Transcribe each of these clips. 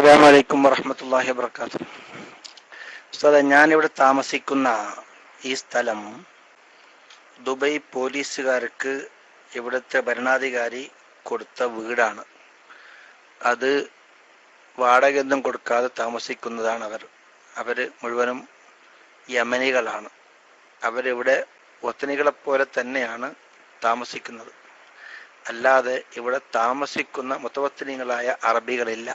അസ്സലാമു അലൈക്കും വറഹ്മത്തുള്ളാഹി വബറകാതുഹു. ഉസ്താദേ, ഞാനിവിടെ താമസിക്കുന്ന ഈ സ്ഥലം ദുബൈ പോലീസുകാർക്ക് ഇവിടുത്തെ ഭരണാധികാരി കൊടുത്ത വീടാണ്. അത് വാടകയൊന്നും കൊടുക്കാതെ താമസിക്കുന്നതാണ് അവർ മുഴുവനും യമനികളാണ്. അവരിവിടെ വതനികളെപ്പോലെ തന്നെയാണ് താമസിക്കുന്നത്. അല്ലാതെ ഇവിടെ താമസിക്കുന്ന മുതവത്തിനികളായ അറബികളില്ല.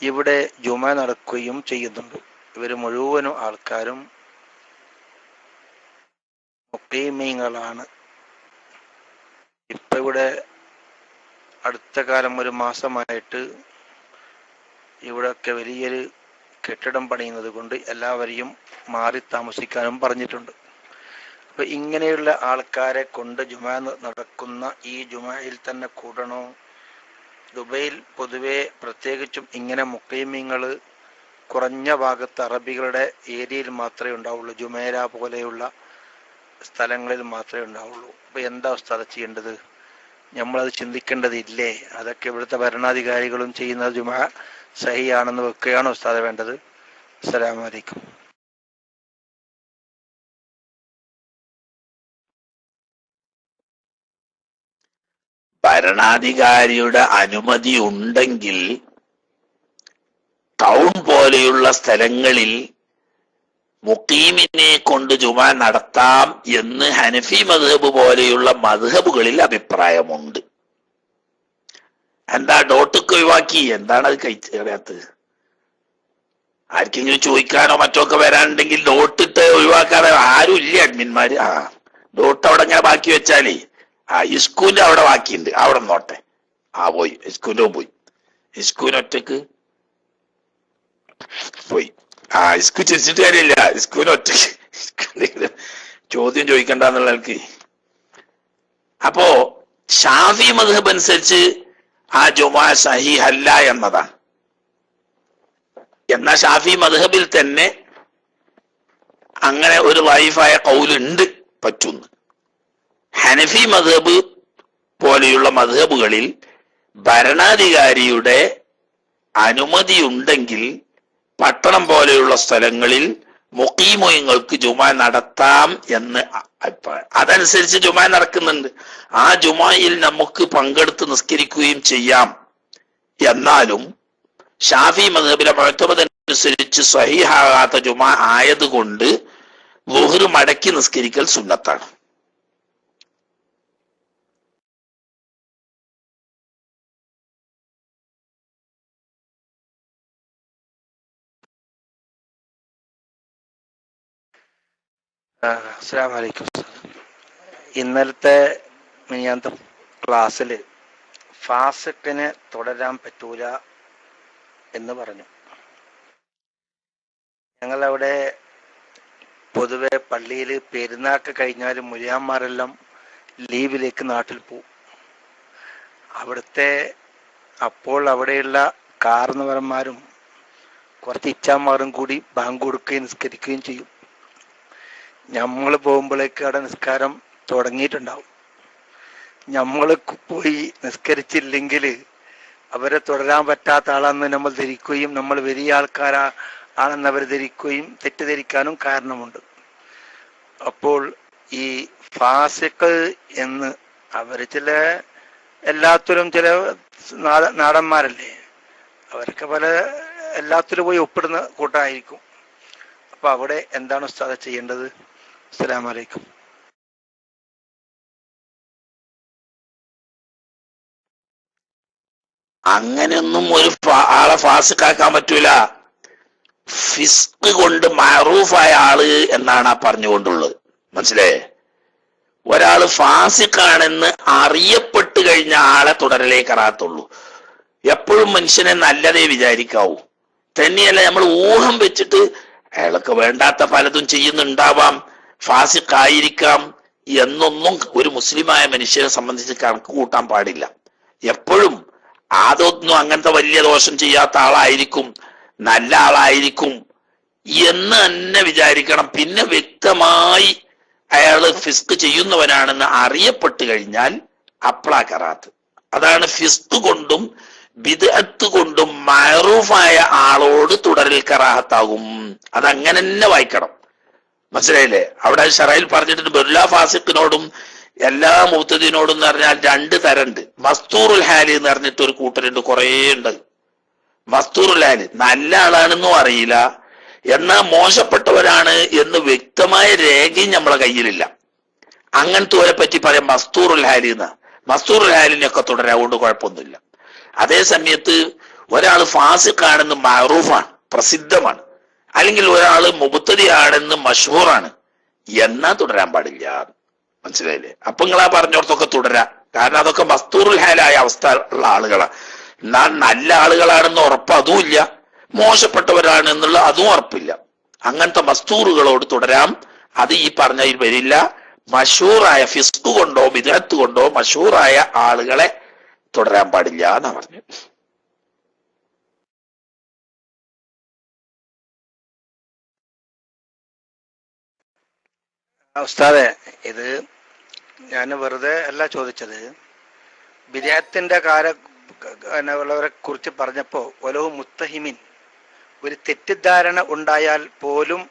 ഇവിടെ ജുമ നടക്കുകയും ചെയ്യുന്നുണ്ട്. ഇവർ മുഴുവനും ആൾക്കാരും മുഖീമീങ്ങളാണ്. ഇപ്പൊ ഇവിടെ അടുത്ത കാലം ഒരു മാസമായിട്ട് ഇവിടെയൊക്കെ വലിയൊരു കെട്ടിടം പണിയുന്നത് കൊണ്ട് എല്ലാവരെയും മാറി താമസിക്കാനും പറഞ്ഞിട്ടുണ്ട്. അപ്പൊ ഇങ്ങനെയുള്ള ആൾക്കാരെ കൊണ്ട് ജുമ നടക്കുന്ന ഈ ജുമയിൽ തന്നെ കൂടണോ? ദുബൈയിൽ പൊതുവെ പ്രത്യേകിച്ചും ഇങ്ങനെ മുഖീമീങ്ങൾ കുറഞ്ഞ ഭാഗത്ത് അറബികളുടെ ഏരിയയിൽ മാത്രമേ ഉണ്ടാവുള്ളൂ. ജുമേര പോലെയുള്ള സ്ഥലങ്ങളിൽ മാത്രമേ ഉണ്ടാവുള്ളൂ. അപ്പൊ എന്താ ഉസ്താദ് ചെയ്യേണ്ടത്? നമ്മളത് ചിന്തിക്കേണ്ടതില്ലേ? അതൊക്കെ ഇവിടുത്തെ ഭരണാധികാരികളും ചെയ്യുന്നത് ജുമ സഹിയാണെന്ന് വെക്കുകയാണോ ഉസ്താദ് വേണ്ടത്? അസ്സലാമു അലൈക്കും. ഭരണാധികാരിയുടെ അനുമതി ഉണ്ടെങ്കിൽ ടൗൺ പോലെയുള്ള സ്ഥലങ്ങളിൽ മുഖീമിനെ കൊണ്ട് ജുമ നടത്താം എന്ന് ഹനഫി മദ്ഹബ് പോലെയുള്ള മദ്ഹബുകളിൽ അഭിപ്രായമുണ്ട്. എന്താ ഡോട്ടൊക്കെ ഒഴിവാക്കി? എന്താണ് അത് കഴിച്ചത്? ആർക്കെങ്കിലും ചോദിക്കാനോ മറ്റോ ഒക്കെ വരാനുണ്ടെങ്കിൽ ഡോട്ടിട്ട് ഒഴിവാക്കാതെ ആരും ഇല്ല അഡ്മിന്മാര്. ഡോട്ട് അവിടെ ഇങ്ങനെ ബാക്കി വെച്ചാലേ ഇസ്കൂന്റെ അവിടെ ബാക്കിയുണ്ട്, അവിടെ നോട്ടെ. പോയി ഇസ്കൂന്റെ പോയി. ഇസ്കൂൻ ഒറ്റക്ക് പോയി. ഇസ്കു ചിരിച്ചിട്ട് കാര്യമില്ല. ഇസ്കൂൻ ഒറ്റക്ക് ചോദ്യം ചോദിക്കണ്ടെന്നുള്ള ആൾക്ക്. അപ്പോ ഷാഫി മദ്ഹബ് അനുസരിച്ച് ആ ജുമാ സഹീഹല്ല എന്നതാണ്. എന്നാൽ ഷാഫി മദ്ഹബിൽ തന്നെ അങ്ങനെ ഒരു ലൈഫായ ഖൗലുണ്ട്, പറ്റുന്നു. ഹനഫി മദ്ഹബ് പോലെയുള്ള മദ്ഹബുകളിൽ ഭരണാധികാരിയുടെ അനുമതി ഉണ്ടെങ്കിൽ പട്ടണം പോലെയുള്ള സ്ഥലങ്ങളിൽ മുഖീമുങ്ങൾക്ക് ജുമാ നടത്താം എന്ന് അഭിപ്രായം. അതനുസരിച്ച് ജുമാ നടക്കുന്നുണ്ട്. ആ ജുമായിൽ നമുക്ക് പങ്കെടുത്ത് നിസ്കരിക്കുകയും ചെയ്യാം. എന്നാലും ഷാഫി മദ്ഹബിലെ മുഅ്തമദ് അനുസരിച്ച് സ്വഹീഹാകാത്ത ജുമാ ആയതുകൊണ്ട് ളുഹ്ർ മടക്കി നിസ്കരിക്കൽ സുന്നത്താണ്. അസ്സലാമു അലൈക്കും. ഇന്നലത്തെ മിനിയാന്ത ക്ലാസ്സിൽ ഫാസിഖിനെ തുടരാൻ പറ്റൂല എന്ന് പറഞ്ഞു. ഞങ്ങളവിടെ പൊതുവെ പള്ളിയിൽ പെരുന്നാൾക്ക് കഴിഞ്ഞാൽ മുലിയാന്മാരെല്ലാം ലീവിലേക്ക് നാട്ടിൽ പോവും. അപ്പോൾ അവിടെയുള്ള കാരണവന്മാരും കുറച്ച് ഇച്ചാന്മാരും കൂടി ബാങ്ക് കൊടുക്കുകയും നിസ്കരിക്കുകയും ചെയ്യും. നമ്മൾ പോകുമ്പോഴേക്ക് അവിടെ നിസ്കാരം തുടങ്ങിയിട്ടുണ്ടാവും. നമ്മൾ പോയി നിസ്കരിച്ചില്ലെങ്കിൽ അവരെ തുടരാൻ പറ്റാത്ത ആളെന്ന് നമ്മൾ ധരിക്കുകയും നമ്മൾ വലിയ ആണെന്ന് അവർ ധരിക്കുകയും തെറ്റിദ്ധരിക്കാനും കാരണമുണ്ട്. അപ്പോൾ ഈ ഫാസിഖ് എന്ന് അവർ എല്ലാത്തിലും ചില നാടന്മാരല്ലേ, അവരൊക്കെ എല്ലാത്തിലും പോയി ഒപ്പിടുന്ന കൂട്ടമായിരിക്കും. അപ്പൊ അവിടെ എന്താണ് ഉസ്താദ് ചെയ്യേണ്ടത്? അസ്സലാമു അലൈക്കും. അങ്ങനെയൊന്നും ഒരു ആളെ ഫാസിഖാക്കാൻ പറ്റൂല. ഫിസ്ക് കൊണ്ട് മഅറൂഫായ ആള് എന്നാണ് ആ പറഞ്ഞുകൊണ്ടുള്ളത്. മനസ്സിലായേ? ഒരാള് ഫാസിഖാണെന്ന് അറിയപ്പെട്ട് കഴിഞ്ഞ ആളെ തുടരലേ കറാത്തുള്ളൂ. എപ്പോഴും മനുഷ്യനെ നല്ലതേ വിചാരിക്കാവൂ. തന്നെയല്ല നമ്മൾ ഊഹം വെച്ചിട്ട് അയാൾക്ക് വേണ്ടാത്ത പലതും ചെയ്യുന്നുണ്ടാവാം, ഫാസിഖായിരിക്കാം എന്നൊന്നും ഒരു മുസ്ലിമായ മനുഷ്യനെ സംബന്ധിച്ച് കണക്ക് കൂട്ടാൻ പാടില്ല. എപ്പോഴും അതൊന്നും അങ്ങനത്തെ വലിയ ദോഷം ചെയ്യാത്ത ആളായിരിക്കും, നല്ല ആളായിരിക്കും എന്ന് തന്നെ വിചാരിക്കണം. പിന്നെ വ്യക്തമായി അയാള് ഫിസ്ക് ചെയ്യുന്നവനാണെന്ന് അറിയപ്പെട്ട് കഴിഞ്ഞാൽ അപ്പളാ കറാത്ത്. അതാണ് ഫിസ്ക് കൊണ്ടും ബിദ്അത്ത് കൊണ്ടും മഅറൂഫായ ആളോട് തുടരൽ കറാഹത്താകും. അതങ്ങനെ തന്നെ വായിക്കണം. മനസ്സിലായില്ലേ? അവിടെ ശറയിൽ പറഞ്ഞിട്ടുണ്ട് ബിർലാ ഫാസിഖിനോടും എല്ലാ മുബ്തദിനോടും എന്ന് പറഞ്ഞാൽ 2 തരണ്ട്. മസ്തൂറുൽ ഹാലി എന്ന് പറഞ്ഞിട്ട് ഒരു കൂട്ടരുണ്ട്, കുറേ ഉണ്ട്. മസ്തൂറുൽ ഹാലി നല്ല ആളാണെന്നും അറിയില്ല, എന്നാൽ മോശപ്പെട്ടവരാണ് എന്ന് വ്യക്തമായ രേഖയും നമ്മളെ കയ്യിലില്ല. അങ്ങനത്തെ ഓരെ പറ്റി പറയാം മസ്തൂറുൽ ഹാലി എന്ന്. മസ്തൂറുൽ ഹാലിനെയൊക്കെ തുടരാവുകൊണ്ട് കുഴപ്പമൊന്നുമില്ല. അതേ സമയത്ത് ഒരാൾ ഫാസിഖാണെന്ന് മഅറൂഫാണ്, പ്രസിദ്ധമാണ്, അല്ലെങ്കിൽ ഒരാൾ മുബ്തദി ആണെന്ന് മഷ്ഹൂറാണ്, എന്നാ തുടരാൻ പാടില്ല. മനസ്സിലായില്ലേ? അപ്പൊ നിങ്ങൾ ആ പറഞ്ഞോടത്തൊക്കെ തുടരാം. കാരണം അതൊക്കെ മസ്തൂറുൽ ഹാലായ അവസ്ഥ ഉള്ള ആളുകളാണ്. എന്നാൽ നല്ല ആളുകളാണെന്ന് ഉറപ്പ് അതും ഇല്ല, മോശപ്പെട്ടവരാണ് എന്നുള്ള അതും ഉറപ്പില്ല. അങ്ങനത്തെ മസ്തൂറുകളോട് തുടരാം. അത് ഈ പറഞ്ഞതിൽ വരില്ല. മഷൂറായ ഫിസ്ക് കൊണ്ടോ ബിദ്അത്ത് കൊണ്ടോ മഷൂറായ ആളുകളെ തുടരാൻ പാടില്ല എന്നാ പറഞ്ഞു. ഉസ്താദെ, ഇത് ഞാൻ വെറുതെ അല്ല ചോദിച്ചത്. ബിദ്അത്തിന്റെ ഉള്ളവരെ കുറിച്ച് പറഞ്ഞപ്പോ വലഹു മുത്തഹിമിൻ, ഒരു തെറ്റിദ്ധാരണ ഉണ്ടായാൽ പോലും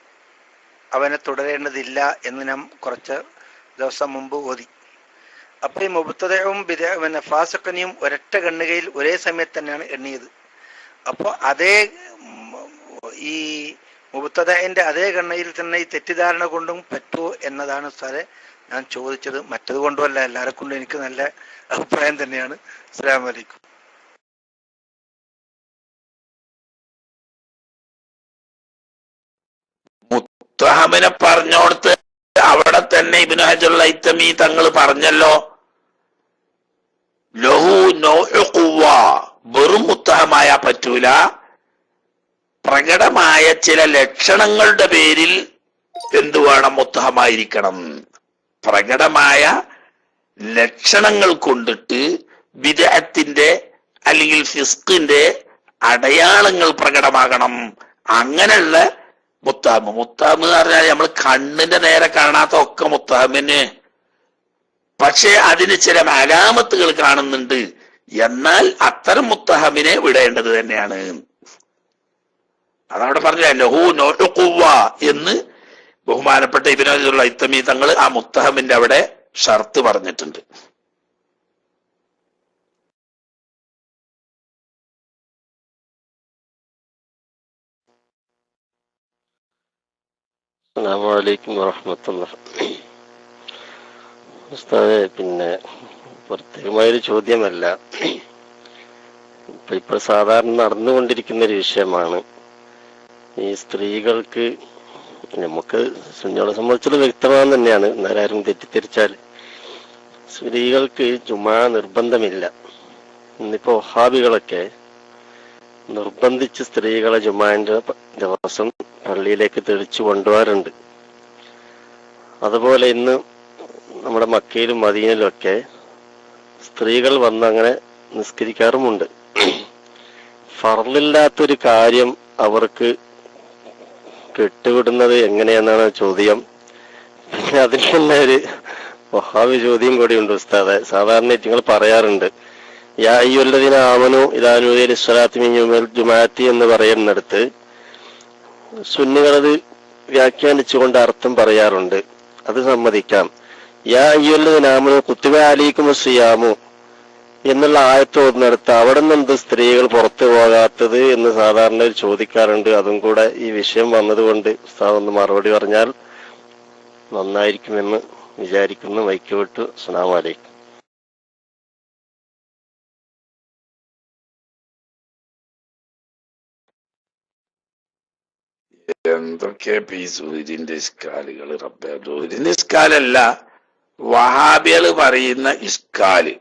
അവനെ തുടരേണ്ടതില്ല എന്ന് നാം കുറച്ച് ദിവസം മുമ്പ് ഓതി. അപ്പൊ ഈ മുബ്തദയും ഫാസിഖിനെയും ഒരൊറ്റ ഗണ്ണികയിൽ ഒരേ സമയത്ത് തന്നെയാണ് എണ്ണിയത്. അപ്പൊ അതേ ഈ മുബ്തദഇന്റെ അതേ ഗണ്ണയിൽ തന്നെ ഈ തെറ്റിദ്ധാരണ കൊണ്ടും പറ്റുമോ എന്നതാണ് സാറെ ഞാൻ ചോദിച്ചത്. മറ്റത് കൊണ്ടുമല്ല, എല്ലാവരെ കൊണ്ടും എനിക്ക് നല്ല അഭിപ്രായം തന്നെയാണ്. അസ്സലാമു അലൈക്കും. മുത്തഹമിനെ പറഞ്ഞോടത്ത് അവിടെ തന്നെ ഇബ്നു ഹജറുൽ ഹൈതമി തങ്ങൾ പറഞ്ഞല്ലോ, ലഹു നൗഉ ഖുവ്വ, വെറും മുത്തഹമായ പറ്റൂല, പ്രകടമായ ചില ലക്ഷണങ്ങളുടെ പേരിൽ എന്തു വേണം? മുത്തഹമായിരിക്കണം. പ്രകടമായ ലക്ഷണങ്ങൾ കൊണ്ടിട്ട് ബിദ്അത്തിന്റെ അല്ലെങ്കിൽ ഫിസ്ഖിന്റെ അടയാളങ്ങൾ പ്രകടമാകണം. അങ്ങനെയുള്ള മുത്തഹമ്. മുത്തഹമ് എന്ന് പറഞ്ഞാൽ നമ്മൾ കണ്ണിന്റെ നേരെ കാണാത്ത ഒക്കെ മുത്തഹമിന്, പക്ഷെ അതിന് ചില അലാമത്തുകൾ കാണുന്നുണ്ട്. എന്നാൽ അത്തരം മുത്തഹമിനെ വിടേണ്ടത് തന്നെയാണ്. അതവിടെ പറഞ്ഞ ലഹു നൗഉ ഖുവ്വ എന്ന് ബഹുമാനപ്പെട്ട ഇബ്നു ഹജറുൽ ഹൈതമി തങ്ങൾ ആ മുത്തഹമിന്റെ അവിടെ ഷർത്ത് പറഞ്ഞിട്ടുണ്ട്. അസ്സലാമു അലൈക്കും വറഹ്മത്തുള്ളാഹി. ഉസ്താദേ, പിന്നെ പ്രത്യേകമായൊരു ചോദ്യമല്ല, ഇപ്പോൾ സാധാരണ നടന്നുകൊണ്ടിരിക്കുന്ന ഒരു വിഷയമാണ്. ഈ സ്ത്രീകൾക്ക്, നമുക്ക് സുന്നികളെ സംബന്ധിച്ചുള്ള വ്യക്തമാണെന്ന് തന്നെയാണ്, എന്നാലും തെറ്റിദ്ധരിച്ചാൽ സ്ത്രീകൾക്ക് ജുമാ നിർബന്ധമില്ല. ഇന്നിപ്പോ വഹാബികളൊക്കെ നിർബന്ധിച്ച് സ്ത്രീകളെ ജുമാന്റെ ദിവസം പള്ളിയിലേക്ക് തെളിച്ചു കൊണ്ടുപോകാറുണ്ട്. അതുപോലെ ഇന്ന് നമ്മുടെ മക്കയിലും മദീനയിലും ഒക്കെ സ്ത്രീകൾ വന്ന് അങ്ങനെ നിസ്കരിക്കാറുമുണ്ട്. ഫർളില്ലാത്തൊരു കാര്യം അവർക്ക് കെട്ടുവിടുന്നത് എങ്ങനെയെന്നാണ് ചോദ്യം. പിന്നെ അതിൽ തന്നെ ഒരു വഹാബി ചോദ്യം കൂടിയുണ്ട് ഉസ്താദെ. സാധാരണ നിങ്ങൾ പറയാറുണ്ട്, യാ അയ്യുല്ലദീന ആമനു ഇദാ നൂദിയ ലിസ്സലാത്തി മിൻ യൗമിൽ ജുമുഅത്തി എന്ന് പറയുന്നിടത്ത് സുന്നികളത് വ്യാഖ്യാനിച്ചുകൊണ്ട് അർത്ഥം പറയാറുണ്ട്. അത് സമ്മതിക്കാം. യാ അയ്യുല്ലദീന ആമനു കുത്തിബ അലൈക്കുമുസ് സിയാമു എന്നുള്ള ആയത്ത് ഓതുന്നിടത്ത് അവിടെ നിന്നെന്ത് സ്ത്രീകൾ പുറത്തു പോകാത്തത് എന്ന് സാധാരണ ചോദിക്കാറുണ്ട്. അതും കൂടെ ഈ വിഷയം വന്നതുകൊണ്ട് ഉസ്താദ് ഒന്ന് മറുപടി പറഞ്ഞാൽ നന്നായിരിക്കുമെന്ന് വിചാരിക്കുന്നു. വൈക്കോട്ട്. അസ്സലാമു അലൈക്കും. എന്തൊക്കെ ഈ സൂര്യന്റെ ഇസ്കാലുകൾ റബ്ബേ. സൂര്യന്റെ ഇസ്കാലല്ല, വഹാബികള് പറയുന്ന ഇസ്കാല്.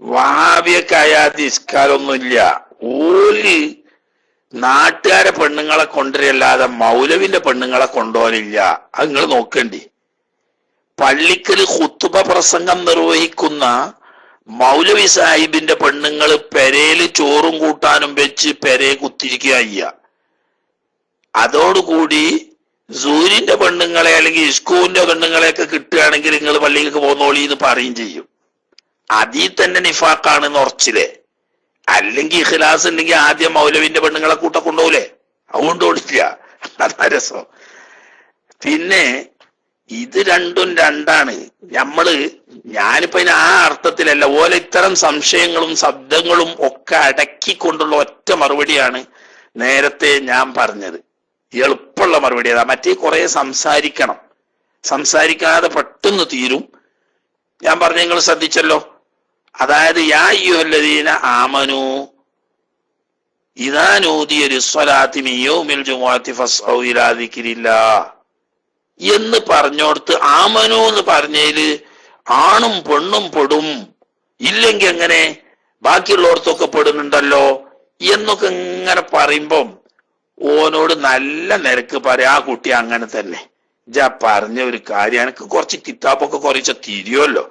വഹാബിയക്കായാത് ഇസ്കാലൊന്നുമില്ല. ഓല് നാട്ടുകാരെ പെണ്ണുങ്ങളെ കൊണ്ടുവരല്ലാതെ മൗലവിന്റെ പെണ്ണുങ്ങളെ കൊണ്ടുപോലില്ല. അത് നിങ്ങൾ നോക്കണ്ടി. പള്ളിക്കല് ഖുത്ബ പ്രസംഗം നിർവഹിക്കുന്ന മൗലവി സാഹിബിന്റെ പെണ്ണുങ്ങൾ പെരേല് ചോറും കൂട്ടാനും വെച്ച് പെരയെ കുത്തിരിക്കുക. അതോടുകൂടി സൂര്യന്റെ പെണ്ണുങ്ങളെ അല്ലെങ്കിൽ ഇസ്കൂന്റെ പെണ്ണുങ്ങളെയൊക്കെ കിട്ടുകയാണെങ്കിൽ നിങ്ങൾ പള്ളിക്ക് പോന്നോളി എന്ന് പറയും ചെയ്യും. അതിൽ തന്നെ നിഫാഖാണെന്ന് ഉറച്ചില്ലേ. അല്ലെങ്കിൽ ഇഖ്ലാസ് ഉണ്ടെങ്കിൽ ആദ്യം മൗലവിന്റെ പെണ്ണുങ്ങളെ കൂട്ട കൊണ്ടുപോകൂലേ? അതുകൊണ്ട് ഓടില്ല. അതാ രസം. പിന്നെ ഇത് രണ്ടും രണ്ടാണ്. ഞാനിപ്പോ ഇതിന് ആ അർത്ഥത്തിലല്ല, ഓലെ ഇത്തരം സംശയങ്ങളും ശബ്ദങ്ങളും ഒക്കെ അടക്കിക്കൊണ്ടുള്ള ഒറ്റ മറുപടിയാണ് നേരത്തെ ഞാൻ പറഞ്ഞത്. എളുപ്പമുള്ള മറുപടി അതാ. മറ്റേ കുറെ സംസാരിക്കാതെ പെട്ടെന്ന് തീരും. ഞാൻ പറഞ്ഞ നിങ്ങൾ ശ്രദ്ധിച്ചല്ലോ. അതായത് യാ അയ്യുഹല്ലദീന ആമനൂ ഇദാ നൂദിയ ലിസ്സലാത്തി മിൻ യൗമിൽ ജുമുഅത്തി ഫസ്ഔ ഇലാ ദിക്രില്ലാഹ് എന്ന് പറഞ്ഞോടത്ത് ആമനു എന്ന് പറഞ്ഞതില് ആണും പെണ്ണും പെടും, ഇല്ലെങ്കിൽ എങ്ങനെ ബാക്കിയുള്ളവർക്കൊക്കെ പെടുന്നുണ്ടല്ലോ എന്നൊക്കെ ഇങ്ങനെ പറയുമ്പം ഓനോട് നല്ല നിരക്ക് പറയാ, ആ കുട്ടി അങ്ങനെ തന്നെ പറഞ്ഞ ഒരു കാര്യം എനിക്ക് കുറച്ച് കിതാബൊക്കെ കുറച്ച് തിരിയുമല്ലോ,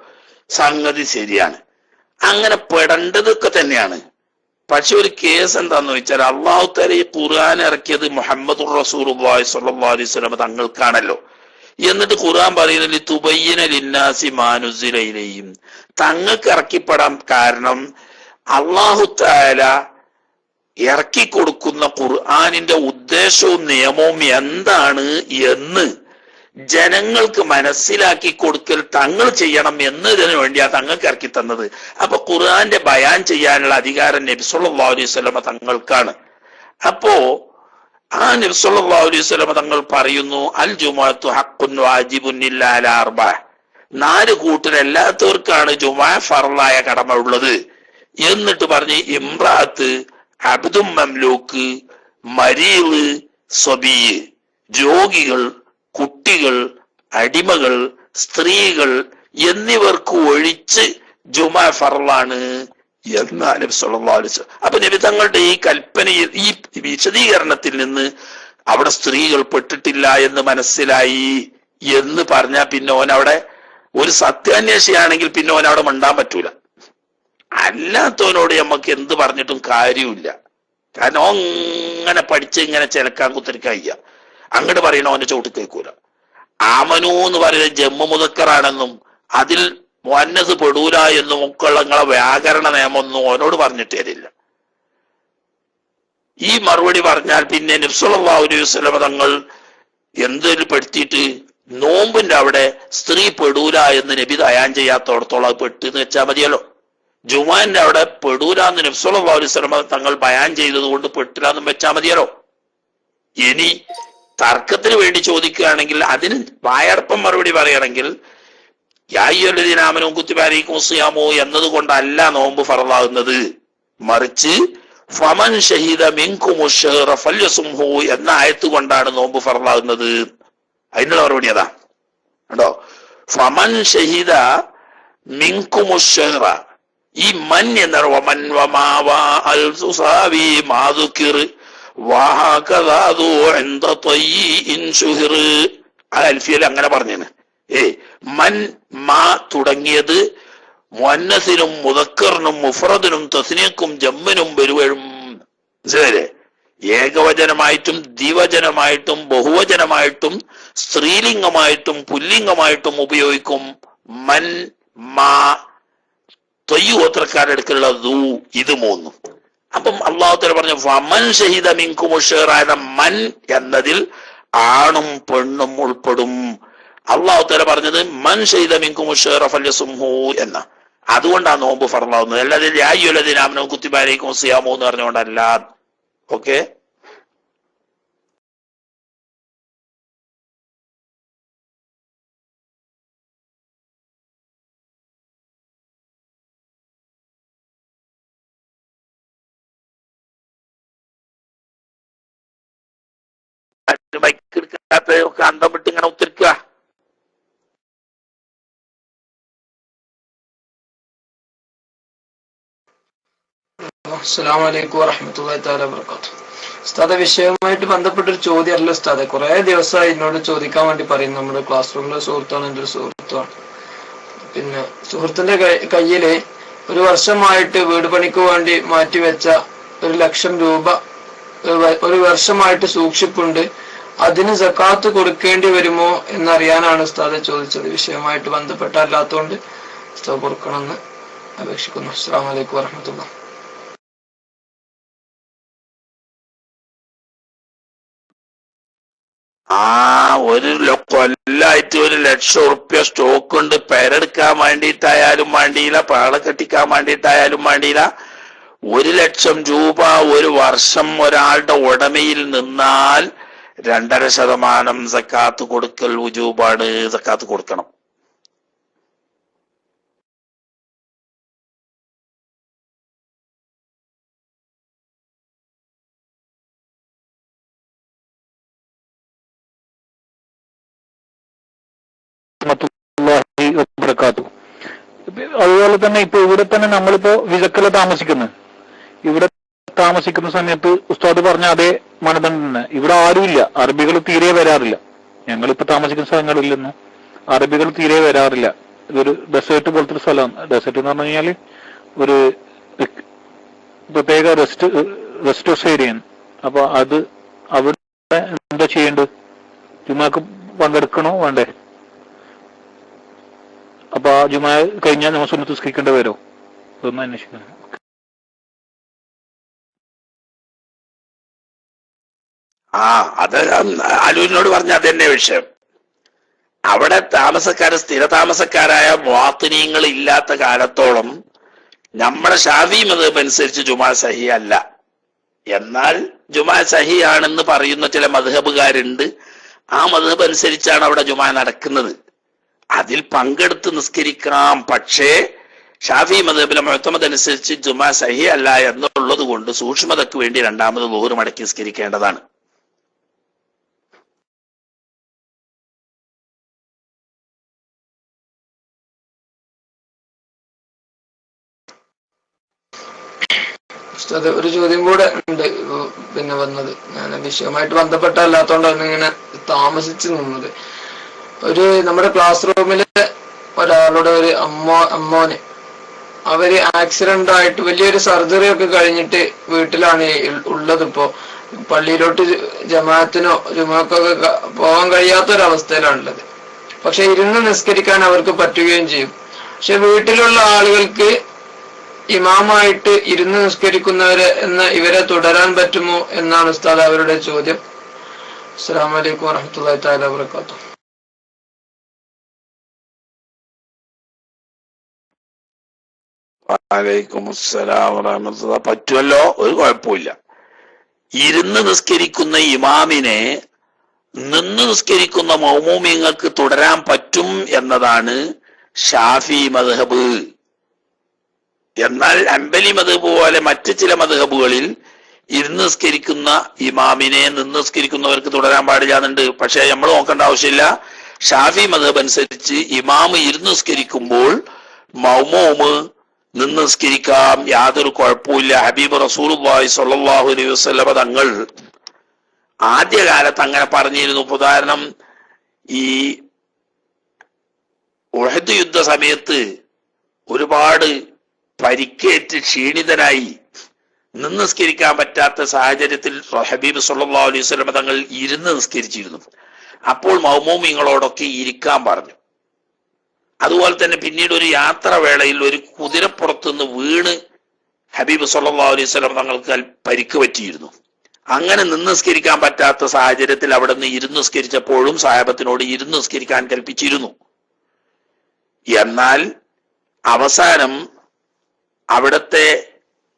സംഗതി ശരിയാണ്, അങ്ങനെ പെടേണ്ടതൊക്കെ തന്നെയാണ്. പക്ഷെ ഒരു കേസ് എന്താന്ന് വെച്ചാൽ അള്ളാഹു തആല ഈ ഖുർആൻ ഇറക്കിയത് മുഹമ്മദുർ റസൂലുള്ളാഹി സ്വല്ലല്ലാഹു അലൈഹി വസല്ലം തങ്ങൾക്കാണല്ലോ. എന്നിട്ട് ഖുർആൻ പറയുന്നത് തുബയ്യിന ലിന്നാസി മാ നുസില ഇലൈഹിം, തങ്ങൾക്ക് ഇറക്കിപ്പെടാൻ കാരണം അള്ളാഹു തആല ഇറക്കി കൊടുക്കുന്ന ഖുർആനിന്റെ ഉദ്ദേശവും നിയമവും എന്താണ് എന്ന് ജനങ്ങൾക്ക് മനസ്സിലാക്കി കൊടുക്കൽ തങ്ങൾ ചെയ്യണം എന്നതിനു വേണ്ടിയാ തങ്ങൾക്ക് ഇറക്കി തന്നത്. അപ്പൊ ഖുർആന്റെ ബയാൻ ചെയ്യാനുള്ള അധികാരം നബി സല്ലല്ലാഹു അലൈഹി വസല്ലം തങ്ങൾക്കാണ്. അപ്പോ ആ നബി സല്ലല്ലാഹു അലൈഹി വസല്ലം തങ്ങൾ പറയുന്നു അൽ ജുമുഅത്തു ഹഖ്ഖുൻ വാജിബുൻ ഇല്ലാ അലാ അർബഅ, 4 കൂട്ടരല്ലാത്തവർക്കാണ് ജുമുഅ ഫർളായ കടമ ഉള്ളത്. എന്നിട്ട് പറഞ്ഞ് ഇംറാത്ത്, അബ്ദും മംലൂക്ക്, മരീള്, സ്വബിയ്, രോഗികൾ, കുട്ടികൾ, അടിമകൾ, സ്ത്രീകൾ എന്നിവർക്ക് ഒഴിച്ച് ജുമുഅ ഫർളാണ് എന്നാണ് നബി സല്ലല്ലാഹു അലൈഹി വസല്ലം. അപ്പൊ നബി തങ്ങളുടെ ഈ കൽപ്പനയിൽ, ഈ വിശദീകരണത്തിൽ നിന്ന് അവിടെ സ്ത്രീകൾ പെട്ടിട്ടില്ല എന്ന് മനസ്സിലായി എന്ന് പറഞ്ഞാൽ പിന്നെ ഓൻ അവിടെ ഒരു സത്യാന്വേഷിയാണെങ്കിൽ പിന്നെ ഓൻ അവിടെ മിണ്ടാൻ പറ്റൂല. അല്ലാത്തവനോട് നമുക്ക് എന്ത് പറഞ്ഞിട്ടും കാര്യമില്ല. കാരണം ഓൻ ഇങ്ങനെ പഠിച്ച് ഇങ്ങനെ ചിലക്കാൻ കുത്തിരിക്കുക, അങ്ങോട്ട് പറയണ ഓന്റെ ചോട്ട് കേൾക്കൂല. ആമനു എന്ന് പറയുന്നത് ജമ്മു മുദക്കറാണെന്നും അതിൽ മുഅന്നസ് പെടൂല എന്നും ഒക്കെയുള്ള നിങ്ങളെ വ്യാകരണ നിയമമൊന്നും ഓനോട് പറഞ്ഞിട്ട് തരില്ല. ഈ മറുപടി പറഞ്ഞാൽ പിന്നെ നബി സല്ലല്ലാഹു അലൈഹി വസല്ലം തങ്ങൾ എന്തിൽ പെടുത്തിയിട്ട് നോമ്പിന്റെ അവിടെ സ്ത്രീ പെടൂല എന്ന് നബി ബയാൻ ചെയ്യാത്തോടത്തോളം അത് പെട്ടെന്ന് വെച്ചാൽ മതിയല്ലോ. ജുമുഅന്റെ അവിടെ പെടൂല എന്ന് നബി സല്ലല്ലാഹു അലൈഹി വസല്ലം തങ്ങൾ ബയാൻ ചെയ്തത് കൊണ്ട് പെട്ടില്ല എന്നും വെച്ചാൽ മതിയല്ലോ. ഇനി തർക്കത്തിന് വേണ്ടി ചോദിക്കുകയാണെങ്കിൽ അതിന് വായടപ്പം മറുപടി പറയുകയാണെങ്കിൽ യാ അയ്യുഹല്ലദീന ആമനൂ കുത്തിബ അലൈക്കുമുസ് സിയാമു എന്നതുകൊണ്ടല്ല നോമ്പ് ഫർളാകുന്നത്, മറിച്ച് ഫമൻ ഷഹീദ മിൻകുമുശ് ശഹ്റ ഫല്യസുംഹു എന്ന ആയത്ത് കൊണ്ടാണ് നോമ്പ് ഫർളാകുന്നത്. അതിനുള്ള മറുപടി അതാ കേട്ടോ. ഫമൻ ഷഹീദ മിൻകുമുശ് ശഹ്റ, ഈ മൻ എന്ന വമൻ വമാവാ അൽ തുസാവി മാദുകിർ വഹകദാദു ഇൻദ തയ്യിൻ ശുഹ്ർ, അൽഫിയൽ അങ്ങനെ പറഞ്ഞേന്. മൻ മാ തുടങ്ങിയത് മുഅന്നസിനും മുദക്കറിനും മുഫ്രദിനും തസ്നിയക്കും ജമ്മിനും വരുവഴും, മനസ്സിലായില്ലേ? ഏകവചനമായിട്ടും ദ്വിവചനമായിട്ടും ബഹുവചനമായിട്ടും സ്ത്രീലിംഗമായിട്ടും പുല്ലിംഗമായിട്ടും ഉപയോഗിക്കും. മൻ മാ തൊയ്യു ഗോത്രക്കാരുടെ അടുക്കലുള്ള ദൂ, ഇത് 3. അപ്പം അല്ലാഹു തആല പറഞ്ഞു ഫമൻ ഷഹീദ മിൻകുമുശ് ശഹ്റ എന്ന മൻ എന്നതിൽ ആണും പെണ്ണും ഉൾപ്പെടും. അല്ലാഹു തആല പറഞ്ഞത് മൻ ഷഹീദ മിൻകുമുശ് ശഹ്റ ഫല്യസുംഹു എന്ന, അതുകൊണ്ടാണ് നോമ്പ് ഫർളാവുന്നത്. അല്ലാതെ യാ അയ്യുഹല്ലദീന ആമനൂ കുത്തിബ അലൈക്കുമുസ് സിയാമു എന്ന് പറഞ്ഞുകൊണ്ടല്ല. ഓക്കെ, ബൈക്ക് എടുക്കാത്ത അന്തം വിട്ട് ഇങ്ങനെ ഉത്തിരിക്കുക. അസ്സലാമു അലൈക്കും വറഹ്മത്തുള്ളാഹി തആല വബറകാതുഹു. ഉസ്താദെ, വിഷയവുമായിട്ട് ബന്ധപ്പെട്ടൊരു ചോദ്യമല്ല ഉസ്താദെ, കുറെ ദിവസമായി എന്നോട് ചോദിക്കാൻ വേണ്ടി പറയും. നമ്മുടെ ക്ലാസ് റൂമിലെ സുഹൃത്താണ്, എൻ്റെ ഒരു സുഹൃത്താണ്. പിന്നെ സുഹൃത്തിന്റെ കയ്യില് 1 വർഷമായിട്ട് വീട് പണിക്ക് വേണ്ടി മാറ്റിവെച്ച 1,00,000 രൂപ 1 വർഷമായിട്ട് സൂക്ഷിപ്പുണ്ട്. അതിന് സക്കാത്ത് കൊടുക്കേണ്ടി വരുമോ എന്നറിയാനാണ് ഉസ്താദെ ചോദിച്ചത്. വിഷയവുമായിട്ട് ബന്ധപ്പെട്ടല്ലാത്തതുകൊണ്ട് ഉസ്താദ് കൊടുക്കണമെന്ന് അപേക്ഷിക്കുന്നു. അസ്സലാമു അലൈക്കും വറഹ്മത്തുള്ളാഹി. ഒരു കൊല്ലായിട്ട് 1,00,000 ഉറുപ്പ്യ സ്റ്റോക്ക് ഉണ്ട്. പെരെടുക്കാൻ വേണ്ടിയിട്ടായാലും വേണ്ടിയില്ല, പാള കെട്ടിക്കാൻ വേണ്ടിയിട്ടായാലും വേണ്ടിയില്ല. 1,00,000 രൂപ ഒരു വർഷം ഒരാളുടെ ഉടമയിൽ നിന്നാൽ 2.5% സക്കാത്ത് കൊടുക്കൽ വുജൂബാണ്. സക്കാത്ത് കൊടുക്കണം. അതുപോലെ തന്നെ ഇപ്പൊ ഇവിടെ തന്നെ നമ്മളിപ്പോ വിസക്കല താമസിക്കുന്നത്, ഇവിടെ താമസിക്കുന്ന സമയത്ത് ഉസ്താദ് പറഞ്ഞ അതേ മാനദണ്ഡം തന്നെ. ഇവിടെ ആരുമില്ല, അറബികൾ തീരെ വരാറില്ല. ഞങ്ങളിപ്പോ താമസിക്കുന്ന സ്ഥലങ്ങളിലൊന്നും അറബികൾ തീരെ വരാറില്ല. ഇതൊരു ഡെസേർട്ട് പോലത്തെ ഒരു സ്ഥലമാണ്. ഡെസേർട്ട് എന്ന് പറഞ്ഞു കഴിഞ്ഞാല് ഒരു പ്രത്യേക റെസ്റ്റ് ഹൗസ് ഏരിയയാണ്. അപ്പൊ അത് അവിടെ എന്താ ചെയ്യേണ്ടത്? ജുമാക്ക് പങ്കെടുക്കണോ വേണ്ടേ? അപ്പൊ ആ ജുമാ കഴിഞ്ഞാൽ നമ്മൾ സുന്നത്ത് നിസ്കരിക്കേണ്ടി വരുമോ? അതൊന്നും അന്വേഷിക്കണം. അത് അലൂരിനോട് പറഞ്ഞ അത് തന്നെ വിഷയം. അവിടെ സ്ഥിര താമസക്കാരായ മുഅത്തിനീങ്ങൾ ഇല്ലാത്ത കാലത്തോളം നമ്മുടെ ശാഫി മദ്ഹബ് അനുസരിച്ച് ജുമാ സഹി അല്ല. എന്നാൽ ജുമാ സഹി ആണെന്ന് പറയുന്ന ചില മദ്ഹബുകാരുണ്ട്. ആ മദ്ഹബ് അനുസരിച്ചാണ് അവിടെ ജുമാ നടക്കുന്നത്. അതിൽ പങ്കെടുത്ത് നിസ്കരിക്കാം. പക്ഷേ ഷാഫി മദ്ഹബിലെ മുഅ്തമദ് അനുസരിച്ച് ജുമാ സഹി അല്ല എന്നുള്ളത് കൊണ്ട് സൂക്ഷ്മതയ്ക്ക് വേണ്ടി രണ്ടാമത് ളുഹർ മടക്കി നിസ്കരിക്കേണ്ടതാണ്. ഒരു ചോദ്യം കൂടെ ഉണ്ട് പിന്നെ വന്നത്. ഞാൻ വിഷയവുമായിട്ട് ബന്ധപ്പെട്ടല്ലാത്തോണ്ടാണ് ഇങ്ങനെ താമസിച്ചു നിന്നത്. നമ്മുടെ ക്ലാസ് റൂമില് ഒരാളുടെ ഒരു അമ്മോന് അവര് ആക്സിഡന്റ് ആയിട്ട് വലിയൊരു സർജറി ഒക്കെ കഴിഞ്ഞിട്ട് വീട്ടിലാണ് ഉള്ളത്. ഇപ്പോ പള്ളിയിലോട്ട് ജമാഅത്തിനോ ജുമാക്കൊക്കെ പോകാൻ കഴിയാത്തൊരവസ്ഥയിലാണുള്ളത്. പക്ഷെ ഇരുന്ന് നിസ്കരിക്കാൻ അവർക്ക് പറ്റുകയും ചെയ്യും. പക്ഷെ വീട്ടിലുള്ള ആളുകൾക്ക് ഇമാമായിട്ട് ഇരുന്ന് നിസ്കരിക്കുന്നവരെ ഇവരെ തുടരാൻ പറ്റുമോ എന്നാണ് ഉസ്താദ് അവരുടെ ചോദ്യം. അസ്സലാമു അലൈക്കും വറഹ്മത്തുള്ളാഹി തആല വബറകാതുഹു. വഅലൈക്കും അസ്സലാം വറഹ്മത്തുള്ളാഹി. പറ്റുമല്ലോ, ഒരു കുഴപ്പമില്ല. ഇരുന്ന് നിസ്കരിക്കുന്ന ഇമാമിനെ നിന്ന് നിസ്കരിക്കുന്ന മൗമൂമിങ്ങൾക്ക് തുടരാൻ പറ്റും എന്നതാണ് ഷാഫി മദ്ഹബ്. എന്നാൽ ഹംബലി മദ്ഹബ് പോലെ മറ്റ് ചില മദ്ഹബുകളിൽ ഇരുന്ന് നിസ്കരിക്കുന്ന ഇമാമിനെ നിന്ന് നിസ്കരിക്കുന്നവർക്ക് തുടരാൻ പാടില്ല എന്നുണ്ട്. പക്ഷെ നമ്മൾ നോക്കേണ്ട ആവശ്യമില്ല. ഷാഫി മദ്ഹബ് അനുസരിച്ച് ഇമാമ് ഇരുന്ന് നിസ്കരിക്കുമ്പോൾ മൗമൂമ് നിന്ന് നിസ്കരിക്കാം, യാതൊരു കുഴപ്പമില്ല. ഹബീബ് റസൂലുള്ളാഹി സ്വല്ലല്ലാഹു അലൈഹി വസല്ലം തങ്ങൾ ആദ്യകാലത്ത് അങ്ങനെ പറഞ്ഞിരുന്നു. ഉദാഹരണം, ഈ ഉഹദ് യുദ്ധ സമയത്ത് ഒരുപാട് പരിക്കേറ്റ് ക്ഷീണിതനായി നിന്ന് നിസ്കരിക്കാൻ പറ്റാത്ത സാഹചര്യത്തിൽ ഹബീബ് സല്ലല്ലാഹു അലൈഹി വസല്ലം തങ്ങൾ ഇരുന്ന് നിസ്കരിച്ചിരുന്നു. അപ്പോൾ മൗമൂമിങ്ങളോടൊക്കെ ഇരിക്കാൻ പറഞ്ഞു. അതുപോലെ തന്നെ പിന്നീട് ഒരു യാത്രാവേളയിൽ ഒരു കുതിരപ്പുറത്തുനിന്ന് വീണ് ഹബീബ് സല്ലല്ലാഹു അലൈഹി വസല്ലം തങ്ങൾക്ക് പരിക്ക് പറ്റിയിരുന്നു. അങ്ങനെ നിന്ന് നിസ്കരിക്കാൻ പറ്റാത്ത സാഹചര്യത്തിൽ അവിടെ നിന്ന് ഇരുന്ന് നിസ്കരിച്ചപ്പോഴും സഹാബത്തിനോട് ഇരുന്ന് നിസ്കരിക്കാൻ കൽപ്പിച്ചിരുന്നു. എന്നാൽ അവസാനം അവിടുത്തെ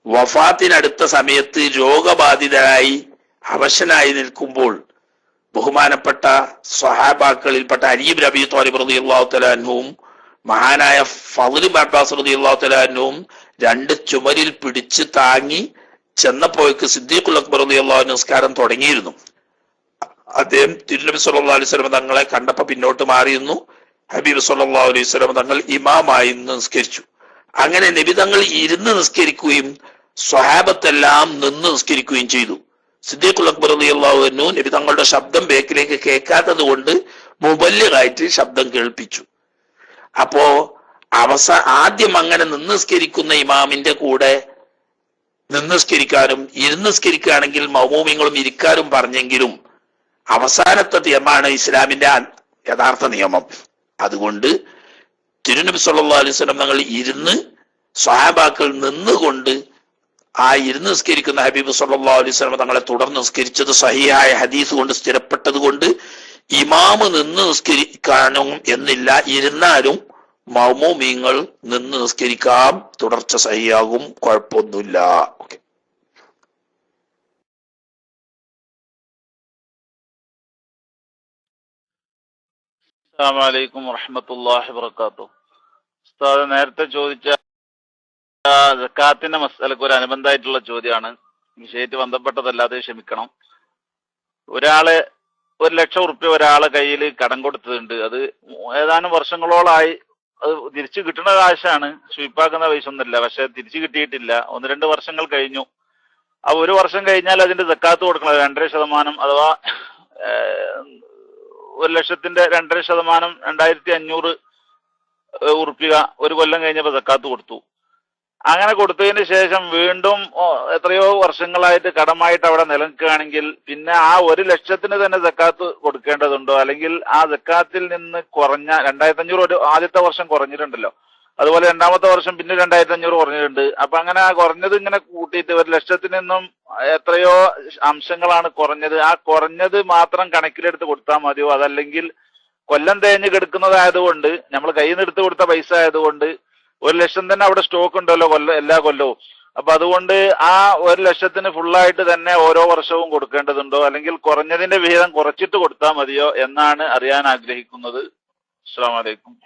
വഫാത്തിനടുത്ത സമയത്ത് രോഗബാധിതരായി അവശനായി നിൽക്കുമ്പോൾ ബഹുമാനപ്പെട്ട സ്വഹാബാക്കളിൽപ്പെട്ട അലി ഇബ്നു അബീ ത്വാലിബ് റളിയല്ലാഹു തആല അൻഹുവും മഹാനായ ഫദ്ൽ ഇബ്നു അബ്ബാസ് റളിയല്ലാഹു തആല അൻഹുവും രണ്ട് ചുമരിൽ പിടിച്ച് താങ്ങി ചെന്നപ്പോഴേക്ക് സിദ്ദീഖുൽ അക്ബർ റളിയല്ലാഹു അൻഹു നിസ്കാരം തുടങ്ങിയിരുന്നു. അദ്ദേഹം തിരുനബി സല്ലല്ലാഹു അലൈഹി വസല്ലം തങ്ങളെ കണ്ടപ്പോൾ പിന്നോട്ട് മാറിയിരുന്നു. ഹബീബ് സല്ലല്ലാഹു അലൈഹി വസല്ലം തങ്ങൾ ഇമാമായി നിസ്കരിച്ചു. അങ്ങനെ നബി തങ്ങൾ ഇരുന്ന് നിസ്കരിക്കുകയും സ്വഹാബത്തെല്ലാം നിന്ന് നിസ്കരിക്കുകയും ചെയ്തു. സിദ്ദീഖുൽ അക്ബർ റളിയല്ലാഹു അൻഹു നബി തങ്ങളുടെ ശബ്ദം ബേക്കിലേക്ക് കേൾക്കാത്തത് കൊണ്ട് മുബല്ലിഗായിട്ട് ശബ്ദം കേൾപ്പിച്ചു. അപ്പോ ആദ്യം അങ്ങനെ നിന്ന് നിസ്കരിക്കുന്ന ഇമാമിന്റെ കൂടെ നിന്ന് നിസ്കരിക്കാനും ഇരുന്ന് നിസ്കരിക്കുകയാണെങ്കിൽ മൗമൂമിങ്ങളും ഇരിക്കാനും പറഞ്ഞെങ്കിലും അവസാനത്തെ നിയമമാണ് ഇസ്ലാമിന്റെ യഥാർത്ഥ നിയമം. അതുകൊണ്ട് തിരുനബി സല്ലല്ലാഹു അലൈഹി വസല്ലം തങ്ങൾ ഇരുന്ന് സ്വഹാബാക്കൾ നിന്നുകൊണ്ട് ആ ഇരുന്ന് നിസ്കരിക്കുന്ന ഹബീബ് സല്ലല്ലാഹു അലൈഹി വസല്ലം തങ്ങളെ തുടർന്ന് നിസ്കരിച്ചത് സഹിഹായ ഹദീസ് കൊണ്ട് സ്ഥിരപ്പെട്ടത് കൊണ്ട് ഇമാമ് നിന്ന് നിസ്കരിക്കാനും എന്നില്ല, ഇരുന്നാലും മഅ്മൂമീങ്ങൾ നിന്ന് നിസ്കരിക്കാം, തുടർച്ച സഹിയാകും, കുഴപ്പമൊന്നുമില്ല. ഓക്കെ. അസ്സലാമു അലൈക്കും വറഹ്മത്തുള്ളാഹി വബറകാതുഹു. ഉസ്താദ് നേരത്തെ ചോദിച്ച സക്കാത്തിന്റെ മസ്അലക്ക് ഒരു അനുബന്ധമായിട്ടുള്ള ചോദ്യമാണ്, വിഷയത്തിൽ ബന്ധപ്പെട്ടതല്ലാതെ ക്ഷമിക്കണം. ഒരാള് 1,00,000 ഉറുപ്പ്യ ഒരാളെ കയ്യിൽ കടം കൊടുത്തതുണ്ട്. അത് ഏതാനും വർഷങ്ങളോളായി. അത് തിരിച്ചു കിട്ടുന്ന കാശാണ്, സ്വീപ്പാക്കുന്ന പൈസ ഒന്നുമില്ല. പക്ഷെ തിരിച്ചു കിട്ടിയിട്ടില്ല. 1-2 വർഷങ്ങൾ കഴിഞ്ഞു. ആ 1 വർഷം കഴിഞ്ഞാൽ അതിന്റെ സക്കാത്ത് കൊടുക്കണം. 2.5% അഥവാ 1,00,000ത്തിന്റെ 2.5% 2,500 ഉറുപ്പിക 1 കൊല്ലം കഴിഞ്ഞപ്പോൾ സക്കാത്ത് കൊടുത്തു. അങ്ങനെ കൊടുത്തതിന് ശേഷം വീണ്ടും എത്രയോ വർഷങ്ങളായിട്ട് കടമായിട്ട് അവിടെ നിലനിൽക്കുകയാണെങ്കിൽ പിന്നെ ആ 1,00,000ത്തിന് തന്നെ സക്കാത്ത് കൊടുക്കേണ്ടതുണ്ടോ? അല്ലെങ്കിൽ ആ സക്കാത്തിൽ നിന്ന് കുറഞ്ഞ 2,500 ആദ്യത്തെ വർഷം കുറഞ്ഞിട്ടുണ്ടല്ലോ, അതുപോലെ രണ്ടാമത്തെ വർഷം പിന്നെ 2,500 കുറഞ്ഞിട്ടുണ്ട്. അപ്പൊ അങ്ങനെ ആ കുറഞ്ഞത് ഇങ്ങനെ കൂട്ടിയിട്ട് 1,00,000ത്തിൽ നിന്നും എത്രയോ അംശങ്ങളാണ് കുറഞ്ഞത്. ആ കുറഞ്ഞത് മാത്രം കണക്കിലെടുത്ത് കൊടുത്താൽ മതിയോ? അതല്ലെങ്കിൽ കൊല്ലം തേഞ്ഞ് കിടക്കുന്നതായതുകൊണ്ട് നമ്മൾ കയ്യിൽ നിന്ന് എടുത്ത് കൊടുത്ത പൈസ ആയതുകൊണ്ട് 1,00,000 തന്നെ അവിടെ സ്റ്റോക്ക് ഉണ്ടല്ലോ എല്ലാ കൊല്ലവും. അപ്പൊ അതുകൊണ്ട് ആ 1,00,000ത്തിന് ഫുള്ളായിട്ട് തന്നെ ഓരോ വർഷവും കൊടുക്കേണ്ടതുണ്ടോ? അല്ലെങ്കിൽ കുറഞ്ഞതിന്റെ വിഹിതം കുറച്ചിട്ട് കൊടുത്താൽ മതിയോ എന്നാണ് അറിയാൻ ആഗ്രഹിക്കുന്നത്. അസ്സലാമു അലൈക്കും.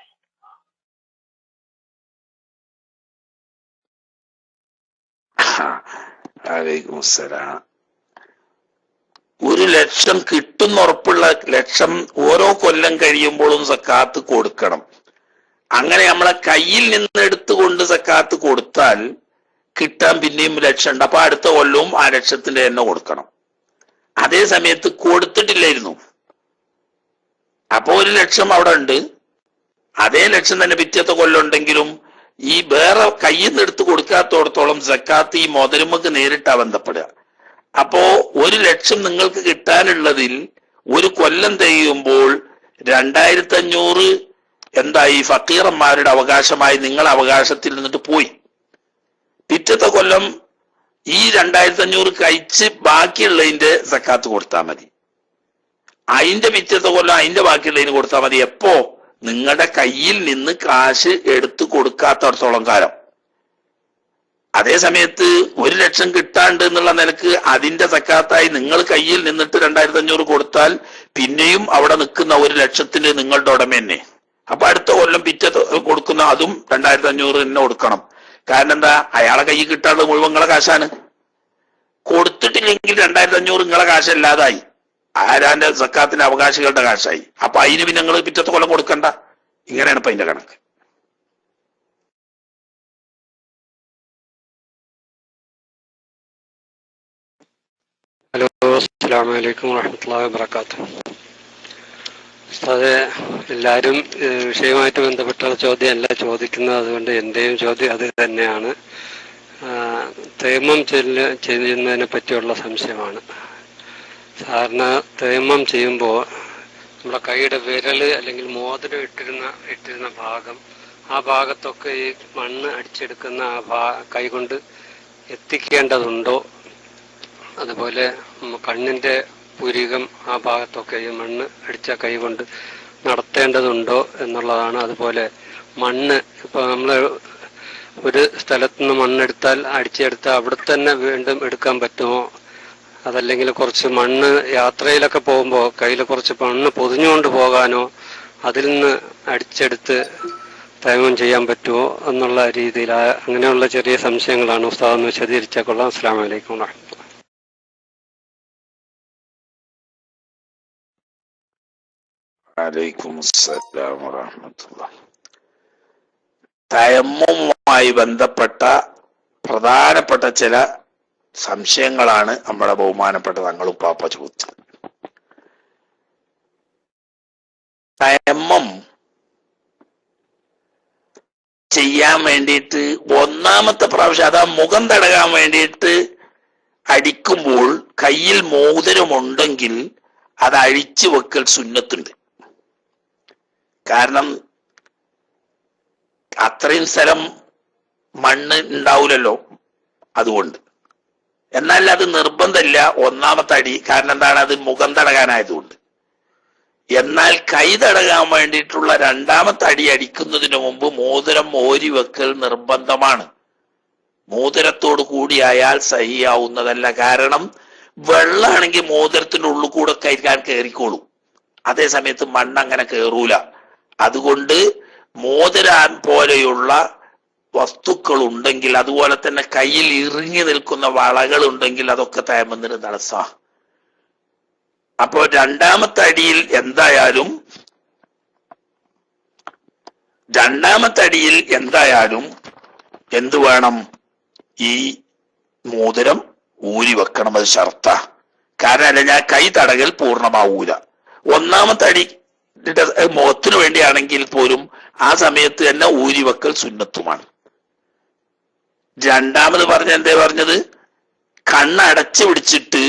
വലൈക്കും അസ്സലാം. 1,00,000 കിട്ടുന്ന ഉറപ്പുള്ള ലക്ഷം ഓരോ കൊല്ലം കഴിയുമ്പോഴും സക്കാത്ത് കൊടുക്കണം. അങ്ങനെ നമ്മളെ കയ്യിൽ നിന്ന് എടുത്തുകൊണ്ട് സക്കാത്ത് കൊടുത്താൽ കിട്ടാൻ പിന്നെയും 1,00,000 ഉണ്ട്. അപ്പൊ അടുത്ത കൊല്ലവും ആ 1,00,000ത്തിന്റെ തന്നെ കൊടുക്കണം. അതേ സമയത്ത് കൊടുത്തിട്ടില്ലായിരുന്നു, അപ്പൊ 1,00,000 അവിടെ ഉണ്ട്. അതേ 1,00,000 തന്നെ പിറ്റത്തെ കൊല്ലം ഉണ്ടെങ്കിലും ഈ വേറെ കയ്യിൽ നിന്ന് എടുത്ത് കൊടുക്കാത്തോടത്തോളം സക്കാത്ത് ഈ മുതലുമക്ക് നേരിട്ടാ ബന്ധപ്പെടുക. അപ്പോ 1,00,000 നിങ്ങൾക്ക് കിട്ടാനുള്ളതിൽ 1 കൊല്ലം തികയുമ്പോൾ 2,500 എന്തായി ഫക്കീറന്മാരുടെ അവകാശമായി നിങ്ങളെ അവകാശത്തിൽ നിന്നിട്ട് പോയി. പിറ്റത്തെ കൊല്ലം ഈ 2,500 കഴിച്ച് ബാക്കിയുള്ളതിന്റെ സക്കാത്ത് കൊടുത്താൽ മതി. അതിന്റെ പിറ്റത്തെ കൊല്ലം അതിന്റെ ബാക്കിയുള്ളതിന് കൊടുത്താൽ മതി. എപ്പോ? നിങ്ങളുടെ കയ്യിൽ നിന്ന് കാശ് എടുത്തു കൊടുക്കാത്തടത്തോളം കാലം. അതേ സമയത്ത് 1,00,000 കിട്ടാണ്ട് എന്നുള്ള നിലക്ക് അതിന്റെ സക്കാത്തായി നിങ്ങൾ കയ്യിൽ നിന്നിട്ട് 2,500 കൊടുത്താൽ പിന്നെയും അവിടെ നിൽക്കുന്ന 1,00,000ത്തിന് നിങ്ങളുടെ ഉടമ തന്നെ. അപ്പൊ അടുത്ത കൊല്ലം പിറ്റത്തെ കൊടുക്കുന്ന അതും 2,500 തന്നെ കൊടുക്കണം. കാരണം എന്താ? അയാളെ കയ്യിൽ കിട്ടാനുള്ളത് മുഴുവൻ നിങ്ങളെ കാശാണ്. കൊടുത്തിട്ടില്ലെങ്കിൽ 2,500 നിങ്ങളെ കാശല്ലാതായി, ആരാന്റെ സക്കാത്തിന്റെ അവകാശികളുടെ കാശായി. അപ്പൊ അതിന് പിന്നെ നിങ്ങൾ പിറ്റത്തെ കൊല്ലം കൊടുക്കണ്ട. ഇങ്ങനെയാണ് ഇപ്പൊ അതിന്റെ കണക്ക്. ഹലോ, അസ്സലാമു അലൈക്കും വറഹ്മത്തുള്ളാഹി വബറകാതുഹു. ഉസ്താദേ, എല്ലാവരും വിഷയവുമായിട്ട് ബന്ധപ്പെട്ടുള്ള ചോദ്യമല്ല ചോദിക്കുന്നത്, അതുകൊണ്ട് എന്റെയും ചോദ്യം അത് തന്നെയാണ്. തയമ്മം ചെയ്യുന്നതിനെ പറ്റിയുള്ള സംശയമാണ്. സാധാരണ തയമ്മം ചെയ്യുമ്പോൾ നമ്മുടെ കൈയുടെ വിരല് അല്ലെങ്കിൽ മോതിരം ഇട്ടിരുന്ന ഭാഗം, ആ ഭാഗത്തൊക്കെ ഈ മണ്ണ് അടിച്ചെടുക്കുന്ന കൈ കൊണ്ട് എത്തിക്കേണ്ടതുണ്ടോ? അതുപോലെ കണ്ണിന്റെ പുരികം ആ ഭാഗത്തൊക്കെ ഈ മണ്ണ് അടിച്ച കൈ കൊണ്ട് നടത്തേണ്ടതുണ്ടോ എന്നുള്ളതാണ്. അതുപോലെ മണ്ണ് ഇപ്പൊ നമ്മള് ഒരു സ്ഥലത്ത് നിന്ന് മണ്ണെടുത്താൽ അടിച്ചെടുത്താൽ അവിടെ തന്നെ വീണ്ടും എടുക്കാൻ പറ്റുമോ? അതല്ലെങ്കിൽ കുറച്ച് മണ്ണ് യാത്രയിലൊക്കെ പോകുമ്പോൾ കയ്യിൽ കുറച്ച് മണ്ണ് പൊതിഞ്ഞുകൊണ്ട് പോകാനോ അതിൽ നിന്ന് അടിച്ചെടുത്ത് തയമ്മം ചെയ്യാൻ പറ്റുമോ എന്നുള്ള രീതിയിൽ അങ്ങനെയുള്ള ചെറിയ സംശയങ്ങളാണ്. ഉസ്താദ് ഒന്ന് വിശദീകരിച്ചാൽ കൊള്ളാം. അസ്സലാമു അലൈക്കും വറഹ്മത്തുള്ളാഹി. വലൈക്കും അസ്സലാം വറഹ്മത്തുള്ളാഹി. തയമ്മുമായി ബന്ധപ്പെട്ട പ്രധാനപ്പെട്ട ചില സംശയങ്ങളാണ് നമ്മുടെ ബഹുമാനപ്പെട്ട തങ്ങൾ ഉപ്പാപ്പ ചോദിച്ചത്. തയമ്മം ചെയ്യാൻ വേണ്ടിയിട്ട് ഒന്നാമത്തെ പ്രാവശ്യം അതാ മുഖം തടകാൻ വേണ്ടിയിട്ട് അടിക്കുമ്പോൾ കയ്യിൽ മോതിരമുണ്ടെങ്കിൽ അത് അഴിച്ചു വെക്കൽ സുന്നത്തുണ്ട്. കാരണം അത്രയും സ്ഥലം മണ്ണ് ഉണ്ടാവില്ലല്ലോ, അതുകൊണ്ട്. എന്നാൽ അത് നിർബന്ധമില്ല ഒന്നാമത്തെ അടി. കാരണം എന്താണ്? അത് മുഖം തടകാനായതുകൊണ്ട്. എന്നാൽ കൈ തടകാൻ വേണ്ടിയിട്ടുള്ള രണ്ടാമത്തെ അടി അടിക്കുന്നതിന് മുമ്പ് മോതിരം ഓരി വെക്കൽ നിർബന്ധമാണ്. മോതിരത്തോട് കൂടിയായാൽ സഹിയാവുന്നതല്ല. കാരണം വെള്ളമാണെങ്കിൽ മോതിരത്തിന്റെ ഉള്ളിൽ കൂടെ കയറ്റാൻ കയറിക്കോളൂ, അതേ സമയത്ത് മണ്ണ് അങ്ങനെ കയറൂല. അതുകൊണ്ട് മോതിരാൻ പോലെയുള്ള വസ്തുക്കൾ ഉണ്ടെങ്കിൽ, അതുപോലെ തന്നെ കയ്യിൽ ഇറുങ്ങി നിൽക്കുന്ന വളകൾ ഉണ്ടെങ്കിൽ അതൊക്കെ തയമ്മത്തിന് തടസ്സാ. അപ്പോ രണ്ടാമത്തെ അടിയിൽ എന്തായാലും എന്ത് വേണം? ഈ മോതിരം ഊരി വെക്കണം, അത് ഷർത്താ. കാരണം അല്ല ഞാൻ കൈ തടകൽ പൂർണ്ണമാവൂല. ഒന്നാമത്തെ അടി മുഖത്തിനു വേണ്ടിയാണെങ്കിൽ പോലും ആ സമയത്ത് തന്നെ ഊരി വെക്കൽ സുന്നത്തുമാണ്. രണ്ടാമത് പറഞ്ഞത് കണ്ണടച്ചു പിടിച്ചിട്ട്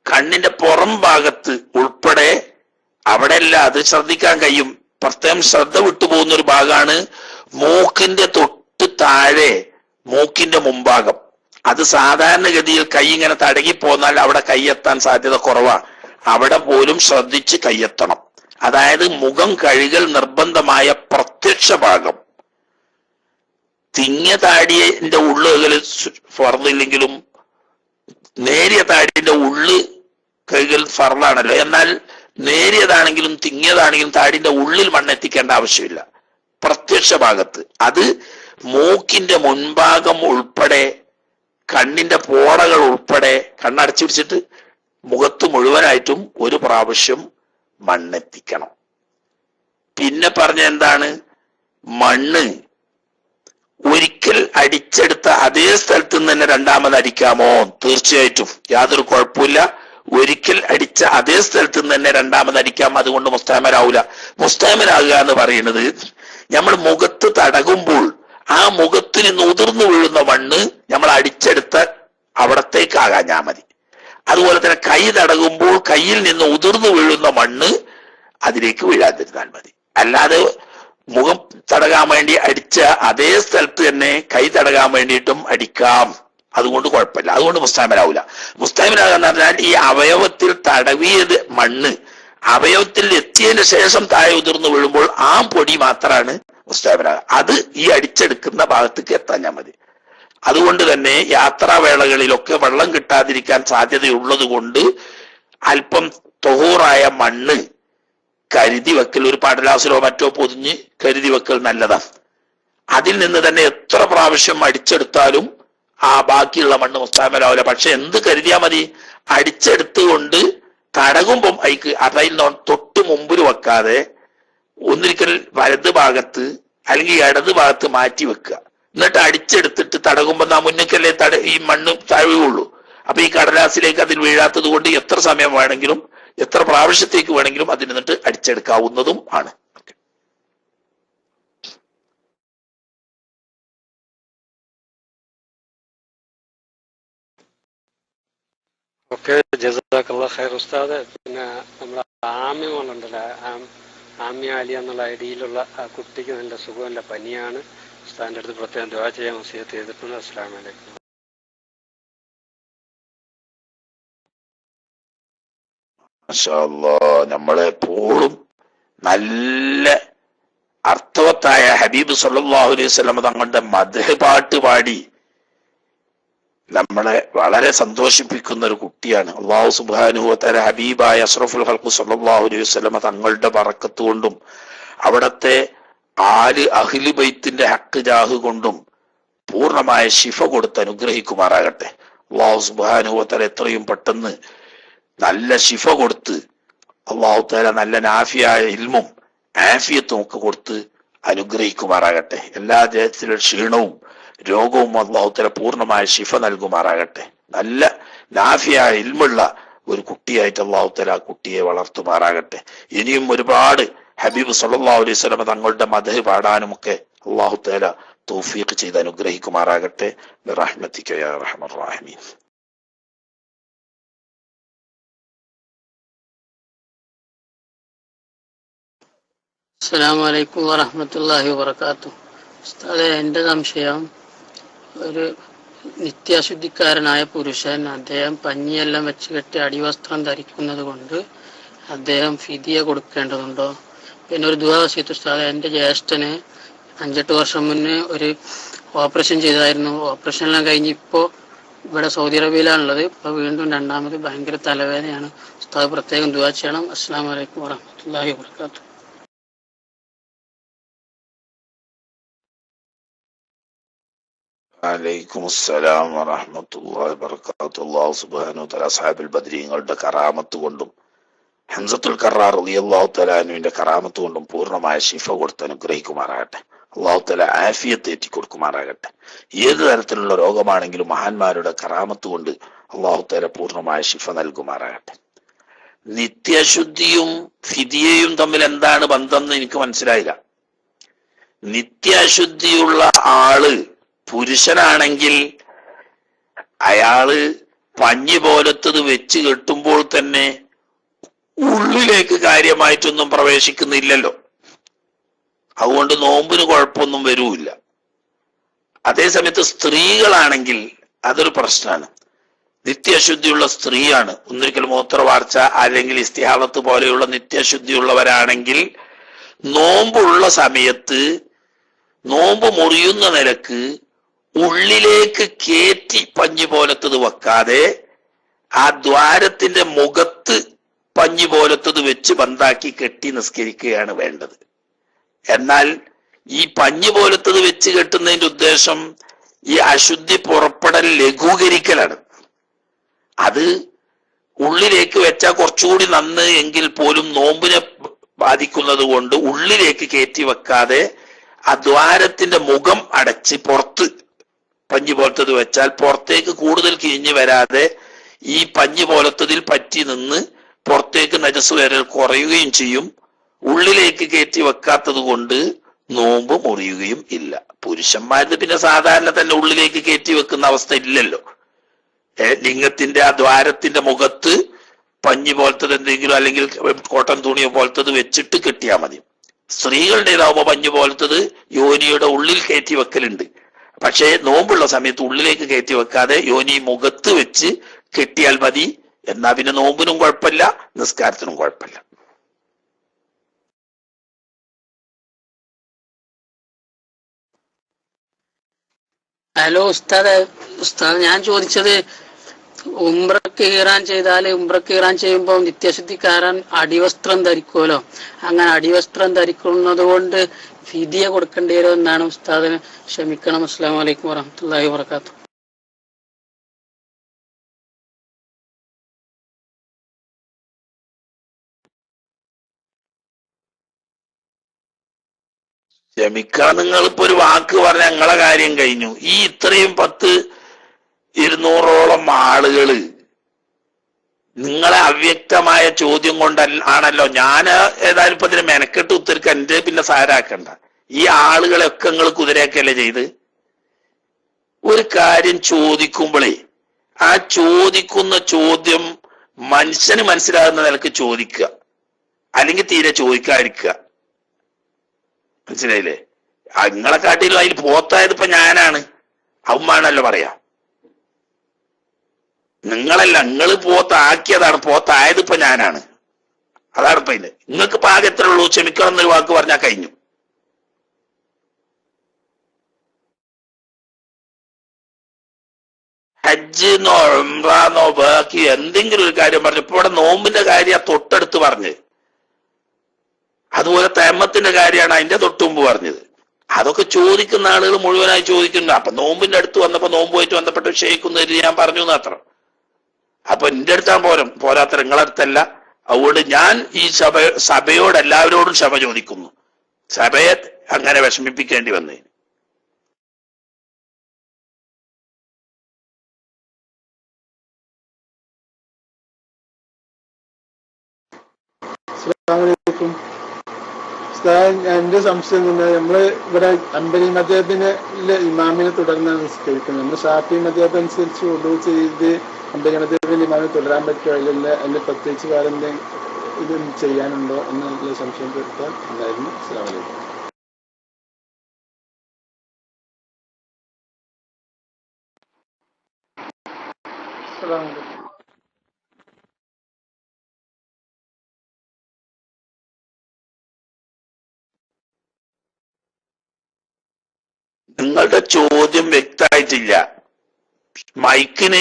കണ്ണിന്റെ പുറം ഭാഗത്ത് ഉൾപ്പെടെ അവിടെയല്ല, അത് ശ്രദ്ധിക്കാൻ കഴിയും. പ്രത്യേകം ശ്രദ്ധ വിട്ടുപോകുന്ന ഒരു ഭാഗമാണ് മൂക്കിന്റെ തൊട്ട് താഴെ, മൂക്കിന്റെ മുൻഭാഗം. അത് സാധാരണഗതിയിൽ കൈ ഇങ്ങനെ തടകിപ്പോന്നാൽ അവിടെ കൈയെത്താൻ സാധ്യത കുറവാണ്. അവിടെ പോലും ശ്രദ്ധിച്ച് കൈയെത്തണം. അതായത് മുഖം കഴുകൽ നിർബന്ധമായ പ്രത്യക്ഷ ഭാഗം. തിങ്ങിയ താടിയുടെ ഉള്ളുകൾ ഫർദില്ലെങ്കിലും നേരിയ താടിയുടെ ഉള്ളു കഴുകൽ ഫർദാണല്ലോ. എന്നാൽ നേരിയതാണെങ്കിലും തിങ്ങിയതാണെങ്കിലും താടിന്റെ ഉള്ളിൽ മണ്ണെത്തിക്കേണ്ട ആവശ്യമില്ല. പ്രത്യക്ഷ ഭാഗത്ത്, അത് മൂക്കിന്റെ മുൻഭാഗം ഉൾപ്പെടെ കണ്ണിന്റെ പോളകൾ ഉൾപ്പെടെ കണ്ണടച്ചു പിടിച്ചിട്ട് മുഖത്ത് മുഴുവനായിട്ടും ഒരു പ്രാവശ്യം മണ്ണെത്തിക്കണം. പിന്നെ പറഞ്ഞ എന്താണ്? മണ്ണ് ഒരിക്കൽ അടിച്ചെടുത്ത അതേ സ്ഥലത്ത് നിന്ന് തന്നെ രണ്ടാമത് അടിക്കാമോ? തീർച്ചയായിട്ടും, യാതൊരു കുഴപ്പമില്ല. ഒരിക്കൽ അടിച്ച അതേ സ്ഥലത്ത് നിന്ന് തന്നെ രണ്ടാമത് അടിക്കാം. അതുകൊണ്ട് മുസ്തഅമലാവൂല. മുസ്തഅമലാകുക എന്ന് പറയുന്നത് നമ്മൾ മുഖത്ത് തടകുമ്പോൾ ആ മുഖത്ത് നിന്ന് ഉതിർന്നു വീഴുന്ന മണ്ണ് നമ്മൾ അടിച്ചെടുത്ത അവിടത്തേക്കാകാഞ്ഞാൽ മതി. അതുപോലെ തന്നെ കൈ തടകുമ്പോൾ കയ്യിൽ നിന്ന് ഉതിർന്നു വീഴുന്ന മണ്ണ് അതിലേക്ക് വീഴാതിരുന്നാൽ മതി. അല്ലാതെ മുഖം തടകാൻ വേണ്ടി അടിച്ച അതേ സ്ഥലത്ത് തന്നെ കൈ തടകാൻ വേണ്ടിയിട്ടും അടിക്കാം. അതുകൊണ്ട് കുഴപ്പമില്ല. അതുകൊണ്ട് മുസ്തഅമലാവൂല. മുസ്തഅമലാകാന്ന് പറഞ്ഞാൽ ഈ അവയവത്തിൽ തടവിയത് മണ്ണ് അവയവത്തിൽ എത്തിയതിന് ശേഷം താഴെ ഉതിർന്നു വീഴുമ്പോൾ ആ പൊടി മാത്രമാണ് മുസ്തഅമലാകുക. അത് ഈ അടിച്ചെടുക്കുന്ന ഭാഗത്തേക്ക് എത്താഞ്ഞാൽ മതി. അതുകൊണ്ട് തന്നെ യാത്രാവേളകളിലൊക്കെ വെള്ളം കിട്ടാതിരിക്കാൻ സാധ്യതയുള്ളത് കൊണ്ട് അല്പം തൊഹൂറായ മണ്ണ് കരുതി വെക്കൽ, ഒരു പടലാസിലോ മറ്റോ പൊതിഞ്ഞ് കരുതി വെക്കൽ നല്ലതാണ്. അതിൽ നിന്ന് തന്നെ എത്ര പ്രാവശ്യം അടിച്ചെടുത്താലും ആ ബാക്കിയുള്ള മണ്ണ് മുസ്തഅമലാവില്ല. പക്ഷെ എന്ത് കരുതിയാൽ മതി? അടിച്ചെടുത്തുകൊണ്ട് തടകുമ്പം അതിൽ തൊട്ട് മുമ്പിൽ വെക്കാതെ ഒന്നിരിക്കൽ വലത് ഭാഗത്ത് അല്ലെങ്കിൽ ഇടത് ഭാഗത്ത് മാറ്റി വെക്കുക. എന്നിട്ട് അടിച്ചെടുത്തിട്ട് തടകുമ്പോൾ നാ മുന്നിക്കല്ലേ ഈ മണ്ണ് താഴുകയുള്ളൂ. അപ്പൊ ഈ കടലാസിലേക്ക് അതിൽ വീഴാത്തത് കൊണ്ട് എത്ര സമയം വേണമെങ്കിലും എത്ര പ്രാവശ്യത്തേക്ക് വേണമെങ്കിലും അതിൽ നിന്നിട്ട് അടിച്ചെടുക്കാവുന്നതും ആണ്. ഓക്കെ, ജസാക്കല്ലാഹ് ഖൈർ ഉസ്താദ്. പിന്നെ നമ്മുടെ ആമ്യങ്ങളുണ്ടല്ലോ, ആമ്യ അലി എന്നുള്ള ഐഡിയിലുള്ള ആ കുട്ടിക്ക് നല്ല സുഖമല്ല, പനിയാണ്. ഉസ്താദിന്റെ അടുത്ത് പ്രത്യേകം ദുആ ചെയ്യാൻ വസിയത്ത് ചെയ്തിട്ടുണ്ട്. അസ്സലാമു അലൈക്കും. മാഷാ അല്ലാഹ്, നമ്മളെപ്പോഴും നല്ല അർത്ഥവത്തായ ഹബീബ് സല്ലല്ലാഹു അലൈഹി വസല്ലം തങ്ങളുടെ മദ്ഹ് പാട്ട് പാടി നമ്മളെ വളരെ സന്തോഷിപ്പിക്കുന്ന ഒരു കുട്ടിയാണ്. അല്ലാഹു സുബ്ഹാനഹു വ തആല ഹബീബായ അഷ്റഫുൽ ഖൽഖ് സല്ലല്ലാഹു അലൈഹി വസല്ലം തങ്ങളുടെ ബറക്കത്ത് കൊണ്ടും അവിടത്തെ അഹ്ലി ബൈത്തിന്റെ ഹക്ക് ജാഹ് കൊണ്ടും പൂർണ്ണമായ ശിഫ കൊടുത്ത് അനുഗ്രഹിക്കുമാറാകട്ടെ. അല്ലാഹു സുബ്ഹാനഹു വ തആല എത്രയും പെട്ടെന്ന് നല്ല ശിഫ കൊടുത്ത് അല്ലാഹു തആല നല്ല നാഫിയായ ഇൽമും ആഫിയത്തും ഒക്കെ കൊടുത്ത് അനുഗ്രഹിക്കുമാറാകട്ടെ. എല്ലാ ജയത്തിലും ക്ഷീണവും രോഗവും അല്ലാഹു തആല പൂർണ്ണമായ ശിഫ നൽകുമാറാകട്ടെ. നല്ല നാഫിയായ ഇൽമുള്ള ഒരു കുട്ടിയായിട്ട് അല്ലാഹു തആല ആ കുട്ടിയെ വളർത്തുമാറാകട്ടെ. ഇനിയും ഒരുപാട് ഹബീബ് സല്ലല്ലാഹു അലൈഹി വസല്ലം തങ്ങളുടെ മദ്ഹ് പാടാനും ഒക്കെ അല്ലാഹു തആല തൗഫീഖ് ചെയ്ത് അനുഗ്രഹിക്കുമാറാകട്ടെ. ബിറഹ്മതിക യാ അർഹമർ റഹീമീൻ. അസ്സലാമു അലൈക്കും വറഹ്മത്തുള്ളാഹി വബറകാതുഹു. ഉസ്താദേ, എൻ്റെ സംശയം, ഒരു നിത്യാശുദ്ധിക്കാരനായ പുരുഷൻ അദ്ദേഹം പഞ്ഞിയെല്ലാം വെച്ച് കെട്ടി അടിവസ്ത്രം ധരിക്കുന്നത് കൊണ്ട് അദ്ദേഹം ഫിദിയ കൊടുക്കേണ്ടതുണ്ടോ? പിന്നെ ഒരു ദുആ വസിയത്ത് ഉസ്താദേ, എൻ്റെ ജ്യേഷ്ഠന് 5-8 വർഷം മുന്നേ ഒരു ഓപ്പറേഷൻ ചെയ്തായിരുന്നു. ഓപ്പറേഷനെല്ലാം കഴിഞ്ഞ് ഇപ്പോൾ ഇവിടെ സൗദി അറേബ്യയിലാണുള്ളത്. ഇപ്പോൾ വീണ്ടും രണ്ടാമത് ഭയങ്കര തലവേദനയാണ്. ഉസ്താദ് പ്രത്യേകം ദുആ ചെയ്യണം. അസ്സലാമു അലൈക്കും വറഹ്മത്തുള്ളാഹി വബറകാതുഹു. വലൈക്കും അസ്സലാം വറഹ്മത്തുള്ളാഹി വബറകാതുഹു. അല്ലാഹു സുബ്ഹാനഹു വ തആല അസ്ഹാബുൽ ബദ്രീങ്ങളുടെ കറാമത്ത് കൊണ്ടും ഹംസത്തുൽ കറാർ റളിയല്ലാഹു തആല അൻഹുവിന്റെ കറാമത്ത് കൊണ്ടും പൂർണ്ണമായ ശിഫ കൊടുത്ത് അനുഗ്രഹിക്കുമാറാകട്ടെ. അല്ലാഹു തആല ആഫിയത്ത് ഏറ്റി കൊടുക്കുമാറാകട്ടെ. ഏത് തരത്തിലുള്ള രോഗമാണെങ്കിലും മഹാന്മാരുടെ കറാമത്ത് കൊണ്ട് അല്ലാഹു തആല പൂർണ്ണമായ ശിഫ നൽകുമാറാകട്ടെ. നിത്യശുദ്ധിയും ഫിദിയയും തമ്മിൽ എന്താണ് ബന്ധം എന്ന് എനിക്ക് മനസ്സിലായില്ല. നിത്യശുദ്ധിയുള്ള ആള് പുരുഷനാണെങ്കിൽ അയാള് പഞ്ഞി പോലത്തത് വെച്ച് കെട്ടുമ്പോൾ തന്നെ ഉള്ളിലേക്ക് കാര്യമായിട്ടൊന്നും പ്രവേശിക്കുന്നില്ലല്ലോ. അതുകൊണ്ട് നോമ്പിന് കുഴപ്പമൊന്നും വരൂല്ല. അതേസമയത്ത് സ്ത്രീകളാണെങ്കിൽ അതൊരു പ്രശ്നമാണ്. നിത്യശുദ്ധിയുള്ള സ്ത്രീയാണ്, ഒന്നിരിക്കൽ മൂത്രവാർച്ച അല്ലെങ്കിൽ ഇസ്തിഹാലത്ത് പോലെയുള്ള നിത്യശുദ്ധിയുള്ളവരാണെങ്കിൽ നോമ്പുള്ള സമയത്ത് നോമ്പ് മുറിയുന്ന നിലക്ക് ഉള്ളിലേക്ക് കേറ്റി പഞ്ഞി പോലത്തത് വെക്കാതെ ആ ദ്വാരത്തിന്റെ മുഖത്ത് പഞ്ഞി പോലത്തത് വെച്ച് ബന്ധാക്കി കെട്ടി നിസ്കരിക്കുകയാണ് വേണ്ടത്. എന്നാൽ ഈ പഞ്ഞി പോലത്തത് വെച്ച് കെട്ടുന്നതിന്റെ ഉദ്ദേശം ഈ അശുദ്ധി പുറപ്പെടൽ ലഘൂകരിക്കലാണ്. അത് ഉള്ളിലേക്ക് വെച്ചാൽ കുറച്ചുകൂടി നന്ന് എങ്കിൽ പോലും നോമ്പിനെ ബാധിക്കുന്നത് കൊണ്ട് ഉള്ളിലേക്ക് കയറ്റി വെക്കാതെ ആ ദ്വാരത്തിന്റെ മുഖം അടച്ച് പുറത്ത് പഞ്ഞി പോലത്തത് വെച്ചാൽ പുറത്തേക്ക് കൂടുതൽ കിഴിഞ്ഞു വരാതെ ഈ പഞ്ഞി പോലത്തതിൽ പറ്റി നിന്ന് പുറത്തേക്ക് നജസ് വരൽ കുറയുകയും ചെയ്യും. ഉള്ളിലേക്ക് കയറ്റി വെക്കാത്തത് കൊണ്ട് നോമ്പ് മുറിയുകയും ഇല്ല. പുരുഷന്മാരുടെ പിന്നെ സാധാരണ തന്നെ ഉള്ളിലേക്ക് കയറ്റി വെക്കുന്ന അവസ്ഥ ഇല്ലല്ലോ. ലിംഗത്തിന്റെ ആ ദ്വാരത്തിന്റെ മുഖത്ത് പഞ്ഞി പോലത്തത് എന്തെങ്കിലും അല്ലെങ്കിൽ കോട്ടൺ തുണിയോ പോലത്തത് വെച്ചിട്ട് കെട്ടിയാൽ മതി. സ്ത്രീകളുടേതാവുമ്പോ പഞ്ഞു പോലത്തത് യോനിയുടെ ഉള്ളിൽ കയറ്റി വെക്കലുണ്ട്. പക്ഷേ നോമ്പുള്ള സമയത്ത് ഉള്ളിലേക്ക് കയറ്റി വെക്കാതെ യോനി മുഖത്ത് വെച്ച് കെട്ടിയാൽ മതി. എന്നാ പിന്നെ നോമ്പിനും കുഴപ്പമില്ല, നിസ്കാരത്തിനും കുഴപ്പമില്ല. ഹലോ ഉസ്താദ് ഞാൻ ചോദിച്ചത്, ഉംറക്ക് ഈറാൻ ചെയ്താല് ഉംറക്ക് ഈറാൻ ചെയ്യുമ്പോൾ നിത്യശുദ്ധിക്കാരൻ അടിവസ്ത്രം ധരിക്കുമല്ലോ. അങ്ങനെ അടിവസ്ത്രം ധരിക്കുന്നത് കൊണ്ട് ഫിദിയ കൊടുക്കേണ്ടി വരും എന്നാണ് ഉസ്താദിന്. ക്ഷമിക്കണം. അസ്സലാമു അലൈക്കും വറഹ്മത്തുള്ളാഹി വബറകാതുഹു. ക്ഷമിക്കണം. നിങ്ങളിപ്പോ ഒരു വാക്ക് പറഞ്ഞ ഞങ്ങളെ കാര്യം കഴിഞ്ഞു. ഈ ഇത്രയും 100-200ഓളം ആളുകള് നിങ്ങളെ അവ്യക്തമായ ചോദ്യം കൊണ്ട് ആണല്ലോ ഞാൻ ഏതായാലും ഇപ്പൊ ഇതിന് മെനക്കെട്ട് ഉത്തരക്ക് എന്റെ പിന്നെ സാരാക്കണ്ട. ഈ ആളുകളെയൊക്കെ നിങ്ങൾ കുതിരയൊക്കെയല്ലേ ചെയ്ത്. ഒരു കാര്യം ചോദിക്കുമ്പോഴേ ആ ചോദിക്കുന്ന ചോദ്യം മനുഷ്യന് മനസ്സിലാകുന്ന നിലക്ക് ചോദിക്കുക, അല്ലെങ്കിൽ തീരെ ചോദിക്കാതിരിക്കുക. മനസ്സിലായില്ലേ? നിങ്ങളെ കാട്ടിലും അതിൽ പോത്തായത് ഇപ്പൊ ഞാനാണ്, അവന്മാണല്ലോ പറയാ. നിങ്ങളല്ല, നിങ്ങൾ പോത്താക്കിയതാണ്, പോത്തായത് ഇപ്പൊ ഞാനാണ്. അതാണ് ഇപ്പൊ ഇത്. നിങ്ങൾക്ക് പാകം എത്ര ഉള്ളൂ? ക്ഷമിക്കണം എന്നൊരു വാക്ക് പറഞ്ഞാൽ കഴിഞ്ഞു. ഹജ്ജെന്നോ ഉംറന്നോ ബാക്കി എന്തെങ്കിലും ഒരു കാര്യം പറഞ്ഞു. ഇപ്പൊ ഇവിടെ നോമ്പിന്റെ കാര്യം തൊട്ടടുത്ത് പറഞ്ഞ്, അതുപോലെ തേമത്തിന്റെ കാര്യമാണ് അതിന്റെ തൊട്ടുമുമ്പ് പറഞ്ഞത്. അതൊക്കെ ചോദിക്കുന്ന ആളുകൾ മുഴുവനായി ചോദിക്കുന്നു. അപ്പൊ നോമ്പിന്റെ അടുത്ത് വന്നപ്പോ നോമ്പുമായിട്ട് ബന്ധപ്പെട്ട വിഷയിക്കുന്നത് ഞാൻ പറഞ്ഞു മാത്രം. അപ്പൊ എന്റെ അടുത്താൻ പോരാത്ത നിങ്ങളെ അടുത്തല്ല. അതുകൊണ്ട് ഞാൻ ഈ സഭയോട് എല്ലാവരോടും ക്ഷമ ചോദിക്കുന്നു, സഭയെ അങ്ങനെ വിഷമിപ്പിക്കേണ്ടി വന്നേ. എന്റെ സംശയം നമ്മള് ഇവിടെ അമ്പലി മദ്ഹബിന് ഇമാമിനെ തുടർന്നാണ് നിസ്കരിക്കുന്നത്. നമ്മൾ ഷാഫി മദ്ഹബ് അനുസരിച്ച് ഉദു ചെയ്ത് അമ്പലി മദ്ഹബിന്റെ ഇമാമിനെ തുടരാൻ പറ്റുമോ? അതിൽ പ്രത്യേകിച്ച് കാര്യം ഇത് ചെയ്യാനുണ്ടോ എന്നുള്ള സംശയം തീർക്കാൻ ഉണ്ടായിരുന്നു. അസ്സലാമു അലൈക്കും. ചോദ്യം വ്യക്തമായിട്ടില്ല. മൈക്കിന്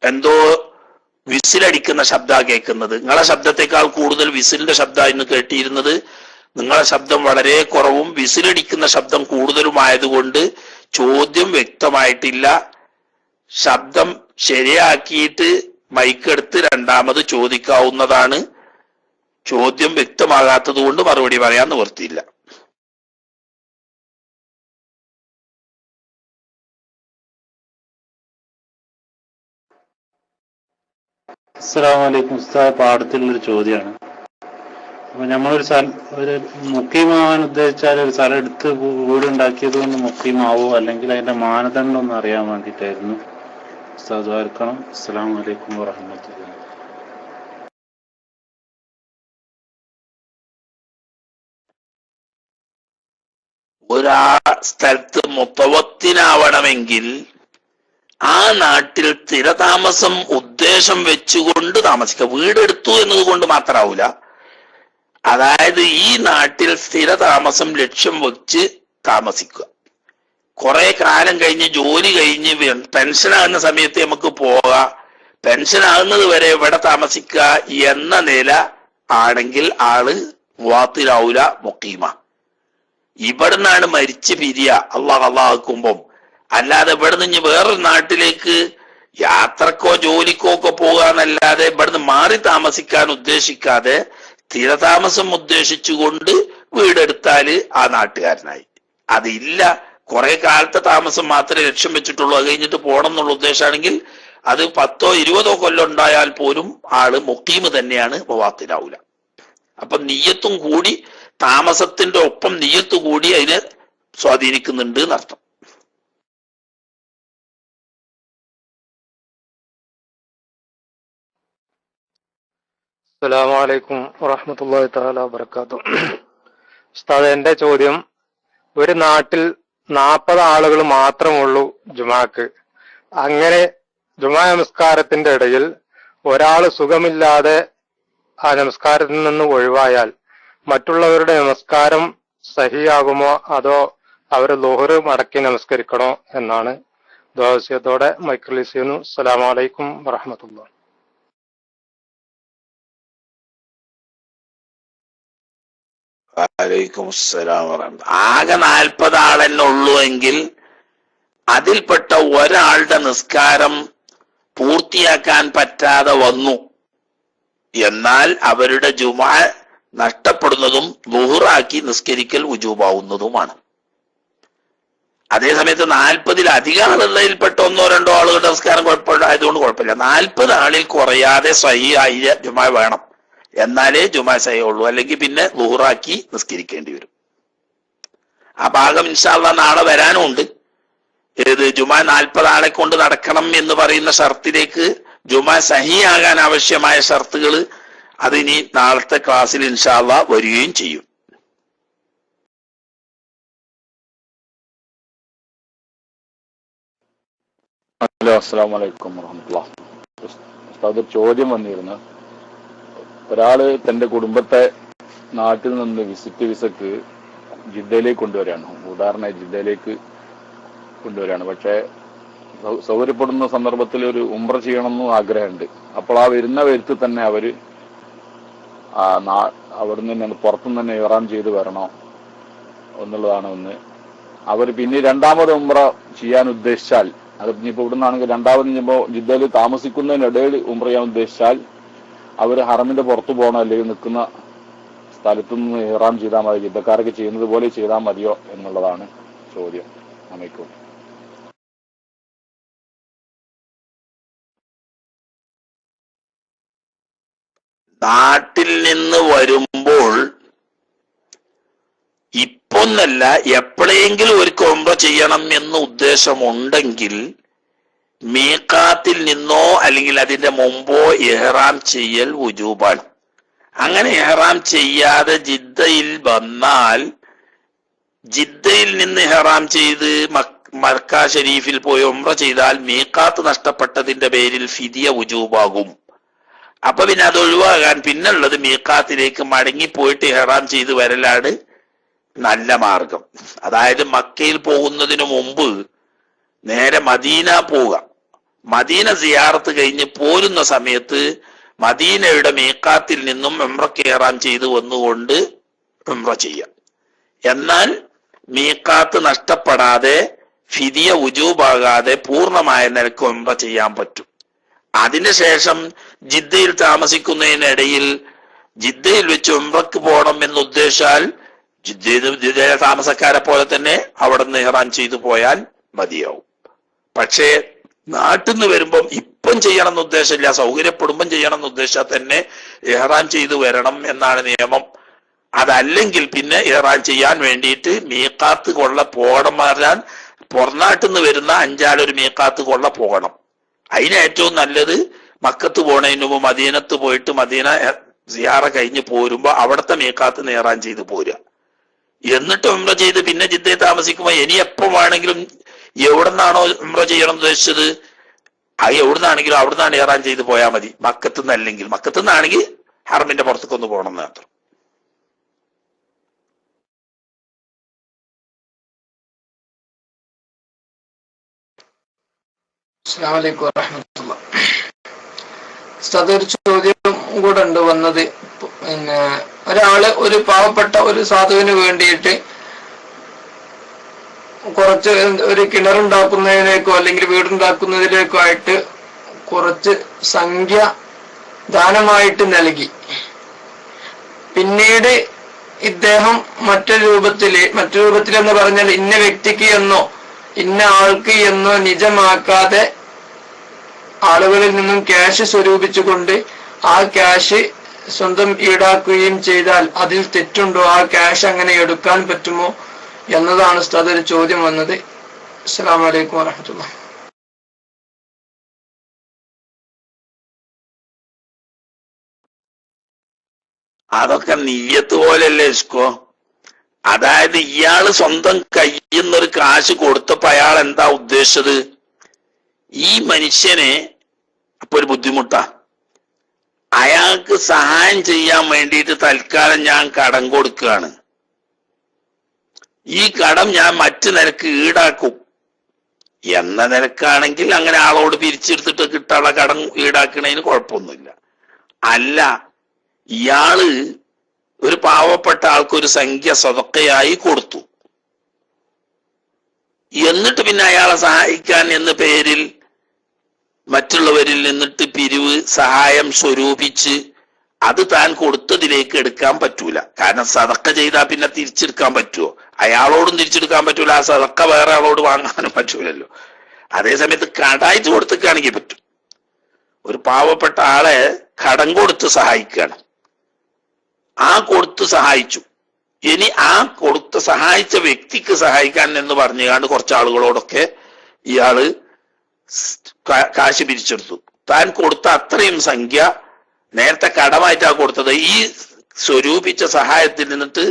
എന്തോ വിസിലടിക്കുന്ന ശബ്ദമാണ് കേൾക്കുന്നത്. നിങ്ങളെ ശബ്ദത്തെക്കാൾ കൂടുതൽ വിസിലിന്റെ ശബ്ദമാണ് ഇന്ന് കേട്ടിരുന്നത്. നിങ്ങളെ ശബ്ദം വളരെ കുറവും വിസിലടിക്കുന്ന ശബ്ദം കൂടുതലുമായതുകൊണ്ട് ചോദ്യം വ്യക്തമായിട്ടില്ല. ശബ്ദം ശരിയാക്കിയിട്ട് മൈക്കെടുത്ത് രണ്ടാമത് ചോദിക്കാവുന്നതാണ്. ചോദ്യം വ്യക്തമാകാത്തത് കൊണ്ട് മറുപടി പറയാൻ നിവൃത്തിയില്ല. അസ്സലാമു അലൈക്കും ഉസ്താദ്, പാഠത്തിലുള്ളൊരു ചോദ്യമാണ്. അപ്പൊ നമ്മളൊരു ഒരു മുഖീമാവാൻ ഉദ്ദേശിച്ചാൽ ഒരു സ്ഥലം എടുത്ത് വീടുണ്ടാക്കിയത് കൊണ്ട് മുഖീമാവോ, അല്ലെങ്കിൽ അതിന്റെ മാനദണ്ഡം ഒന്ന് അറിയാൻ വേണ്ടിയിട്ടായിരുന്നു. ഉസ്താദ് വാർക്കണം. അസ്സലാമു അലൈക്കും വറഹ്മത്തുള്ളാഹി. ഒരാ സ്ഥലത്ത് മുത്തവത്തിനാവണമെങ്കിൽ ആ നാട്ടിൽ സ്ഥിരതാമസം ഉദ്ദേശം വെച്ചുകൊണ്ട് താമസിക്കുക. വീടെടുത്തു എന്നതുകൊണ്ട് മാത്രമാവൂല. അതായത് ഈ നാട്ടിൽ സ്ഥിരതാമസം ലക്ഷ്യം വെച്ച് താമസിക്കുക. കുറെ കാലം കഴിഞ്ഞ് ജോലി കഴിഞ്ഞ് പെൻഷനാകുന്ന സമയത്ത് നമുക്ക് പോകാം, പെൻഷനാകുന്നത് വരെ ഇവിടെ താമസിക്കുക എന്ന നില ആണെങ്കിൽ ആള് മുവാത്തിലാവൂല, മുഖീമ. ഇവിടുന്നാണ് മരിച്ച് പിരിയ അള്ളാഹുമ്പം. അല്ലാതെ ഇവിടെ നിന്ന് വേറൊരു നാട്ടിലേക്ക് യാത്രക്കോ ജോലിക്കോ ഒക്കെ പോകാന്നല്ലാതെ ഇവിടുന്ന് മാറി താമസിക്കാൻ ഉദ്ദേശിക്കാതെ സ്ഥിരതാമസം ഉദ്ദേശിച്ചുകൊണ്ട് വീടെടുത്താല് ആ നാട്ടുകാരനായി. അതില്ല, കുറെ കാലത്തെ താമസം മാത്രമേ ലക്ഷ്യം വെച്ചിട്ടുള്ളൂ, അത് കഴിഞ്ഞിട്ട് പോകണം എന്നുള്ള ഉദ്ദേശമാണെങ്കിൽ അത് 10 20 കൊല്ലം ഉണ്ടായാൽ പോലും ആള് മുഖീമ് തന്നെയാണ്, മുവാത്തിലാവൂല. അപ്പൊ നിയ്യത്തും കൂടി, താമസത്തിന്റെ ഒപ്പം നിയ്യത്ത് കൂടി അതിനെ സ്വാധീനിക്കുന്നുണ്ട് എന്നർത്ഥം. അസ്സലാമു അലൈക്കും വറഹ്മത്തുള്ളാഹി തആല വബറകാതുഹു. ഉസ്താദ്, എന്റെ ചോദ്യം, ഒരു നാട്ടിൽ 40 ആളുകൾ മാത്രമുള്ളൂ ജുമാക്ക്. അങ്ങനെ ജുമാ നമസ്കാരത്തിന്റെ ഇടയിൽ ഒരാൾ സുഖമില്ലാതെ ആ നമസ്കാരത്തിൽ നിന്ന് ഒഴിവായാൽ മറ്റുള്ളവരുടെ നമസ്കാരം സഹിയാകുമോ, അതോ അവർ ളുഹർ മടക്കി നമസ്കരിക്കണോ എന്നാണ്. ദുആ മൈക്ക് റിലീസ് ചെയ്യുന്നു. അസ്സലാമു അലൈക്കും വറഹ്മത്തുള്ളാഹി. വലൈക്കും അസ്സലാം വറഹ്മത്തുള്ളാഹി. ആകെ 40 ആളെന്നെ ഉള്ളൂ എങ്കിൽ അതിൽപ്പെട്ട ഒരാളുടെ നിസ്കാരം പൂർത്തിയാക്കാൻ പറ്റാതെ വന്നു എന്നാൽ അവരുടെ ജുമാ നഷ്ടപ്പെടുന്നതും ളുഹറാക്കി നിസ്കരിക്കൽ വുജൂബാവുന്നതുമാണ്. അതേസമയത്ത് 40-ലധികം ആളുള്ളതിൽപ്പെട്ട 1-2 ആളുകളുടെ നിസ്കാരം കുഴപ്പമില്ലായതുകൊണ്ട് കുഴപ്പമില്ല. 40 ആളിൽ കുറയാതെ സ്വഹീഹായ ജുമാ വേണം, എന്നാലേ ജുമാ സഹിയുള്ളൂ. അല്ലെങ്കിൽ പിന്നെ ളുഹറാക്കി നിസ്കരിക്കേണ്ടി വരും. ആ ഭാഗം ഇൻഷാ അല്ലാഹ് നാളെ വരാനും ഉണ്ട്. ഏത് ജുമാ 40 ആളെ കൊണ്ട് നടക്കണം എന്ന് പറയുന്ന ഷർത്തിലേക്ക് ജുമാ സഹിയാകാൻ ആവശ്യമായ ഷർത്തുകൾ അതിനി നാളത്തെ ക്ലാസ്സിൽ ഇൻഷാ അല്ലാഹ് വരികയും ചെയ്യും. ഹലോ, അസ്സലാമു അലൈക്കും വറഹ്മത്തുള്ളാഹി. ഉസ്താദ്, ചോദ്യം വന്നിരുന്നു. ഒരാള് തന്റെ കുടുംബത്തെ നാട്ടിൽ നിന്ന് വിസിറ്റ് വിസക്ക് ജിദ്ദയിലേക്ക് കൊണ്ടുവരികയാണ്. ഉദാഹരണമായി ജിദ്ദയിലേക്ക് കൊണ്ടുവരികയാണ്. പക്ഷെ സൗകര്യപ്പെടുന്ന സന്ദർഭത്തിൽ ഒരു ഉംറ ചെയ്യണമെന്നും ആഗ്രഹമുണ്ട്. അപ്പോൾ ആ വരുന്ന വരുത്ത് തന്നെ അവര് അവിടുന്ന് തന്നെ പുറത്തുനിന്ന് തന്നെ ഇഹ്റാം ചെയ്ത് വരണോ എന്നുള്ളതാണ് ഒന്ന്. അവർ പിന്നെ രണ്ടാമത് ഉംറ ചെയ്യാൻ ഉദ്ദേശിച്ചാൽ, അത് ഇനിയിപ്പോൾ ഇവിടുന്നാണെങ്കിൽ രണ്ടാമത് ഇനിയിപ്പോൾ ജിദ്ദയിൽ താമസിക്കുന്നതിനിടയിൽ ഉംറ ചെയ്യാൻ ഉദ്ദേശിച്ചാൽ അവർ ഹറമിന്റെ പുറത്തു പോകണോ അല്ലെങ്കിൽ നിൽക്കുന്ന സ്ഥലത്തുനിന്ന് ഇഹ്റാം ചെയ്താൽ മതി, ജിദ്ദക്കാരൊക്കെ ചെയ്യുന്നത് പോലെ ചെയ്താൽ മതിയോ എന്നുള്ളതാണ് ചോദ്യം. അമേക്കും നാട്ടിൽ നിന്ന് വരുമ്പോൾ ഇപ്പൊന്നല്ല, എപ്പോഴെങ്കിലും ഒരു ഉംറ ചെയ്യണം എന്ന് ഉദ്ദേശമുണ്ടെങ്കിൽ മീഖാത്തിൽ നിന്നോ അല്ലെങ്കിൽ അതിന്റെ മുമ്പോ ഇഹ്റാം ചെയ്യൽ വുജൂബാണ്. അങ്ങനെ ഇഹ്റാം ചെയ്യാതെ ജിദ്ദയിൽ വന്നാൽ ജിദ്ദയിൽ നിന്ന് ഇഹ്റാം ചെയ്ത് മക്ക ഷരീഫിൽ പോയി ഉംറ ചെയ്താൽ മീഖാത്ത് നഷ്ടപ്പെട്ടതിന്റെ പേരിൽ ഫിദിയ വുജൂബാകും. അപ്പൊ പിന്നെ അത് ഒഴിവാകാൻ പിന്നുള്ളത് മീഖാത്തിലേക്ക് മടങ്ങിപ്പോയിട്ട് ഇഹ്റാം ചെയ്ത് വരലാണ് നല്ല മാർഗം. അതായത് മക്കയിൽ പോകുന്നതിന് മുമ്പ് നേരെ മദീന പോവുക. മദീന സിയാറത്ത് കഴിഞ്ഞ് പോരുന്ന സമയത്ത് മദീനയുടെ മീഖാത്തിൽ നിന്നും ഉംറക്ക് ഇഹ്റാം ചെയ്ത് വന്നുകൊണ്ട് ഉംറ ചെയ്യാം. എന്നാൽ മീഖാത്ത് നഷ്ടപ്പെടാതെ ഫിദിയ വുജൂബാകാതെ പൂർണ്ണമായ നിലക്ക് ഉംറ ചെയ്യാൻ പറ്റും. അതിനുശേഷം ജിദ്ദയിൽ താമസിക്കുന്നതിനിടയിൽ ജിദ്ദയിൽ വെച്ച് ഉംറക്ക് പോകണം എന്ന് ഉദ്ദേശിച്ചാൽ ജിദ്ദയിലെ താമസക്കാരെ പോലെ തന്നെ അവിടെ നിന്ന് ഇഹ്റാം ചെയ്തു പോയാൽ മതിയാവും. പക്ഷേ നാട്ടിൽ നിന്ന് വരുമ്പം ഇപ്പം ചെയ്യണം എന്ന് ഉദ്ദേശമില്ല, സൗകര്യപ്പെടുമ്പം ചെയ്യണം എന്ന് ഉദ്ദേശിച്ചാൽ തന്നെ ഇഹ്റാം ചെയ്തു വരണം എന്നാണ് നിയമം. അതല്ലെങ്കിൽ പിന്നെ ഇഹ്റാം ചെയ്യാൻ വേണ്ടിയിട്ട് മീഖാത്ത് കൊള്ള പോകണം പറഞ്ഞാൽ പുറനാട്ടിൽ നിന്ന് വരുന്ന അഞ്ചാലൊരു മീഖാത്ത് കൊള്ള പോകണം. അതിന് ഏറ്റവും നല്ലത് മക്കത്ത് പോണതിന് മുമ്പ് മദീനത്ത് പോയിട്ട് മദീന സിയാറ കഴിഞ്ഞ് പോരുമ്പോ അവിടുത്തെ മീഖാത്ത് ഇഹ്റാം ചെയ്ത് പോരുക. എന്നിട്ട് ഉംറ ചെയ്ത് പിന്നെ ജിദ്ദയിൽ താമസിക്കുമ്പോ ഇനി എപ്പം വേണമെങ്കിലും എവിടെ നിന്നാണോ ഉംറ ചെയ്യണം ഉദ്ദേശിച്ചത് അത് എവിടുന്നാണെങ്കിലും അവിടുന്നാണ് ഇഹ്റാം ചെയ്ത് പോയാൽ മതി. മക്കത്ത് നിന്നല്ലെങ്കിൽ, മക്കത്ത് നിന്നാണെങ്കിൽ ഹറമിന്റെ പുറത്തേക്കൊന്ന് പോകണം എന്ന് മാത്രം. അസ്സലാമു അലൈക്കും വറഹ്മത്തുള്ളാഹി. ഉസ്താദ്, ഒരു ചോദ്യം കൂടെ ഉണ്ട് വന്നത്. പിന്നെ ഒരാള് ഒരു പാവപ്പെട്ട ഒരു സാധുവിന് വേണ്ടിയിട്ട് കുറച്ച് ഒരു കിണറുണ്ടാക്കുന്നതിലേക്കോ അല്ലെങ്കിൽ വീടുണ്ടാക്കുന്നതിലേക്കോ ആയിട്ട് കുറച്ച് സംഖ്യ ദാനമായിട്ട് നൽകി. പിന്നീട് ഇദ്ദേഹം മറ്റൊരു രൂപത്തിൽ എന്ന് പറഞ്ഞാൽ ഇന്ന വ്യക്തിക്ക് എന്നോ ഇന്ന ആൾക്ക് എന്നോ നിജമാക്കാതെ ആളുകളിൽ നിന്നും ക്യാഷ് സ്വരൂപിച്ചുകൊണ്ട് ആ ക്യാഷ് സ്വന്തം ഈടാക്കുകയും ചെയ്താൽ അതിൽ തെറ്റുണ്ടോ? ആ ക്യാഷ് അങ്ങനെ എടുക്കാൻ പറ്റുമോ എന്നതാണ് ഉസ്താദ് ഒരു ചോദ്യം വന്നത്. അസ്സലാമു അലൈക്കും വറഹ്മത്തുള്ളാഹി. അതൊക്കെ നിയ്യത്ത് പോലെയല്ലേ ഇസ്കോ? അതായത് ഇയാള് സ്വന്തം കയ്യിൽ നിന്നൊരു കാശ് കൊടുത്തപ്പോ അയാൾ എന്താ ഉദ്ദേശിച്ചത്? ഈ മനുഷ്യനെ അപ്പൊ ഒരു ബുദ്ധിമുട്ടാ, അയാൾക്ക് സഹായം ചെയ്യാൻ വേണ്ടിയിട്ട് തൽക്കാലം ഞാൻ കടം കൊടുക്കുകയാണ്. ഈ കടം ഞാൻ മറ്റു നിരക്ക് ഈടാക്കും എന്ന നിരക്കാണെങ്കിൽ അങ്ങനെ ആളോട് പിരിച്ചെടുത്തിട്ട് കിട്ടാനുള്ള കടം ഈടാക്കണതിന് കുഴപ്പമൊന്നുമില്ല. അല്ല, ഇയാള് ഒരു പാവപ്പെട്ട ആൾക്കൊരു സംഖ്യ സ്വതക്കയായി കൊടുത്തു, എന്നിട്ട് പിന്നെ അയാളെ സഹായിക്കാൻ എന്ന പേരിൽ മറ്റുള്ളവരിൽ നിന്നിട്ട് പിരിവ് സഹായം സ്വരൂപിച്ച് അത് താൻ കൊടുത്തതിലേക്ക് എടുക്കാൻ പറ്റൂല. കാരണം സദക്ക ചെയ്താൽ പിന്നെ തിരിച്ചെടുക്കാൻ പറ്റുമോ? അയാളോടും തിരിച്ചെടുക്കാൻ പറ്റൂല, ആ സദക്ക വേറെ ആളോട് വാങ്ങാനും പറ്റൂലല്ലോ. അതേസമയത്ത് കടായിട്ട് കൊടുത്തേക്കാണെങ്കിൽ പറ്റും. ഒരു പാവപ്പെട്ട ആളെ കടം കൊടുത്ത് സഹായിക്കുകയാണ്, ആ കൊടുത്ത് സഹായിച്ചു. ഇനി ആ കൊടുത്ത് സഹായിച്ച വ്യക്തിക്ക് സഹായിക്കാൻ എന്ന് പറഞ്ഞുകൊണ്ട് കുറച്ച് ആളുകളോടൊക്കെ ഇയാള് കാശ് പിരിച്ചെടുത്തു. താൻ കൊടുത്ത അത്രയും സംഖ്യ നേരത്തെ കടമായിട്ടാ കൊടുത്തത്. ഈ സ്വരൂപിച്ച സഹായത്തിൽ നിന്നിട്ട്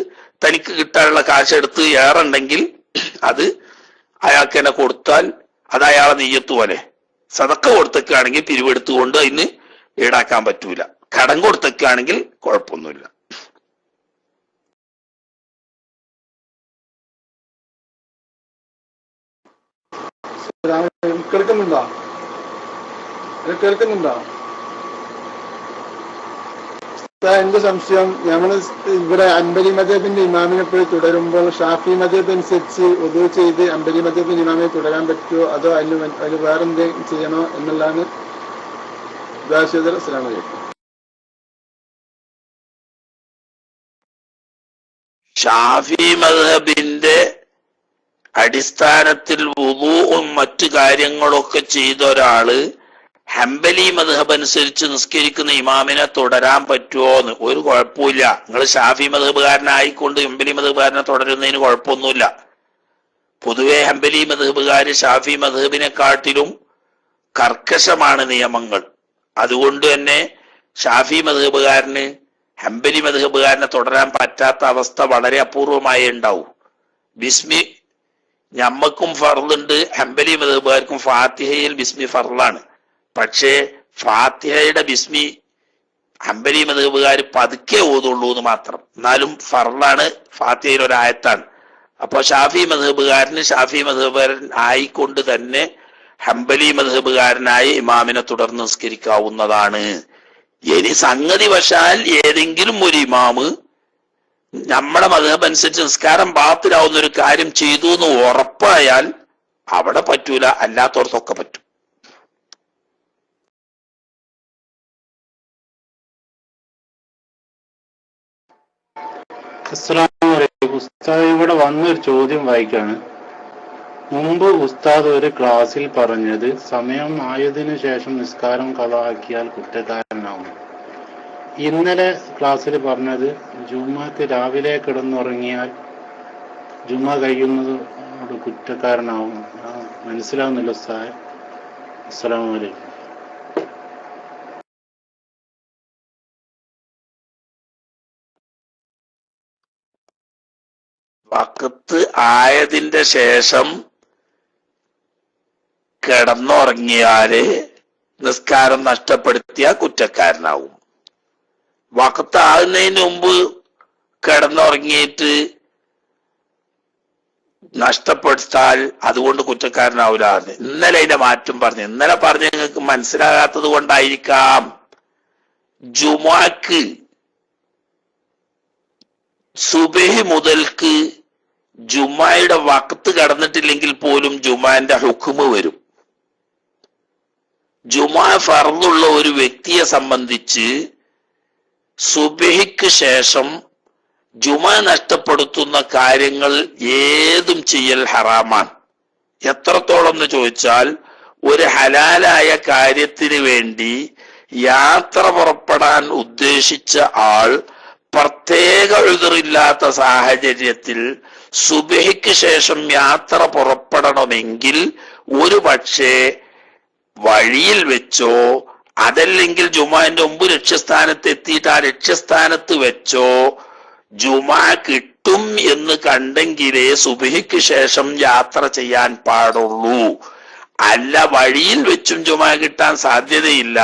തനിക്ക് കിട്ടാനുള്ള കാശ് എടുത്ത് ഏറുണ്ടെങ്കിൽ അത് അയാൾക്ക് തന്നെ കൊടുത്താൽ അത് അയാളെ നെയ്യത്ത് പോലെ. സദക്ക കൊടുത്തേക്കാണെങ്കിൽ പിരിവെടുത്തുകൊണ്ട് അതിന് ഈടാക്കാൻ പറ്റൂല. കടം കൊടുത്തേക്കാണെങ്കിൽ കുഴപ്പമൊന്നുമില്ല. കേൾക്കുന്നുണ്ടോ? എന്റെ സംശയം, നമ്മൾ ഇവിടെ അൻബലി മദബിന്റെ ഇമാമിനെ പോയി തുടരുമ്പോൾ ഷാഫി മദബ് അനുസരിച്ച് ഉദു ചെയ്ത് അൻബലി മദബിന്റെ ഇമാമിനെ തുടരാൻ പറ്റുമോ, അതോ അതിന് വേറെന്തെങ്കിലും ചെയ്യണോ എന്നുള്ളതാണ്. അസ്സലാമു അലൈക്കും. ഷാഫി മദ്ഹബിന്റെ അടിസ്ഥാനത്തിൽ വുളൂഉം മറ്റു കാര്യങ്ങളൊക്കെ ചെയ്ത ഒരാള് ഹംബലി മദ്ഹബ് അനുസരിച്ച് നിസ്കരിക്കുന്ന ഇമാമിനെ തുടരാൻ പറ്റുമോന്ന്? ഒരു കുഴപ്പമില്ല. നിങ്ങൾ ഷാഫി മദ്ഹബുകാരനായിക്കൊണ്ട് ഹംബലി മദ്ഹബുകാരനെ തുടരുന്നതിന് കുഴപ്പമൊന്നുമില്ല. പൊതുവെ ഹംബലി മദ്ഹബുകാര് ഷാഫി മദ്ഹബിനെക്കാട്ടിലും കർക്കശമാണ് നിയമങ്ങൾ. അതുകൊണ്ട് തന്നെ ഷാഫി മദ്ഹബുകാരന് ഹംബലി മദ്ഹബുകാരനെ തുടരാൻ പറ്റാത്ത അവസ്ഥ വളരെ അപൂർവമായി ഉണ്ടാവും. ബിസ്മി ഞമ്മക്കും ഫർളുണ്ട്, ഹംബലി മദ്ഹബുകാർക്കും ഫാത്തിഹയിൽ ബിസ്മി ഫർളാണ്. പക്ഷേ ഫാത്തിഹയുടെ ബിസ്മി ഹംബലി മദ്ഹബുകാർ പതുക്കെ ഓതുള്ളൂ എന്ന് മാത്രം. എന്നാലും ഫർളാണ്, ഫാത്തിഹയിൽ ഒരായത്താണ്. അപ്പൊ ഷാഫി മദ്ഹബുകാരന് ഷാഫി മദ്ഹബുകാരൻ ആയിക്കൊണ്ട് തന്നെ ഹംബലി മദ്ഹബുകാരനായി ഇമാമിനെ തുടർന്ന് നിസ്കരിക്കാവുന്നതാണ്. ഇനി സംഗതി വശാൽ ഏതെങ്കിലും ഒരു ഇമാമ് നമ്മുടെ മദ്ഹബ് അനുസരിച്ച് നിസ്കാരം ബാത്തിലാവുന്ന ഒരു കാര്യം ചെയ്തു എന്ന് ഉറപ്പായാൽ അവിടെ പറ്റൂല, അല്ലാത്തവർക്കൊക്കെ പറ്റും. അസ്സലാമു അലൈക്കും. ഉസ്താദ്, ഇവിടെ വന്നൊരു ചോദ്യം വായിക്കാണ്. മുമ്പ് ഉസ്താദ് ഒരു ക്ലാസ്സിൽ പറഞ്ഞത് സമയം ആയതിനു ശേഷം നിസ്കാരം കളാക്കിയാൽ കുറ്റക്കാരനാവും. ഇന്നലെ ക്ലാസ്സിൽ പറഞ്ഞത് ജുമാക്ക് രാവിലെ കിടന്നുറങ്ങിയാൽ ജുമ കഴിയുന്നതോട് കുറ്റക്കാരനാവും. മനസ്സിലാവുന്നില്ല ഉസ്താദ്. അസ്സലാമു അലൈക്കും. വഖത്ത് ആയതിന്റെ ശേഷം കിടന്നുറങ്ങിയാല് നിസ്കാരം നഷ്ടപ്പെടുത്തിയ കുറ്റക്കാരനാവും. വഖത്ത് ആകുന്നതിന് മുമ്പ് കിടന്നുറങ്ങിയിട്ട് നഷ്ടപ്പെടുത്താൽ അതുകൊണ്ട് കുറ്റക്കാരനാവില്ല. ഇന്നലെ അതിന്റെ മാറ്റം പറഞ്ഞു. ഇന്നലെ പറഞ്ഞ നിങ്ങൾക്ക് മനസ്സിലാകാത്തത് കൊണ്ടായിരിക്കാം. ജുമാക്ക് സുബഹി മുതൽക്ക് ജുമായുടെ വഖത്ത് കടന്നിട്ടില്ലെങ്കിൽ പോലും ജുമാന്റെ ഹുക്മ് വരും. ജുമാ ഫർളുള്ള ഒരു വ്യക്തിയെ സംബന്ധിച്ച് സുബഹിക്ക് ശേഷം ജുമാ നഷ്ടപ്പെടുത്തുന്ന കാര്യങ്ങൾ ഏതും ചെയ്യൽ ഹറാമാണ്. എത്രത്തോളം എന്ന് ചോദിച്ചാൽ, ഒരു ഹലാലായ കാര്യത്തിന് വേണ്ടി യാത്ര പുറപ്പെടാൻ ഉദ്ദേശിച്ച ആൾ പ്രത്യേക ഉദ്റില്ലാത്ത സാഹചര്യത്തിൽ സുബഹിക്ക് ശേഷം യാത്ര പുറപ്പെടണമെങ്കിൽ ഒരു പക്ഷേ വഴിയിൽ വെച്ചോ അതല്ലെങ്കിൽ ജുമാന്റെ മുമ്പ് ലക്ഷ്യസ്ഥാനത്ത് എത്തിയിട്ട് ആ ലക്ഷ്യസ്ഥാനത്ത് വെച്ചോ ജുമാ കിട്ടും എന്ന് കണ്ടെങ്കിലേ സുബഹിക്ക് ശേഷം യാത്ര ചെയ്യാൻ പാടുള്ളൂ. അല്ല വഴിയിൽ വെച്ചും ജുമാ കിട്ടാൻ സാധ്യതയില്ല,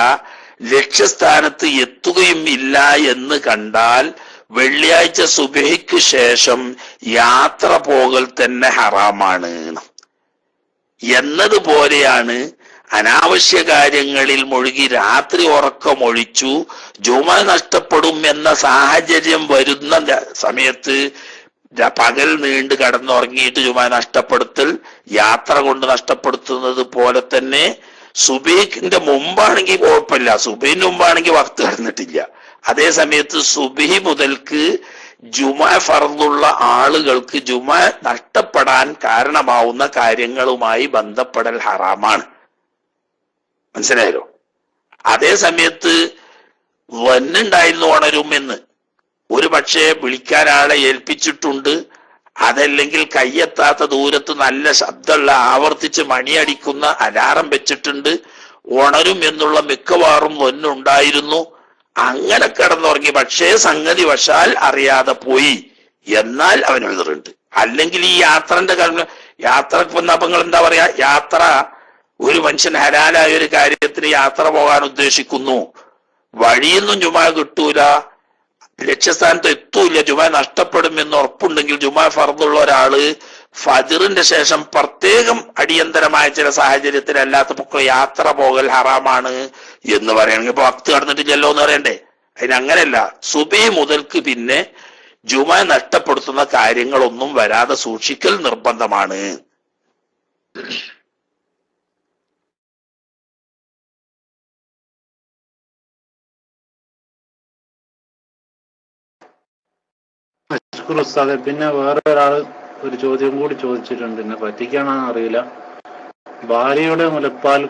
ലക്ഷ്യസ്ഥാനത്ത് എത്തുകയും ഇല്ല എന്ന് കണ്ടാൽ വെള്ളിയാഴ്ച സുബഹിക്ക് ശേഷം യാത്ര പോകൽ തന്നെ ഹറാമാണ്. എന്നതുപോലെയാണ് അനാവശ്യ കാര്യങ്ങളിൽ മുഴുകി രാത്രി ഉറക്കമൊഴിച്ചു ജുമാ നഷ്ടപ്പെടും എന്ന സാഹചര്യം വരുന്ന സമയത്ത് പകൽ നീണ്ട് കടന്നുറങ്ങിയിട്ട് ജുമാ നഷ്ടപ്പെടുത്തൽ യാത്ര കൊണ്ട് നഷ്ടപ്പെടുത്തുന്നത് പോലെ തന്നെ. സുബഹിന്റെ മുമ്പാണെങ്കിൽ കുഴപ്പമില്ല, സുബഹിന് മുമ്പാണെങ്കിൽ വഖത്ത് കടന്നിട്ടില്ല. അതേ സമയത്ത് സുബഹി മുതൽക്ക് ജുമാ ഫർളുള്ള ആളുകൾക്ക് ജുമാ നഷ്ടപ്പെടാൻ കാരണമാവുന്ന കാര്യങ്ങളുമായി ബന്ധപ്പെടൽ ഹറാമാണ്. മനസ്സിലായല്ലോ? അതേ സമയത്ത് വന്നുണ്ടായിരുന്നു ഉണരുമെന്ന് ഒരു പക്ഷേ വിളിക്കാൻ ആളെ ഏൽപ്പിച്ചിട്ടുണ്ട്, അതല്ലെങ്കിൽ കയ്യെത്താത്ത ദൂരത്ത് നല്ല ശബ്ദമുള്ള ആവർത്തിച്ച് മണിയടിക്കുന്ന അലാറം വെച്ചിട്ടുണ്ട്, ഉണരും എന്നുള്ള മിക്കവാറും ഒന്നുണ്ടായിരുന്നു. അങ്ങനെ കിടന്നുറങ്ങി, പക്ഷേ സംഗതി വശാൽ അറിയാതെ പോയി, എന്നാൽ അവന് എഴുതറുണ്ട്. അല്ലെങ്കിൽ ഈ യാത്രന്റെ യാത്രക്ക് വന്നപ്പോൾ നിങ്ങൾ എന്താ പറയാ, യാത്ര ഒരു മനുഷ്യൻ ഹലാലായ ഒരു കാര്യത്തിന് യാത്ര പോകാൻ ഉദ്ദേശിക്കുന്നു, വഴിയൊന്നും ജുമാ കിട്ടൂല, ലക്ഷ്യസ്ഥാനത്ത് എത്തൂല, ജുമാ നഷ്ടപ്പെടും എന്ന് ഉറപ്പുണ്ടെങ്കിൽ ജുമാ ഫർദുള്ള ഒരാള് ഫജ്റിന്റെ ശേഷം പ്രത്യേകം അടിയന്തരമായ ചില സാഹചര്യത്തിൽ അല്ലാത്തപ്പോൾ യാത്ര പോകൽ ഹറാമാണ് എന്ന് പറയണമെങ്കിൽ ഇപ്പൊ വഖത്ത് കടന്നിട്ടില്ലല്ലോ എന്ന് പറയണ്ടേ. അതിനങ്ങനെയല്ല, സുബഹി മുതൽക്ക് പിന്നെ ജുമാ നഷ്ടപ്പെടുത്തുന്ന കാര്യങ്ങളൊന്നും വരാതെ സൂക്ഷിക്കൽ നിർബന്ധമാണ്. ഉസ്താദെ, പിന്നെ വേറെ ഒരാള് ഒരു ചോദ്യം കൂടി ചോദിച്ചിട്ടുണ്ട്, എന്നെ പറ്റിക്കാണെന്ന് അറിയില്ല. ഭാര്യയുടെ മുലപ്പാൽ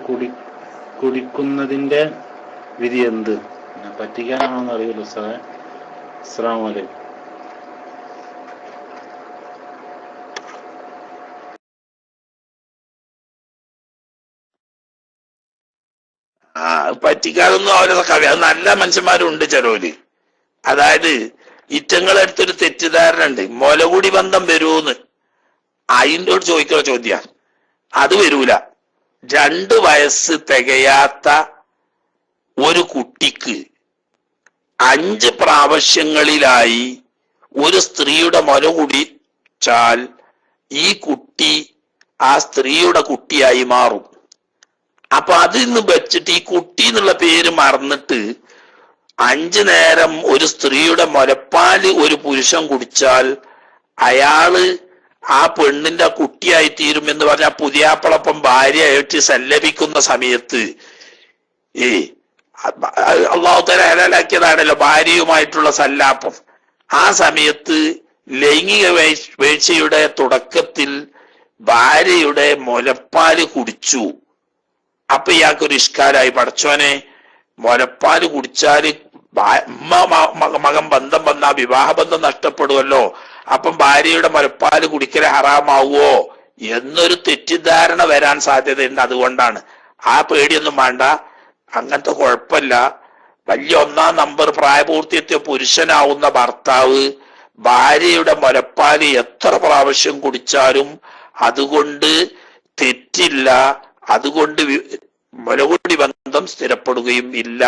കുടിക്കുന്നതിന്റെ വിധി എന്ത്? എന്നെ പറ്റിക്കാനാണോന്ന് അറിയില്ല ഉസ്താദെ. അസ്സലാമു അലൈക്കും. പറ്റിക്കാതൊന്നും അവരുടെ കവി, അത് നല്ല മനുഷ്യന്മാരുണ്ട് ചിലവര്. അതായത് ഇറ്റങ്ങളടുത്തൊരു തെറ്റിദ്ധാരണ ഉണ്ട്, മുലകൂടി ബന്ധം വരൂന്ന്. അതിൻ്റെയോട് ചോദിക്കുന്ന ചോദ്യ, അത് വരൂല. 2 വയസ്സ് തികയാത്ത ഒരു കുട്ടിക്ക് 5 പ്രാവശ്യങ്ങളിലായി ഒരു സ്ത്രീയുടെ മുല കുടിച്ചാൽ ഈ കുട്ടി ആ സ്ത്രീയുടെ കുട്ടിയായി മാറും. അപ്പൊ അതിന്ന് വെച്ചിട്ട് ഈ കുട്ടി എന്നുള്ള പേര് മറന്നിട്ട് 5 നേരം ഒരു സ്ത്രീയുടെ മുലപ്പാല് ഒരു പുരുഷൻ കുടിച്ചാൽ അയാള് ആ പെണ്ണിന്റെ കുട്ടിയായി തീരും എന്ന് പറഞ്ഞാൽ പുതിയാപ്പളപ്പം ഭാര്യയായിട്ട് സല്ലപിക്കുന്ന സമയത്ത് അള്ളാഹു തആല ഹലാലാക്കിയതാണല്ലോ ഭാര്യയുമായിട്ടുള്ള സല്ലാപം. ആ സമയത്ത് ലൈംഗിക വീഴ്ചയുടെ തുടക്കത്തിൽ ഭാര്യയുടെ മുലപ്പാല് കുടിച്ചു. അപ്പൊ ഇയാൾക്കൊരു ഇഷ്കാലായി, പടച്ചോനെ മുലപ്പാല് കുടിച്ചാല് മകൻ ബന്ധം വന്നാ വിവാഹബന്ധം നഷ്ടപ്പെടുമല്ലോ, അപ്പം ഭാര്യയുടെ മുലപ്പാല് കുടിക്കൽ ഹറാമാവോ എന്നൊരു തെറ്റിദ്ധാരണ വരാൻ സാധ്യതയുണ്ട്. അതുകൊണ്ടാണ്. ആ പേടിയൊന്നും വേണ്ട, അങ്ങനത്തെ കുഴപ്പമില്ല. വലിയ 1-ാം നമ്പർ പ്രായപൂർത്തിയെത്തിയ പുരുഷനാവുന്ന ഭർത്താവ് ഭാര്യയുടെ മുലപ്പാല് എത്ര പ്രാവശ്യം കുടിച്ചാലും അതുകൊണ്ട് തെറ്റില്ല, അതുകൊണ്ട് മുലകുടി ബന്ധം സ്ഥിരപ്പെടുകയും ഇല്ല,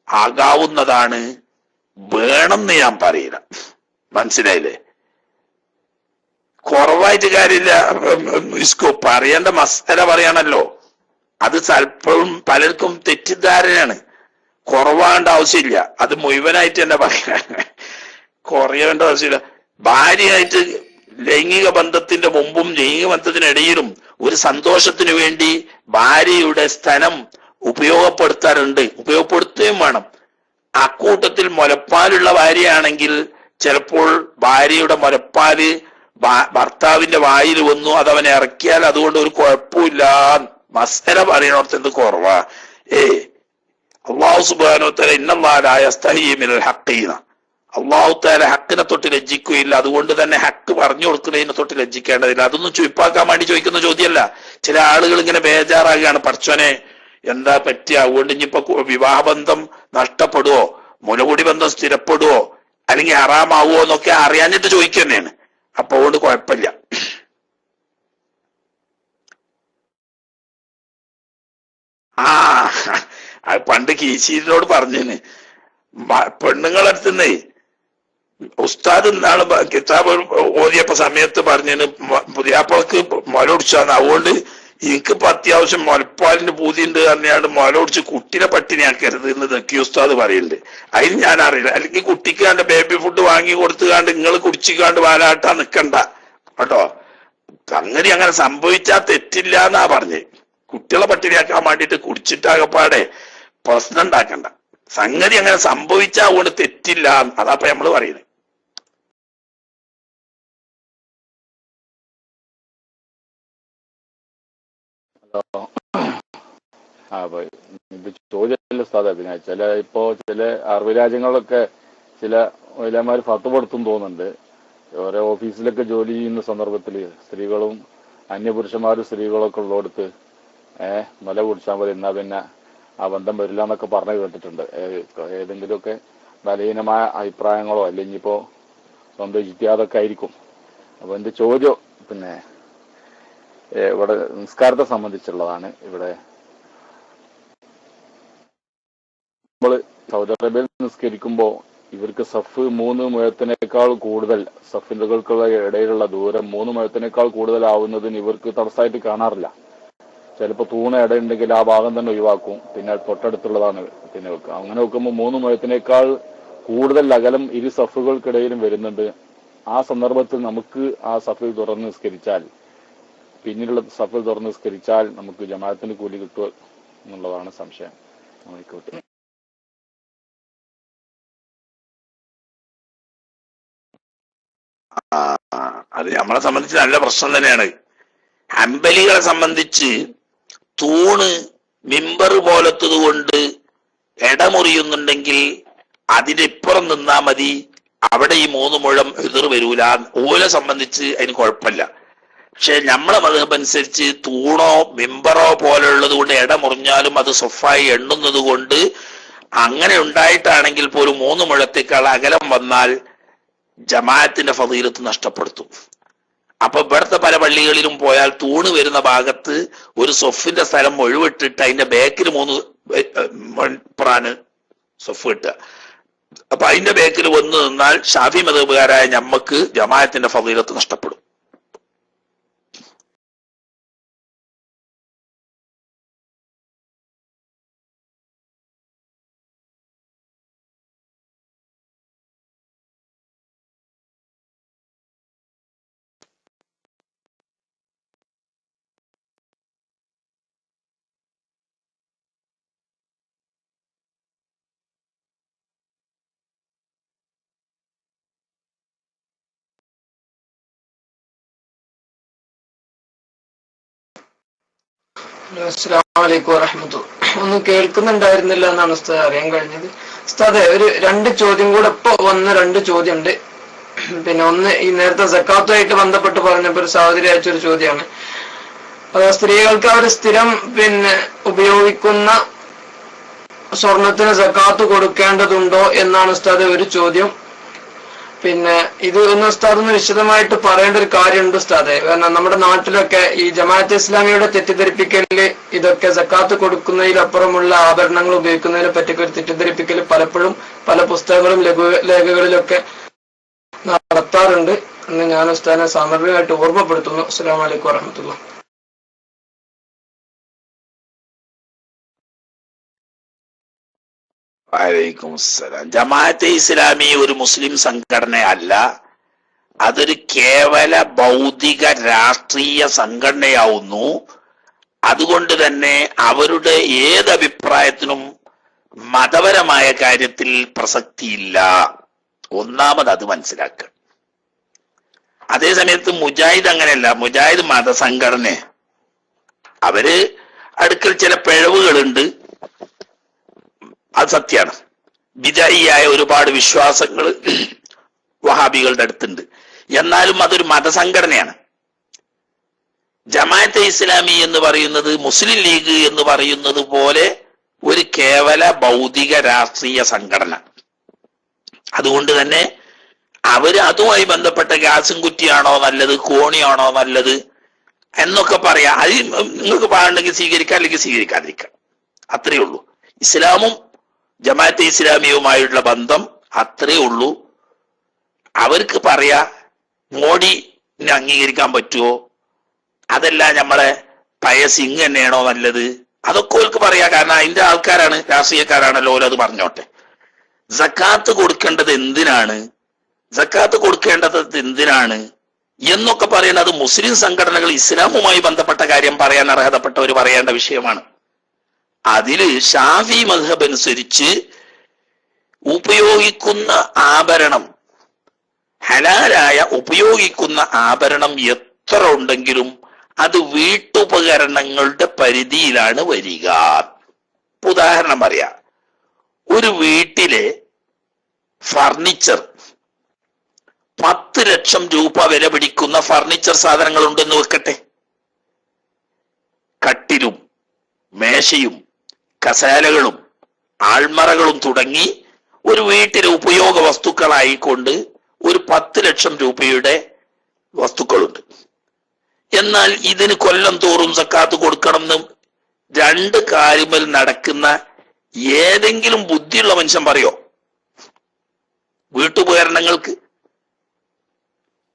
ആകാവുന്നതാണ്. വേണമെന്ന് ഞാൻ പറയില്ല. മനസ്സിലായില്ലേ? കുറവായിട്ട് കാര്യമില്ല. പറയേണ്ട മസാല പറയാണല്ലോ. അത് ചിലപ്പോഴും പലർക്കും തെറ്റിദ്ധാരണയാണ്. കുറവാണ്ട ആവശ്യമില്ല, അത് മുഴുവനായിട്ട് തന്നെ പറയാ, കുറയേണ്ട ആവശ്യമില്ല. ഭാര്യയായിട്ട് ലൈംഗിക ബന്ധത്തിന്റെ മുമ്പും ലൈംഗിക ബന്ധത്തിനിടയിലും ഒരു സന്തോഷത്തിന് വേണ്ടി ഭാര്യയുടെ സ്തനം ഉപയോഗപ്പെടുത്താറുണ്ട്, ഉപയോഗപ്പെടുത്തുകയും വേണം. അക്കൂട്ടത്തിൽ മുലപ്പാലുള്ള ഭാര്യയാണെങ്കിൽ ചിലപ്പോൾ ഭാര്യയുടെ മുലപ്പാല് ഭർത്താവിന്റെ വായിൽ വന്നു, അതവനെ ഇറക്കിയാൽ അതുകൊണ്ട് ഒരു കുഴപ്പമില്ല. മസല പറയണോടത്ത് എന്ത് കുറവാ? അള്ളാഹു സുബ്ഹാനഹു വ തആല ഇന്നല്ലാഹ ലാ യസ്തഹീ മിനൽ ഹഖീന, അള്ളാഹു തആല ഹക്കിനെ തൊട്ട് ലജ്ജിക്കുകയില്ല. അതുകൊണ്ട് തന്നെ ഹക്ക് പറഞ്ഞു കൊടുക്കുന്നതിനെ തൊട്ട് ലജ്ജിക്കേണ്ടതില്ല. അതൊന്നും ചുയിപ്പാക്കാൻ വേണ്ടി ചോദിക്കുന്ന ചോദ്യമല്ല. ചില ആളുകൾ ഇങ്ങനെ ബേജാറാകുകയാണ്, പടച്ചോനെ എന്താ പറ്റുക, അതുകൊണ്ട് ഇനിയിപ്പോ വിവാഹബന്ധം നഷ്ടപ്പെടുവോ, മുലകുടി ബന്ധം സ്ഥിരപ്പെടുവോ, അല്ലെങ്കിൽ ഹറാമാവോ എന്നൊക്കെ അറിയാഞ്ഞിട്ട് ചോദിക്കുക തന്നെയാണ്. അപ്പൊ അതുകൊണ്ട് കുഴപ്പമില്ല. അത് പണ്ട് കീശീരിനോട് പറഞ്ഞേന്, പെണ്ണുങ്ങളടുത്തുനിന്നേ ഉസ്താദ് എന്നാണ് കിതാബ് ഓതിയപ്പോ സമയത്ത് പറഞ്ഞതിന് പുതിയാപ്പൾക്ക് മുല ഒടിച്ചാന്ന്, അതുകൊണ്ട് എനിക്കിപ്പോ അത്യാവശ്യം മുലപ്പാലിന് പൂതിയുണ്ട് പറഞ്ഞാണ്ട് മുല ഒടിച്ച് കുട്ടിനെ പട്ടിണിയാക്കരുത് എന്ന് ദക്കി ഉസ്താദ് പറയുന്നുണ്ട്. അതിന് ഞാൻ അറിയില്ല. അല്ലെങ്കിൽ കുട്ടിക്ക് അതിന്റെ ബേബി ഫുഡ് വാങ്ങി കൊടുത്തുകാണ്ട് നിങ്ങൾ കുടിച്ചിക്കാണ്ട് വാലാട്ടാ നിക്കണ്ട കേട്ടോ. സംഗതി അങ്ങനെ സംഭവിച്ചാൽ തെറ്റില്ല എന്നാ പറഞ്ഞ്. കുട്ടികളെ പട്ടിണിയാക്കാൻ വേണ്ടിയിട്ട് കുടിച്ചിട്ടാകപ്പാടെ പ്രശ്നം ഉണ്ടാക്കണ്ട. സംഗതി അങ്ങനെ സംഭവിച്ചാ അതുകൊണ്ട് തെറ്റില്ല, അതാപ്പ നമ്മള് പറയുന്നത്. ഇത് ചോദ്യമല്ല സാധാ. പിന്നെ ചില അറബ് രാജ്യങ്ങളിലൊക്കെ ചില വൈലാമാര് ഫത്വ കൊടുത്തും തോന്നുന്നുണ്ട്. ഓരോ ഓഫീസിലൊക്കെ ജോലി ചെയ്യുന്ന സന്ദർഭത്തിൽ സ്ത്രീകളും അന്യപുരുഷന്മാരും സ്ത്രീകളൊക്കെ ഉള്ളടത്ത് മുല കുടിച്ചാൽ മതി, എന്നാ പിന്നെ ആ ബന്ധം വരില്ല എന്നൊക്കെ പറഞ്ഞു കേട്ടിട്ടുണ്ട്. ഏതെങ്കിലുമൊക്കെ ബലഹീനമായ അഭിപ്രായങ്ങളോ അല്ലെങ്കിൽ ഇപ്പോ സ്വന്തം ഇജ്തിഹാദൊക്കെ ആയിരിക്കും. അപ്പൊ എന്റെ ചോദ്യം പിന്നെ ഇവിടെ നിസ്കാരത്തെ സംബന്ധിച്ചുള്ളതാണ്. ഇവിടെ നമ്മൾ സൗദി അറേബ്യയിൽ നിസ്കരിക്കുമ്പോൾ ഇവർക്ക് സഫ് 3 മുഴത്തിനേക്കാൾ കൂടുതൽ, സഫിന്റുകൾക്കുള്ള ഇടയിലുള്ള ദൂരം 3 മുഴത്തിനേക്കാൾ കൂടുതലാവുന്നതിന് ഇവർക്ക് തടസ്സമായിട്ട് കാണാറില്ല. ചിലപ്പോൾ തൂണ് ഇടയുണ്ടെങ്കിൽ ആ ഭാഗം തന്നെ ഒഴിവാക്കും, പിന്നെ തൊട്ടടുത്തുള്ളതാണ് പിന്നെ വെക്കുക. അങ്ങനെ വെക്കുമ്പോൾ 3 മുഴത്തിനേക്കാൾ കൂടുതൽ അകലം ഇരു സഫുകൾക്കിടയിലും വരുന്നുണ്ട്. ആ സന്ദർഭത്തിൽ നമുക്ക് ആ സഫിൽ തുറന്ന് നിസ്കരിച്ചാൽ, പിന്നീടുള്ള സഫിൽ തുറന്ന് നിസ്കരിച്ചാൽ നമുക്ക് ജമാഅത്തിന് കൂലി കിട്ടുക എന്നുള്ളതാണ് സംശയം. ആയിക്കോട്ടെ. അത് നമ്മളെ സംബന്ധിച്ച് നല്ല പ്രശ്നം തന്നെയാണ്. ഹംബലികളെ സംബന്ധിച്ച് തൂണ് മിമ്പർ പോലത്തത് കൊണ്ട് ഇടമുറിയുന്നുണ്ടെങ്കിൽ അതിനിപ്പുറം നിന്നാ മതി, അവിടെ ഈ 3 മുഴം എതിർ വരൂല. ഓലെ സംബന്ധിച്ച് അതിന് കുഴപ്പമില്ല. പക്ഷെ നമ്മളെ മദ്ഹബ് അനുസരിച്ച് തൂണോ മിമ്പറോ പോലുള്ളത് കൊണ്ട് ഇടമുറിഞ്ഞാലും അത് സ്വഫായി എണ്ണുന്നത് കൊണ്ട് അങ്ങനെ ഉണ്ടായിട്ടാണെങ്കിൽ പോലും 3 മുഴത്തേക്കാൾ അകലം വന്നാൽ ജമാഅത്തിന്റെ ഫളീലത്ത് നഷ്ടപ്പെടുത്തും. അപ്പൊ ഇവിടുത്തെ പല പള്ളികളിലും പോയാൽ തൂണ് വരുന്ന ഭാഗത്ത് ഒരു സൊഫിന്റെ സ്ഥലം ഒഴിവിട്ടിട്ട് അതിന്റെ ബാക്കിൽ 3 പ്രാന് സൊഫ് കിട്ടുക. അപ്പൊ അതിന്റെ ബേക്കിൽ വന്നു നിന്നാൽ ഷാഫി മദ്ഹബുകാരായ ഞമ്മക്ക് ജമാഅത്തിന്റെ ഫളീലത്ത് നഷ്ടപ്പെടും. അസ്സലാമു അലൈക്കും വറഹ്മത്തുള്ളാഹി. ഒന്നും കേൾക്കുന്നുണ്ടായിരുന്നില്ല എന്നാണ് ഉസ്താദ് അറിയാൻ കഴിഞ്ഞത്. ഉസ്താദെ, ഒരു 2 ചോദ്യം കൂടെ ഇപ്പൊ വന്ന 2 ചോദ്യം ഉണ്ട്. പിന്നെ ഒന്ന് ഈ നേരത്തെ സക്കാത്തുമായിട്ട് ബന്ധപ്പെട്ട് പറഞ്ഞപ്പോ ഒരു സഹോദരി അയച്ചൊരു ചോദ്യമാണ്. അത് സ്ത്രീകൾക്ക് അവർ സ്ഥിരം ഉപയോഗിക്കുന്ന സ്വർണത്തിന് സക്കാത്ത് കൊടുക്കേണ്ടതുണ്ടോ എന്നാണ് ഉസ്താദ് ഒരു ചോദ്യം. പിന്നെ ഇത് ഒന്ന് ഉസ്താദ് ഒന്ന് വിശദമായിട്ട് പറയേണ്ട ഒരു കാര്യമുണ്ട് ഉസ്താദെ. കാരണം നമ്മുടെ നാട്ടിലൊക്കെ ഈ ജമാഅത്തെ ഇസ്ലാമിയുടെ തെറ്റിദ്ധരിപ്പിക്കലില് ഇതൊക്കെ സക്കാത്ത് കൊടുക്കുന്നതിലപ്പുറമുള്ള ആഭരണങ്ങൾ ഉപയോഗിക്കുന്നതിനെ പറ്റിയൊക്കെ ഒരു തെറ്റിദ്ധരിപ്പിക്കൽ പലപ്പോഴും പല പുസ്തകങ്ങളും ലേഖകളിലൊക്കെ നടത്താറുണ്ട് എന്ന് ഞാൻ ഉസ്താദിനെ സാന്ദർഭികമായിട്ട് ഓർമ്മപ്പെടുത്തുന്നു. അസ്സലാമു അലൈക്കും വറഹ്മത്തുള്ളാഹി. വലൈക്കും അസ്സലാം. ജമാഅത്തെ ഇസ്ലാമി ഒരു മുസ്ലിം സംഘടനയല്ല, അതൊരു കേവല ഭൗതിക രാഷ്ട്രീയ സംഘടനയാവുന്നു. അതുകൊണ്ട് തന്നെ അവരുടെ ഏത് അഭിപ്രായത്തിനും മതപരമായ കാര്യത്തിൽ പ്രസക്തിയില്ല. ഒന്നാമത് അത് മനസ്സിലാക്കുക. അതേസമയത്ത് മുജാഹിദ് അങ്ങനെയല്ല. മുജാഹിദ് മതസംഘടന, അവര് അടുക്കൽ ചില പിഴവുകളുണ്ട്, അത് സത്യമാണ്. ബിദഈയായ ഒരുപാട് വിശ്വാസങ്ങൾ വഹാബികളുടെ അടുത്തുണ്ട്. എന്നാലും അതൊരു മതസംഘടനയാണ്. ജമാഅത്തെ ഇസ്ലാമി എന്ന് പറയുന്നത് മുസ്ലിം ലീഗ് എന്ന് പറയുന്നത് പോലെ ഒരു കേവല ഭൗതിക രാഷ്ട്രീയ സംഘടന. അതുകൊണ്ട് തന്നെ അവര് അതുമായി ബന്ധപ്പെട്ട ഗ്യാസും കുറ്റിയാണോ നല്ലത്, കോണിയാണോ നല്ലത് എന്നൊക്കെ പറയാം. അത് നിങ്ങൾക്ക് പാടുണ്ടെങ്കിൽ സ്വീകരിക്കാം, അല്ലെങ്കിൽ സ്വീകരിക്കാതിരിക്കാം, അത്രയേ ഉള്ളൂ. ഇസ്ലാമും ജമാഅത്തെ ഇസ്ലാമിയുമായുള്ള ബന്ധം അത്രേ ഉള്ളൂ. അവർക്ക് പറയാ മോഡിനെ അംഗീകരിക്കാൻ പറ്റുമോ, അതല്ല നമ്മളെ പഴയ സിംഗ് തന്നെയാണോ നല്ലത്, അതൊക്കെ അവർക്ക് പറയാ. കാരണം അതിന്റെ ആൾക്കാരാണ്, രാഷ്ട്രീയക്കാരാണല്ലോ, അത് പറഞ്ഞോട്ടെ. സക്കാത്ത് കൊടുക്കേണ്ടത് എന്തിനാണ്, സക്കാത്ത് കൊടുക്കേണ്ടത് എന്തിനാണ് എന്നൊക്കെ പറയുന്നത് മുസ്ലിം സംഘടനകൾ ഇസ്ലാമുമായി ബന്ധപ്പെട്ട കാര്യം പറയാൻ അർഹതപ്പെട്ടവർ പറയേണ്ട വിഷയമാണ്. അതില് ഷാഫി മദ്ഹബ് അനുസരിച്ച് ഉപയോഗിക്കുന്ന ആഭരണം, ഹലാലായ ഉപയോഗിക്കുന്ന ആഭരണം എത്ര ഉണ്ടെങ്കിലും അത് വീട്ടുപകരണങ്ങളുടെ പരിധിയിലാണ് വരിക. ഉദാഹരണം പറയാ, ഒരു വീട്ടിലെ ഫർണിച്ചർ 10 ലക്ഷം രൂപ വില പിടിക്കുന്ന ഫർണിച്ചർ സാധനങ്ങൾ ഉണ്ടെന്ന് വെക്കട്ടെ. കട്ടിലും മേശയും കസാലകളും ആൾമറകളും തുടങ്ങി ഒരു വീട്ടിലെ ഉപയോഗ വസ്തുക്കളായിക്കൊണ്ട് ഒരു 10 ലക്ഷം രൂപയുടെ വസ്തുക്കളുണ്ട്. എന്നാൽ ഇതിന് കൊല്ലം തോറും സക്കാത്ത് കൊടുക്കണമെന്ന് 2 കാര്യത്തിൽ നടക്കുന്ന ഏതെങ്കിലും ബുദ്ധിയുള്ള മനുഷ്യൻ പറയോ? വീട്ടുപകരണങ്ങൾക്ക്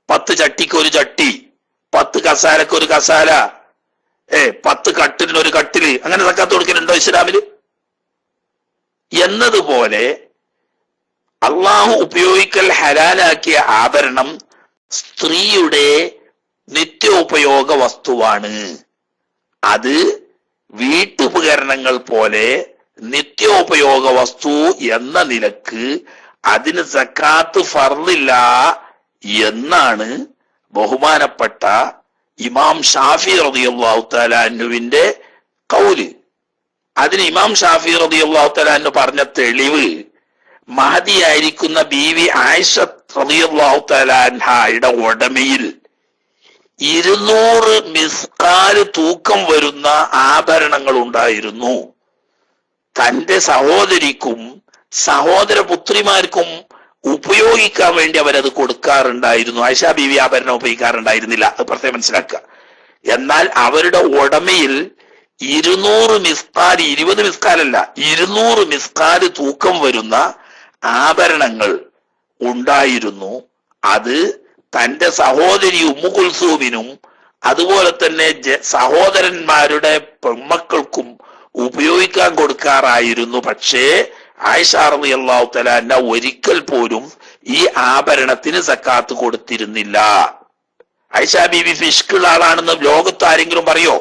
10 ചട്ടിക്ക് ഒരു ചട്ടി, 10 കസാലക്ക് ഒരു കസാല, 10 കട്ടിലിനൊരു കട്ടില്, അങ്ങനെ സക്കാത്ത് കൊടുക്കലുണ്ടോ ഇസ്ലാമില്? എന്നതുപോലെ അള്ളാഹു ഉപയോഗിക്കൽ ഹലാലാക്കിയ ആഭരണം സ്ത്രീയുടെ നിത്യോപയോഗ വസ്തുവാണ്. അത് വീട്ടുപകരണങ്ങൾ പോലെ നിത്യോപയോഗ വസ്തു എന്ന നിലക്ക് അതിന് സക്കാത്ത് ഫർളില്ല എന്നാണ് ബഹുമാനപ്പെട്ട ഇമാം ഷാഫി റളിയല്ലാഹു തആല അൻഹുവിന്റെ ഖൗല്. അതിന് ഇമാം ഷാഫി റളിയല്ലാഹു തആല അൻഹു പറഞ്ഞ തെളിവ് മഹദിയായിരിക്കുന്ന ബീവി ആയിഷ റളിയല്ലാഹു തആല അൻഹയുടെ ഉടമയിൽ 200 മിസ്കാല് തൂക്കം വരുന്ന ആഭരണങ്ങൾ ഉണ്ടായിരുന്നു. തന്റെ സഹോദരിക്കും സഹോദര പുത്രിമാർക്കും ഉപയോഗിക്കാൻ വേണ്ടി അവരത് കൊടുക്കാറുണ്ടായിരുന്നു. ആയിഷ ബീവി ആഭരണം ഉപയോഗിക്കാറുണ്ടായിരുന്നില്ല, അത് പ്രത്യേകം മനസ്സിലാക്കുക. എന്നാൽ അവരുടെ ഉടമയിൽ 200 മിസ്കാൽ, 20 മിസ്കാലല്ല, 200 മിസ്കാല് തൂക്കം വരുന്ന ആഭരണങ്ങൾ ഉണ്ടായിരുന്നു. അത് തന്റെ സഹോദരി ഉമ്മു കുൽസൂമിനും അതുപോലെ തന്നെ സഹോദരന്മാരുടെ പെൺമക്കൾക്കും ഉപയോഗിക്കാൻ കൊടുക്കാറായിരുന്നു. പക്ഷേ ആയിഷ റളിയല്ലാഹു തആല അൻഹ ഒരിക്കൽ പോലും ഈ ആഭരണത്തിന് സക്കാത്ത് കൊടുത്തിരുന്നില്ല. ആയിഷ ബീവി ഫിഷ്കുള്ള ആളാണെന്ന് ലോകത്ത് ആരെങ്കിലും പറയോ?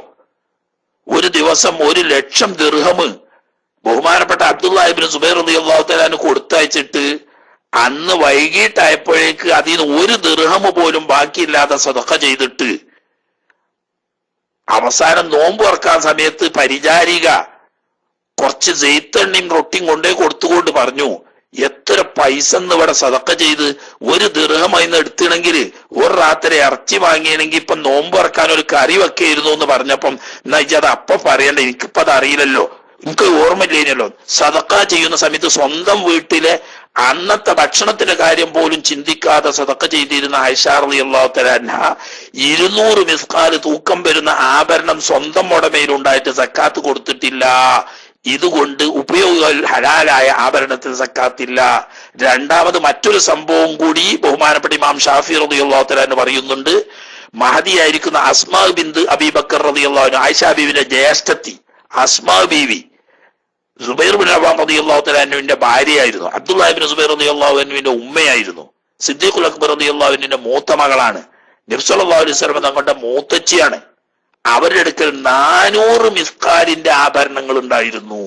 ഒരു ദിവസം 1,00,000 ദിർഹം ബഹുമാനപ്പെട്ട അബ്ദുല്ലാഹി ഇബ്നു സുബൈർ റളിയല്ലാഹു തആല അൻഹു കൊടുത്തയച്ചിട്ട് അന്ന് വൈകിട്ടായപ്പോഴേക്ക് അതിന് 1 ദിർഹം പോലും ബാക്കിയില്ലാതെ സദഖ ചെയ്തിട്ട് അവസാനം നോമ്പ് തുറക്കാൻ സമയത്ത് പരിചാരിക കുറച്ച് ജെയ്ത്തെണ്ണയും റൊട്ടിയും കൊണ്ടേ കൊടുത്തുകൊണ്ട് പറഞ്ഞു, എത്ര പൈസ എന്ന് ഇവിടെ സദഖ ചെയ്ത് 1 ദിർഹം അതിന്ന് എടുത്തിണെങ്കിൽ ഒരു രാത്രി ഇറച്ചി വാങ്ങിയണെങ്കിൽ ഇപ്പൊ നോമ്പ് തുറക്കാൻ ഒരു കറി വെക്കായിരുന്നു എന്ന് പറഞ്ഞപ്പം എന്നാ അത് അപ്പൊ പറയണ്ട, എനിക്കിപ്പോ അത് അറിയില്ലല്ലോ, എനിക്ക് ഓർമ്മയില്ലേനല്ലോ. സദഖ ചെയ്യുന്ന സമയത്ത് സ്വന്തം വീട്ടിലെ അന്നത്തെ ഭക്ഷണത്തിന്റെ കാര്യം പോലും ചിന്തിക്കാതെ സദഖ ചെയ്തിരുന്ന ആയിഷ റളിയല്ലാഹു തആല അൻഹ 200 മിസ്കാൽ തൂക്കം വരുന്ന ആഭരണം സ്വന്തം ഉടമയിലുണ്ടായിട്ട് സക്കാത്ത് കൊടുത്തിട്ടില്ല. ഇതുകൊണ്ട് ഉപയോഗ ഹലാലായ ആഭരണത്തിന് സക്കാത്തില്ല. രണ്ടാമത് മറ്റൊരു സംഭവം കൂടി ബഹുമാനപ്പെട്ട ഇമാം ഷാഫി റളിയല്ലാഹു തആല അൻഹു പറയുന്നുണ്ട്. മഹദിയായിരിക്കുന്ന അസ്മാ ബിന്ത് അബീ ബക്കർ റളിയല്ലാഹു അൻഹു, ആയിഷ ബീവിന്റെ ജ്യേഷ്ഠത്തി അസ്മാ ബീവി സുബൈർ ബിൻ അവ്വാം റളിയല്ലാഹു തആല അൻഹുവിന്റെ ഭാര്യയായിരുന്നു. അബ്ദുല്ലാഹി ഇബ്നു സുബൈർ റളിയല്ലാഹു അൻഹുവിന്റെ ഉമ്മയായിരുന്നു. സിദ്ദീഖുൽ അക്ബർ റളിയല്ലാഹു അൻഹുവിന്റെ മൂത്ത മകളാണ്. നബി സല്ലല്ലാഹു അലൈഹി വസല്ലം തങ്ങളുടെ മൂത്തച്ചിയാണ്. അവരുടെ അടുക്കൽ 400 മിസ്കാലിന്റെ ആഭരണങ്ങൾ ഉണ്ടായിരുന്നു.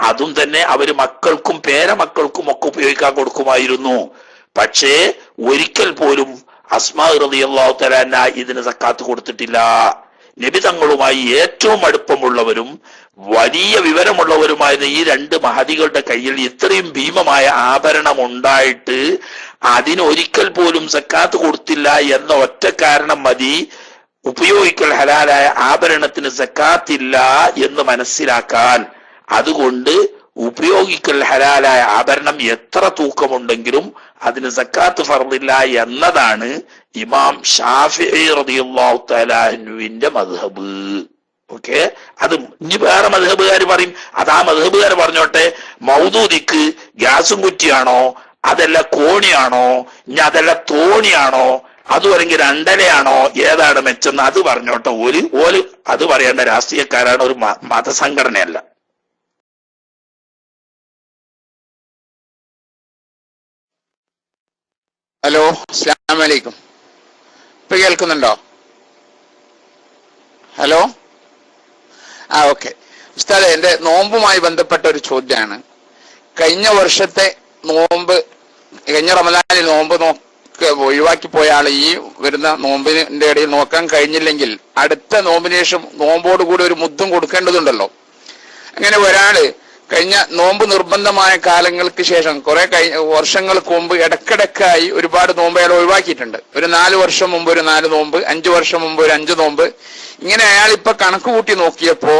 അതും തന്നെ അവര് മക്കൾക്കും പേരമക്കൾക്കും ഒക്കെ ഉപയോഗിക്കാൻ കൊടുക്കുമായിരുന്നു. പക്ഷേ ഒരിക്കൽ പോലും അസ്മാ റളിയല്ലാഹു തആല അൻഹ ഇതിന് സക്കാത്ത് കൊടുത്തിട്ടില്ല. നബി തങ്ങളുമായി ഏറ്റവും അടുപ്പമുള്ളവരും വലിയ വിവരമുള്ളവരുമായിരുന്ന ഈ 2 മഹദികളുടെ കയ്യിൽ ഇത്രയും ഭീമമായ ആഭരണം ഉണ്ടായിട്ട് അതിനൊരിക്കൽ പോലും സക്കാത്ത് കൊടുത്തില്ല എന്ന ഒറ്റ കാരണം മതി ഉപയോഗിക്കൽ ഹലാലായ ആഭരണത്തിന് സക്കാത്തില്ല എന്ന് മനസ്സിലാക്കാൻ. അതുകൊണ്ട് ഉപയോഗിക്കൽ ഹലാലായ ആഭരണം എത്ര തൂക്കമുണ്ടെങ്കിലും അതിന് സക്കാത്ത് ഫർദില്ല എന്നതാണ് ഇമാം ഷാഫിഈ റളിയല്ലാഹു തആല അൻഹുവിന്റെ മദ്ഹബ്. ഓക്കെ, അത് ഇനി വേറെ മദ്ഹബുകാർ പറയും, അത് ആ മദ്ഹബുകാർ പറഞ്ഞോട്ടെ. മൗദൂദിക്ക് ഗ്യാസും കുറ്റിയാണോ, അതല്ല കോണിയാണോ, ഇനി അതല്ല തോണിയാണോ, അതും അല്ലെങ്കിൽ രണ്ടലയാണോ, ഏതാണ് മെച്ചെന്ന് അത് പറഞ്ഞോട്ടെ. ഓല് അത് പറയേണ്ട രാഷ്ട്രീയക്കാരാണ്, ഒരു മതസംഘടനയല്ല. ഹലോ, അസ്സലാമു അലൈക്കും. ഇപ്പൊ കേൾക്കുന്നുണ്ടോ? Hello, okay. ഉസ്താദേ, എന്റെ നോമ്പുമായി ബന്ധപ്പെട്ട ഒരു ചോദ്യമാണ്. കഴിഞ്ഞ വർഷത്തെ നോമ്പ്, കഴിഞ്ഞ റമദാനിൽ നോമ്പ് ഒഴിവാക്കി പോയ ആള് ഈ വരുന്ന നോമ്പിന്റെ ഇടയിൽ നോക്കാൻ കഴിഞ്ഞില്ലെങ്കിൽ അടുത്ത നോമ്പിന് ശേഷം നോമ്പോടുകൂടി ഒരു മുദ്ദും കൊടുക്കേണ്ടതുണ്ടല്ലോ. അങ്ങനെ ഒരാള് കഴിഞ്ഞ നോമ്പ് നിർബന്ധമായ കാലങ്ങൾക്ക് ശേഷം കുറെ വർഷങ്ങൾക്ക് മുമ്പ് ഇടക്കിടക്കായി ഒരുപാട് നോമ്പ് അയാൾ ഒഴിവാക്കിയിട്ടുണ്ട്. ഒരു 4 വർഷം മുമ്പ് ഒരു 4 നോമ്പ്, 5 വർഷം മുമ്പ് ഒരു 5 നോമ്പ്. ഇങ്ങനെ അയാൾ ഇപ്പൊ കണക്ക് കൂട്ടി നോക്കിയപ്പോ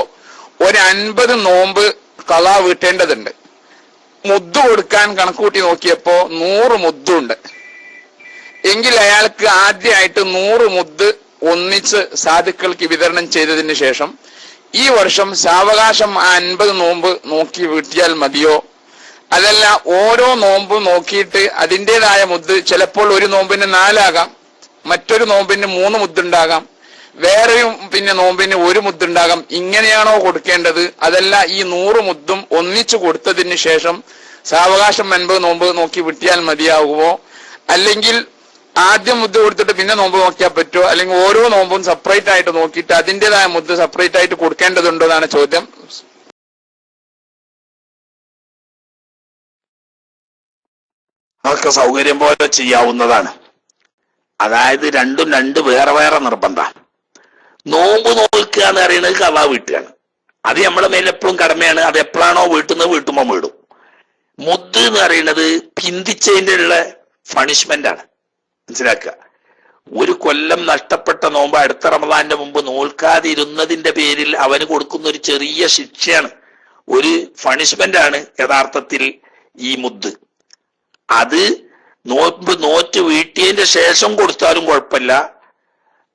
ഒരു 50 നോമ്പ് കളാ വീട്ടേണ്ടതുണ്ട്. മുദ്ദ് കൊടുക്കാൻ കണക്ക് കൂട്ടി നോക്കിയപ്പോ 100 മുദ്ദുണ്ട്. എങ്കിൽ അയാൾക്ക് ആദ്യമായിട്ട് 100 മുദ്ദ് ഒന്നിച്ച് സാധുക്കൾക്ക് വിതരണം ചെയ്തതിന് ശേഷം ഈ വർഷം സാവകാശം 50 നോമ്പ് നോക്കി വീട്ടിയാൽ മതിയോ? അതല്ല ഓരോ നോമ്പും നോക്കിയിട്ട് അതിൻ്റെതായ മുദ്ദ്, ചിലപ്പോൾ ഒരു നോമ്പിന് 4 ആകാം, മറ്റൊരു നോമ്പിന് 3 മുദ്ദുണ്ടാകാം, വേറെയും പിന്നെ നോമ്പിന് 1 മുദ്ദുണ്ടാകാം. ഇങ്ങനെയാണോ കൊടുക്കേണ്ടത്? അതല്ല ഈ 100 മുദ്ദും ഒന്നിച്ചു കൊടുത്തതിന് ശേഷം സാവകാശം 50 നോമ്പ് നോക്കി വിട്ടിയാൽ മതിയാകുമോ? അല്ലെങ്കിൽ ആദ്യം മുദ്ദ കൊടുത്തിട്ട് പിന്നെ നോമ്പ് നോക്കിയാൽ പറ്റുമോ? അല്ലെങ്കിൽ ഓരോ നോമ്പും സെപ്പറേറ്റ് ആയിട്ട് നോക്കിയിട്ട് അതിൻ്റെതായ മുദ്ദ സെപ്പറേറ്റ് ആയിട്ട് കൊടുക്കേണ്ടതുണ്ടോ എന്നാണ് ചോദ്യം. അതൊക്കെ സൗകര്യം പോലെ ചെയ്യാവുന്നതാണ്. അതായത് രണ്ടും 2 വേറെ വേറെ നിർബന്ധം. നോമ്പ് നോക്കുക എന്ന് പറയുന്നത് കളാ വീട്ടുകയാണ്. അത് നമ്മളെ മേലെ എപ്പോഴും കടമയാണ്. അത് എപ്പോഴാണോ വീട്ടുന്നത് വീട്ടുമ്പോൾ വീടും. മുദ്ദ് എന്ന് പറയുന്നത് പിന്തിച്ചതിൻ്റെ ഉള്ള പണിഷ്മെന്റ് ആണ്. മനസ്സിലാക്കുക. ഒരു കൊല്ലം നഷ്ടപ്പെട്ട നോമ്പ് അടുത്ത റമദാന്റെ മുമ്പ് നോൽക്കാതിരുന്നതിന്റെ പേരിൽ അവന് കൊടുക്കുന്ന ഒരു ചെറിയ ശിക്ഷയാണ്, ഒരു പണിഷ്മെന്റ് ആണ് യഥാർത്ഥത്തിൽ ഈ മുദ്ദ്. അത് നോമ്പ് നോറ്റ് വീട്ടിയതിന്റെ ശേഷം കൊടുത്താലും കുഴപ്പമില്ല,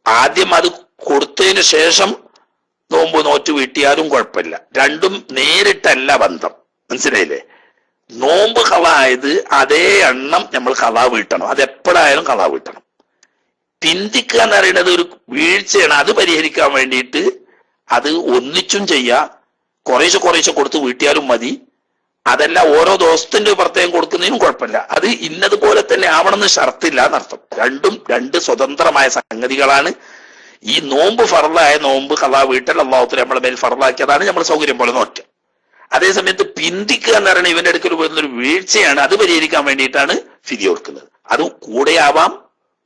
ആദ്യം അത് കൊടുത്തതിന് ശേഷം നോമ്പ് നോറ്റ് വീട്ടിയാലും കുഴപ്പമില്ല. രണ്ടും നേരിട്ടല്ല ബന്ധം. മനസ്സിലായില്ലേ? നോമ്പ് കളായത് അതേ എണ്ണം നമ്മൾ കളാ വീട്ടണം. അതെപ്പോഴായാലും കളാ വീട്ടണം. പിന്തിക്കുക എന്ന് പറയുന്നത് ഒരു വീഴ്ചയാണ്. അത് പരിഹരിക്കാൻ വേണ്ടിയിട്ട് അത് ഒന്നിച്ചും ചെയ്യാം, കുറേശ്ശെ കൊടുത്ത് വീട്ടിയാലും മതി. അതല്ല ഓരോ ദിവസത്തിന്റെ പ്രത്യേകം കൊടുക്കുന്നതിനും കുഴപ്പമില്ല. അത് ഇന്നതുപോലെ തന്നെ ആവണമെന്ന് ഷർത്തില്ല എന്നർത്ഥം. രണ്ടും രണ്ട് സ്വതന്ത്രമായ സംഗതികളാണ്. ഈ നോമ്പ് ഫർളായ നോമ്പ് കളാ വീട്ടൽ അള്ളാഹുത്തആല നമ്മളെ മേൽ ഫർളാക്കിയതാണ്, നമ്മൾ സൗകര്യം പോലെ നോറ്റ. അതേസമയത്ത് പിന്തിക്കുക എന്ന് പറയുന്നത് ഇവന്റെ അടുക്കൽ വരുന്നൊരു വീഴ്ചയാണ്. അത് പരിഹരിക്കാൻ വേണ്ടിയിട്ടാണ് ഫിദിയ കൊടുക്കുന്നത്. അതും കൂടെ ആവാം,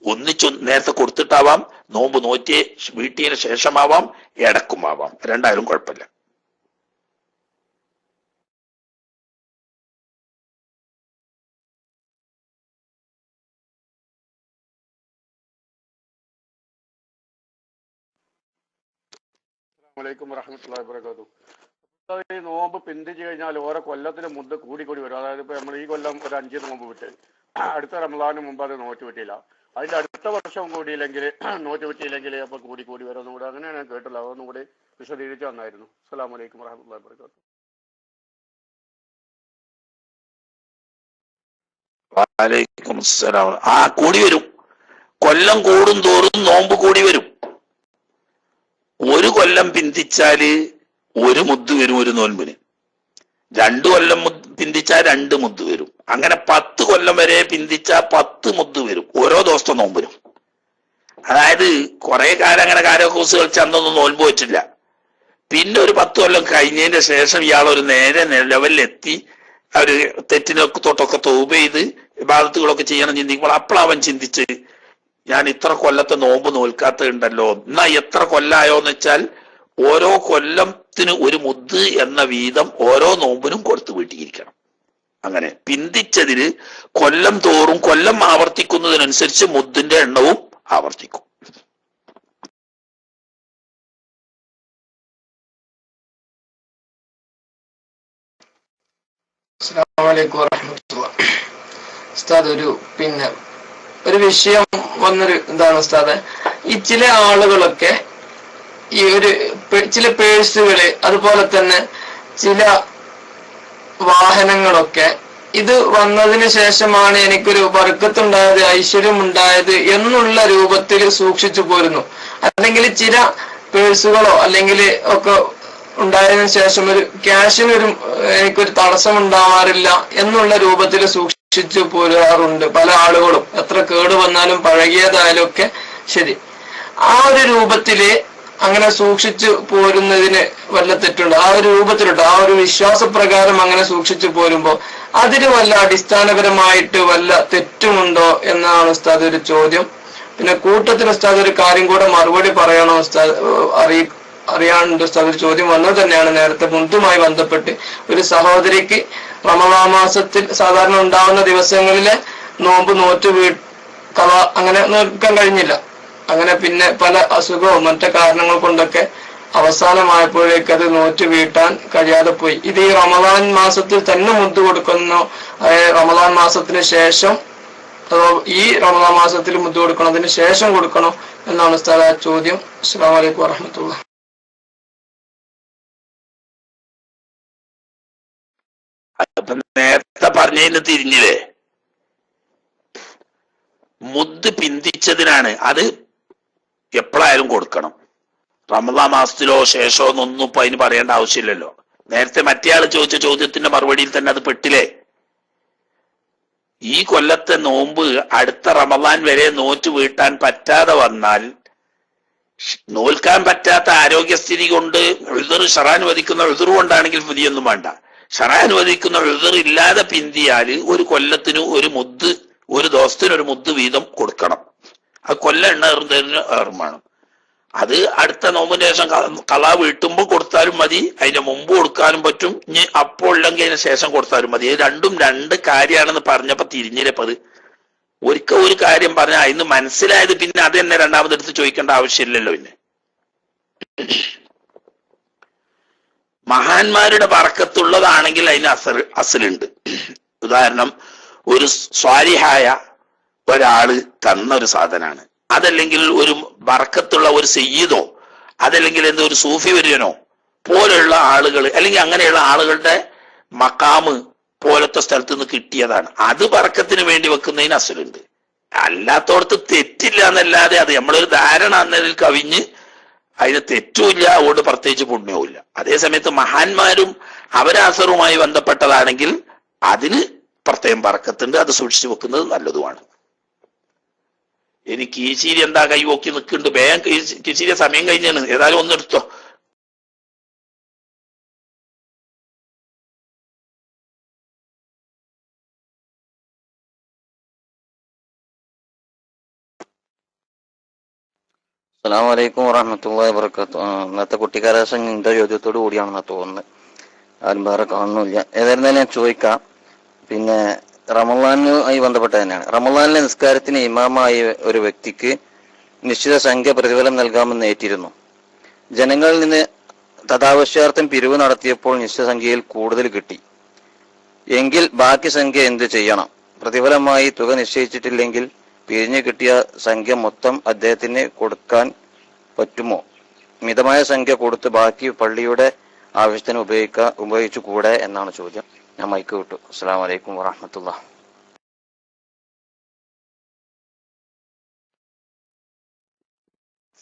ഒന്നിച്ചു നേരത്തെ കൊടുത്തിട്ടാവാം, നോമ്പ് നോറ്റിയ വീട്ടിയതിന് ശേഷമാവാം, ഇടക്കുമാവാം. രണ്ടായാലും കുഴപ്പമില്ല. അലൈക്കും വറഹ്മത്തുള്ളാഹി വബറകാതുഹു. ഈ നോമ്പ് പിന്തിച്ച് കഴിഞ്ഞാൽ ഓരോ കൊല്ലത്തിന് മുമ്പ് കൂടി വരും. അതായത് ഇപ്പൊ നമ്മൾ ഈ കൊല്ലം ഒരു 5 നോമ്പ് വിട്ട് അടുത്ത റമളാന് മുമ്പ് അത് നോറ്റ് വിട്ടില്ല, അതിന്റെ അടുത്ത വർഷം കൂടിയില്ലെങ്കിൽ നോറ്റ് വിട്ടില്ലെങ്കിൽ അപ്പൊ കൂടി വരും. ഒന്നുകൂടെ അങ്ങനെയാണ് ഞാൻ കേട്ടുള്ളത്. അതൊന്നും കൂടി വിശദീകരിച്ച് വന്നായിരുന്നു. അസ്സലാമു അലൈക്കും വറഹ്മത്തുള്ളാഹി വബറകാതുഹു. വഅലൈക്കും അസ്സലാം. കൂടി വരും. കൊല്ലം കൂടും തോറും നോമ്പ് കൂടി വരും. ഒരു കൊല്ലം പിന്തിച്ചാല് ഒരു മുദ്ദ് വരും ഒരു നോൻപിന്. 2 കൊല്ലം പിന്തിച്ചാൽ 2 മുദ്ദ് വരും. അങ്ങനെ 10 കൊല്ലം വരെ പിന്തിച്ചാൽ 10 മുദ്ദ് വരും ഓരോ ദിവസത്തെ നോമ്പിനും. അതായത് കുറെ കാലം അങ്ങനെ കാരക്കോസ് കളിച്ച് അന്നൊന്നും നോൻപ് വെച്ചില്ല. പിന്നെ ഒരു 10 കൊല്ലം കഴിഞ്ഞതിന്റെ ശേഷം ഇയാൾ ഒരു നേരെ ലെവലിലെത്തി അവര് തെറ്റിനൊക്കെ തൊട്ടൊക്കെ തൗബ ചെയ്ത് ഇബാദത്തുകളൊക്കെ ചെയ്യണം ചിന്തിക്കുമ്പോൾ അപ്പോഴവൻ ചിന്തിച്ച് ഞാൻ ഇത്ര കൊല്ലത്തെ നോമ്പ് നോൽക്കാത്തുണ്ടല്ലോ, എന്നാ എത്ര കൊല്ലായോന്ന് വെച്ചാൽ ഓരോ കൊല്ലത്തിന് ഒരു മുദ്ദ് എന്ന വീതം ഓരോ നോമ്പിനും കൊടുത്തു വീട്ടിയിരിക്കണം. അങ്ങനെ പിന്തിച്ചതിന് കൊല്ലം തോറും കൊല്ലം ആവർത്തിക്കുന്നതിനനുസരിച്ച് മുദ്ദിന്റെ എണ്ണവും ആവർത്തിക്കും. അസ്സലാമു അലൈക്കും വറഹ്മത്തുള്ളാഹി. ഉസ്താദ് ഒരു വിഷയം വന്നൊരു എന്താണ് ഉസ്താദ്, ഈ ചില ആളുകളൊക്കെ ഈ ചില പേഴ്സുകള് അതുപോലെ തന്നെ ചില വാഹനങ്ങളൊക്കെ ഇത് വന്നതിന് ശേഷമാണ് എനിക്കൊരു ബർക്കത്തുണ്ടായത്, ഐശ്വര്യം ഉണ്ടായത് എന്നുള്ള രൂപത്തിൽ സൂക്ഷിച്ചു പോരുന്നു. അല്ലെങ്കിൽ ചില പേഴ്സുകളോ അല്ലെങ്കിൽ ഒക്കെ ഉണ്ടായതിനു ശേഷം ഒരു ക്യാഷിനൊരു എനിക്കൊരു തടസ്സം ഉണ്ടാവാറില്ല എന്നുള്ള രൂപത്തിൽ സൂക്ഷിച്ചു പോരാറുണ്ട് പല ആളുകളും. എത്ര കേട് വന്നാലും പഴകിയതായാലും ഒക്കെ ശരി. ആ ഒരു രൂപത്തില് അങ്ങനെ സൂക്ഷിച്ചു പോരുന്നതിന് വല്ല തെറ്റുണ്ട്? ആ ഒരു രൂപത്തിലുണ്ട്, ആ ഒരു വിശ്വാസപ്രകാരം അങ്ങനെ സൂക്ഷിച്ചു പോരുമ്പോ അതിന് വല്ല അടിസ്ഥാനപരമായിട്ട് വല്ല തെറ്റുമുണ്ടോ എന്നാണ് ഉസ്താദ് ഒരു ചോദ്യം. പിന്നെ കൂട്ടത്തിൽ ഉസ്താദ് ഒരു കാര്യം കൂടെ മറുപടി പറയണോ ഉസ്താദ്, അറിയാനുണ്ട് ഉസ്താദ്. ഒരു ചോദ്യം വന്നത് തന്നെയാണ് നേരത്തെ മുൻപുമായി ബന്ധപ്പെട്ട്. ഒരു സഹോദരിക്ക് റമളാൻ മാസത്തിൽ സാധാരണ ഉണ്ടാവുന്ന ദിവസങ്ങളിലെ നോമ്പ് നോറ്റ് അങ്ങനെ നോക്കാൻ കഴിഞ്ഞില്ല. അങ്ങനെ പിന്നെ പല അസുഖവും മറ്റു കാരണങ്ങൾ കൊണ്ടൊക്കെ അവസാനമായപ്പോഴേക്ക് അത് നോറ്റ് വീട്ടാൻ കഴിയാതെ പോയി. ഇത് ഈ റമളാൻ മാസത്തിൽ തന്നെ മുദ്ദ് കൊടുക്കുന്നോ, റമളാൻ മാസത്തിന് ശേഷം അതോ ഈ റമളാൻ മാസത്തിൽ മുദ്ദ് കൊടുക്കണതിന് ശേഷം കൊടുക്കണോ എന്നാണ് ഉസ്താദ് ആ ചോദ്യം. അസ്സലാമു അലൈക്കും വറഹ്മത്തുള്ളാഹി. നേരത്തെ പറഞ്ഞതിന് തിരിഞ്ഞില്ലേ, മുദ്ദ് പിന്തിച്ചതിനാണ്. അത് എപ്പോഴായാലും കൊടുക്കണം. റമളാൻ മാസത്തിലോ ശേഷമോ എന്നൊന്നും ഇപ്പൊ അതിന് പറയേണ്ട ആവശ്യമില്ലല്ലോ. നേരത്തെ മറ്റേയാള് ചോദിച്ച ചോദ്യത്തിന്റെ മറുപടിയിൽ തന്നെ അത് പെട്ടില്ലേ. ഈ കൊല്ലത്തെ നോമ്പ് അടുത്ത റമളാൻ വരെ നോറ്റ് വീട്ടാൻ പറ്റാതെ വന്നാൽ, നോൽക്കാൻ പറ്റാത്ത ആരോഗ്യസ്ഥിതി കൊണ്ട് ഷറാനുവദിക്കുന്ന ഉദുർ കൊണ്ടാണെങ്കിൽ ഫിദിയൊന്നും വേണ്ട. ഷറാനുവദിക്കുന്ന ഉദുർ ഇല്ലാതെ പിന്തിയാല് ഒരു കൊല്ലത്തിന് ഒരു മുദ്ദ്, ഒരു ദിവസത്തിന് ഒരു മുദ്ദ് വീതം കൊടുക്കണം. ആ കൊല്ലം എണ്ണ ഏറുമാണ്. അത് അടുത്ത നോമ്പിന് ശേഷം കളാ വീട്ടുമ്പോ കൊടുത്താലും മതി, അതിന്റെ മുമ്പ് കൊടുക്കാനും പറ്റും, ഇനി അപ്പോൾ ഉള്ളെങ്കിൽ അതിന് ശേഷം കൊടുത്താലും മതി. രണ്ടും രണ്ട് കാര്യമാണെന്ന് പറഞ്ഞപ്പോ തിരിഞ്ഞിരപ്പത് ഒരിക്കൽ ഒരു കാര്യം പറഞ്ഞ അതിന് മനസ്സിലായത് പിന്നെ അത് തന്നെ രണ്ടാമതെടുത്ത് ചോദിക്കേണ്ട ആവശ്യമില്ലല്ലോ. പിന്നെ മഹാന്മാരുടെ ബർക്കത്തുള്ളതാണെങ്കിൽ അതിന് അസലുണ്ട്. ഉദാഹരണം, ഒരു സ്വാലിഹായ ഒരാള് തന്ന ഒരു സാധനാണ്. അതല്ലെങ്കിൽ ഒരു ബർക്കത്തുള്ള ഒരു സയ്യിദോ അതല്ലെങ്കിൽ എന്തോ ഒരു സൂഫി വര്യനോ പോലെയുള്ള ആളുകൾ അല്ലെങ്കിൽ അങ്ങനെയുള്ള ആളുകളുടെ മക്കാമ് പോലത്തെ സ്ഥലത്ത് നിന്ന് കിട്ടിയതാണ്. അത് ബർക്കത്തിന് വേണ്ടി വെക്കുന്നതിന് അസലുണ്ട്. അല്ലാത്തോടത്ത് തെറ്റില്ല എന്നല്ലാതെ അത് നമ്മളൊരു ധാരണ എന്നതിൽ കവിഞ്ഞ് അതിന് തെറ്റുമില്ല, അതുകൊണ്ട് പ്രത്യേകിച്ച് പുണ്യവുമില്ല. അതേസമയത്ത് മഹാന്മാരും അവരാസറുമായി ബന്ധപ്പെട്ടതാണെങ്കിൽ അതിന് പ്രത്യേകം ബർക്കത്തുണ്ട്, അത് സൂക്ഷിച്ചു വെക്കുന്നത് നല്ലതുമാണ്. എനിക്ക് ഈ ചീരി എന്താ കൈവോക്കി നിൽക്കുന്നുണ്ട്, വേഗം കീശീരിയ സമയം കഴിഞ്ഞാണ്, ഏതായാലും ഒന്നെടുത്തോ. അസ്സലാമു അലൈക്കും വറഹ്മത്തുള്ളാഹി വബറകാതുഹു. ഇന്നത്തെ കുട്ടിക്കാലം എന്റെ ചോദ്യത്തോടു കൂടിയാണെന്ന് തോന്നുന്നത്. ആരും വേറെ കാണുന്നില്ല. ഏതായിരുന്നാലും ഞാൻ ചോദിക്കാം. പിന്നെ റമളാനുമായി ബന്ധപ്പെട്ട തന്നെയാണ്. റമളാനിലെ നിസ്കാരത്തിന് ഇമാമായി ഒരു വ്യക്തിക്ക് നിശ്ചിത സംഖ്യ പ്രതിഫലം നൽകാമെന്ന് ഏറ്റിരുന്നു. ജനങ്ങളിൽ നിന്ന് തഥാവശ്യാർത്ഥം പിരിവ് നടത്തിയപ്പോൾ നിശ്ചിത സംഖ്യയിൽ കൂടുതൽ കിട്ടി എങ്കിൽ ബാക്കി സംഖ്യ എന്ത് ചെയ്യണം? പ്രതിഫലമായി തുക നിശ്ചയിച്ചിട്ടില്ലെങ്കിൽ പിരിഞ്ഞു കിട്ടിയ സംഖ്യ മൊത്തം അദ്ദേഹത്തിന് കൊടുക്കാൻ പറ്റുമോ? മിതമായ സംഖ്യ കൊടുത്ത് ബാക്കി പള്ളിയുടെ ആവശ്യത്തിന് ഉപയോഗിച്ചുകൂടെ എന്നാണ് ചോദ്യം. ഞാൻ മൈക്ക് വിട്ടു. അസ്സലാമു അലൈക്കും വറഹ്മത്തുള്ളാഹി.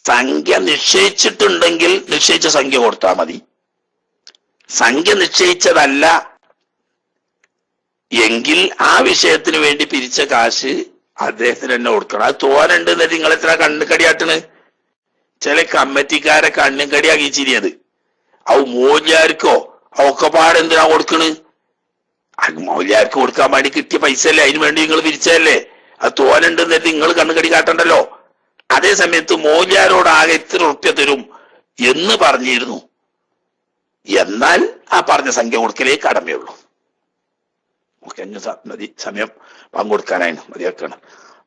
സംഖ്യ നിശ്ചയിച്ചിട്ടുണ്ടെങ്കിൽ നിശ്ചയിച്ച സംഖ്യ കൊടുത്താൽ മതി. സംഖ്യ നിശ്ചയിച്ചതല്ല എങ്കിൽ ആ വിഷയത്തിന് വേണ്ടി പിരിച്ച കാശ് അദ്ദേഹത്തിന് തന്നെ കൊടുക്കണം. അത് തോന്നുന്നുണ്ട് എന്നിട്ട് നിങ്ങൾ എത്ര കണ്ണുകടിയാട്ടണ്? ചില കമ്മിറ്റിക്കാരെ കണ്ണും കടിയാക്കി ചിരിയത്. അത് മൂല്യാർക്കോ ഒക്കെ പാടെന്തിനാ കൊടുക്കണ്? മൂല്യാർക്ക് കൊടുക്കാൻ വേണ്ടി കിട്ടിയ പൈസ അല്ലേ, അതിന് വേണ്ടി നിങ്ങൾ പിരിച്ചതല്ലേ? അത് തോന്നുന്നുണ്ട് എന്നിട്ട് നിങ്ങൾ കണ്ണുകടി കാട്ടണ്ടല്ലോ. അതേ സമയത്ത് മൂല്യാരോട് ആകെ ഇത്ര ഉറുപ്പ്യ തരും എന്ന് പറഞ്ഞിരുന്നു. എന്നാൽ ആ പറഞ്ഞ സംഖ്യ കൊടുക്കലേ കടമയുള്ളൂ. ഓക്കെ, മതി, സമയം പങ്കുകൊടുക്കാനായി മതിയാക്കണം.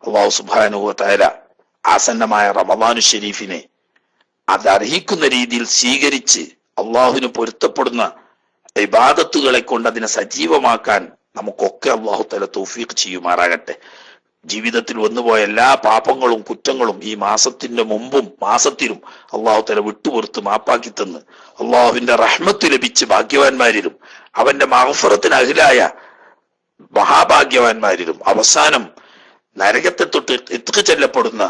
അല്ലാഹു സുബ്ഹാനഹു വ തആല ആസന്നമായ റമളാനു ഷരീഫിനെ അത് അർഹിക്കുന്ന രീതിയിൽ സ്വീകരിച്ച് അള്ളാഹുവിന് പൊരുത്തപ്പെടുന്ന ഇബാദത്തുകളെ കൊണ്ട് അതിനെ സജീവമാക്കാൻ നമുക്കൊക്കെ അല്ലാഹു തആല തൗഫീഖ് ചെയ്യുമാറാകട്ടെ. ജീവിതത്തിൽ വന്നുപോയ എല്ലാ പാപങ്ങളും കുറ്റങ്ങളും ഈ മാസത്തിന്റെ മുമ്പും മാസത്തിലും അല്ലാഹു തആല വിട്ടുപുറത്ത് മാപ്പാക്കി തന്ന് അള്ളാഹുവിന്റെ റഹ്മത്ത് ലഭിച്ച് ഭാഗ്യവാന്മാരിലും അവന്റെ മഗ്ഫിറത്തിന് അഹ്ലായ മഹാഭാഗ്യവാന്മാരിലും അവസാനം നരകത്തെ തൊട്ട് എത്തിക്ക് ചെല്ലപ്പെടുന്ന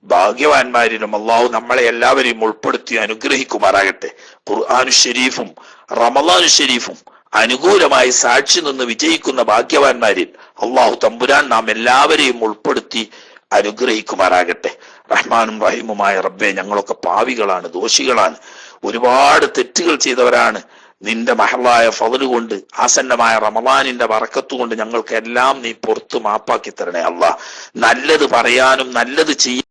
ഭാഗ്യവാന്മാരിലും അള്ളാഹു നമ്മളെ എല്ലാവരെയും ഉൾപ്പെടുത്തി അനുഗ്രഹിക്കുമാറാകട്ടെ. ഖുർആനു ഷരീഫും റമളാനു ഷരീഫും അനുകൂലമായി സാക്ഷി നിന്ന് വിജയിക്കുന്ന ഭാഗ്യവാന്മാരിൽ അള്ളാഹു തമ്പുരാൻ നാം എല്ലാവരെയും ഉൾപ്പെടുത്തി അനുഗ്രഹിക്കുമാറാകട്ടെ. റഹ്മാനും റഹീമുമായ റബ്ബെ, ഞങ്ങളൊക്കെ പാവികളാണ്, ദോഷികളാണ്, ഒരുപാട് തെറ്റുകൾ ചെയ്തവരാണ്. നിന്റെ മഹളായ ഫള് കൊണ്ട് ആസന്നമായ റമളാനിന്റെ ബറക്കത്ത് കൊണ്ട് ഞങ്ങൾക്ക് എല്ലാം നീ പുറത്ത് മാപ്പാക്കി തരണേ അല്ലാഹ്. നല്ലത് പറയാനും നല്ലത് ചെയ്യാൻ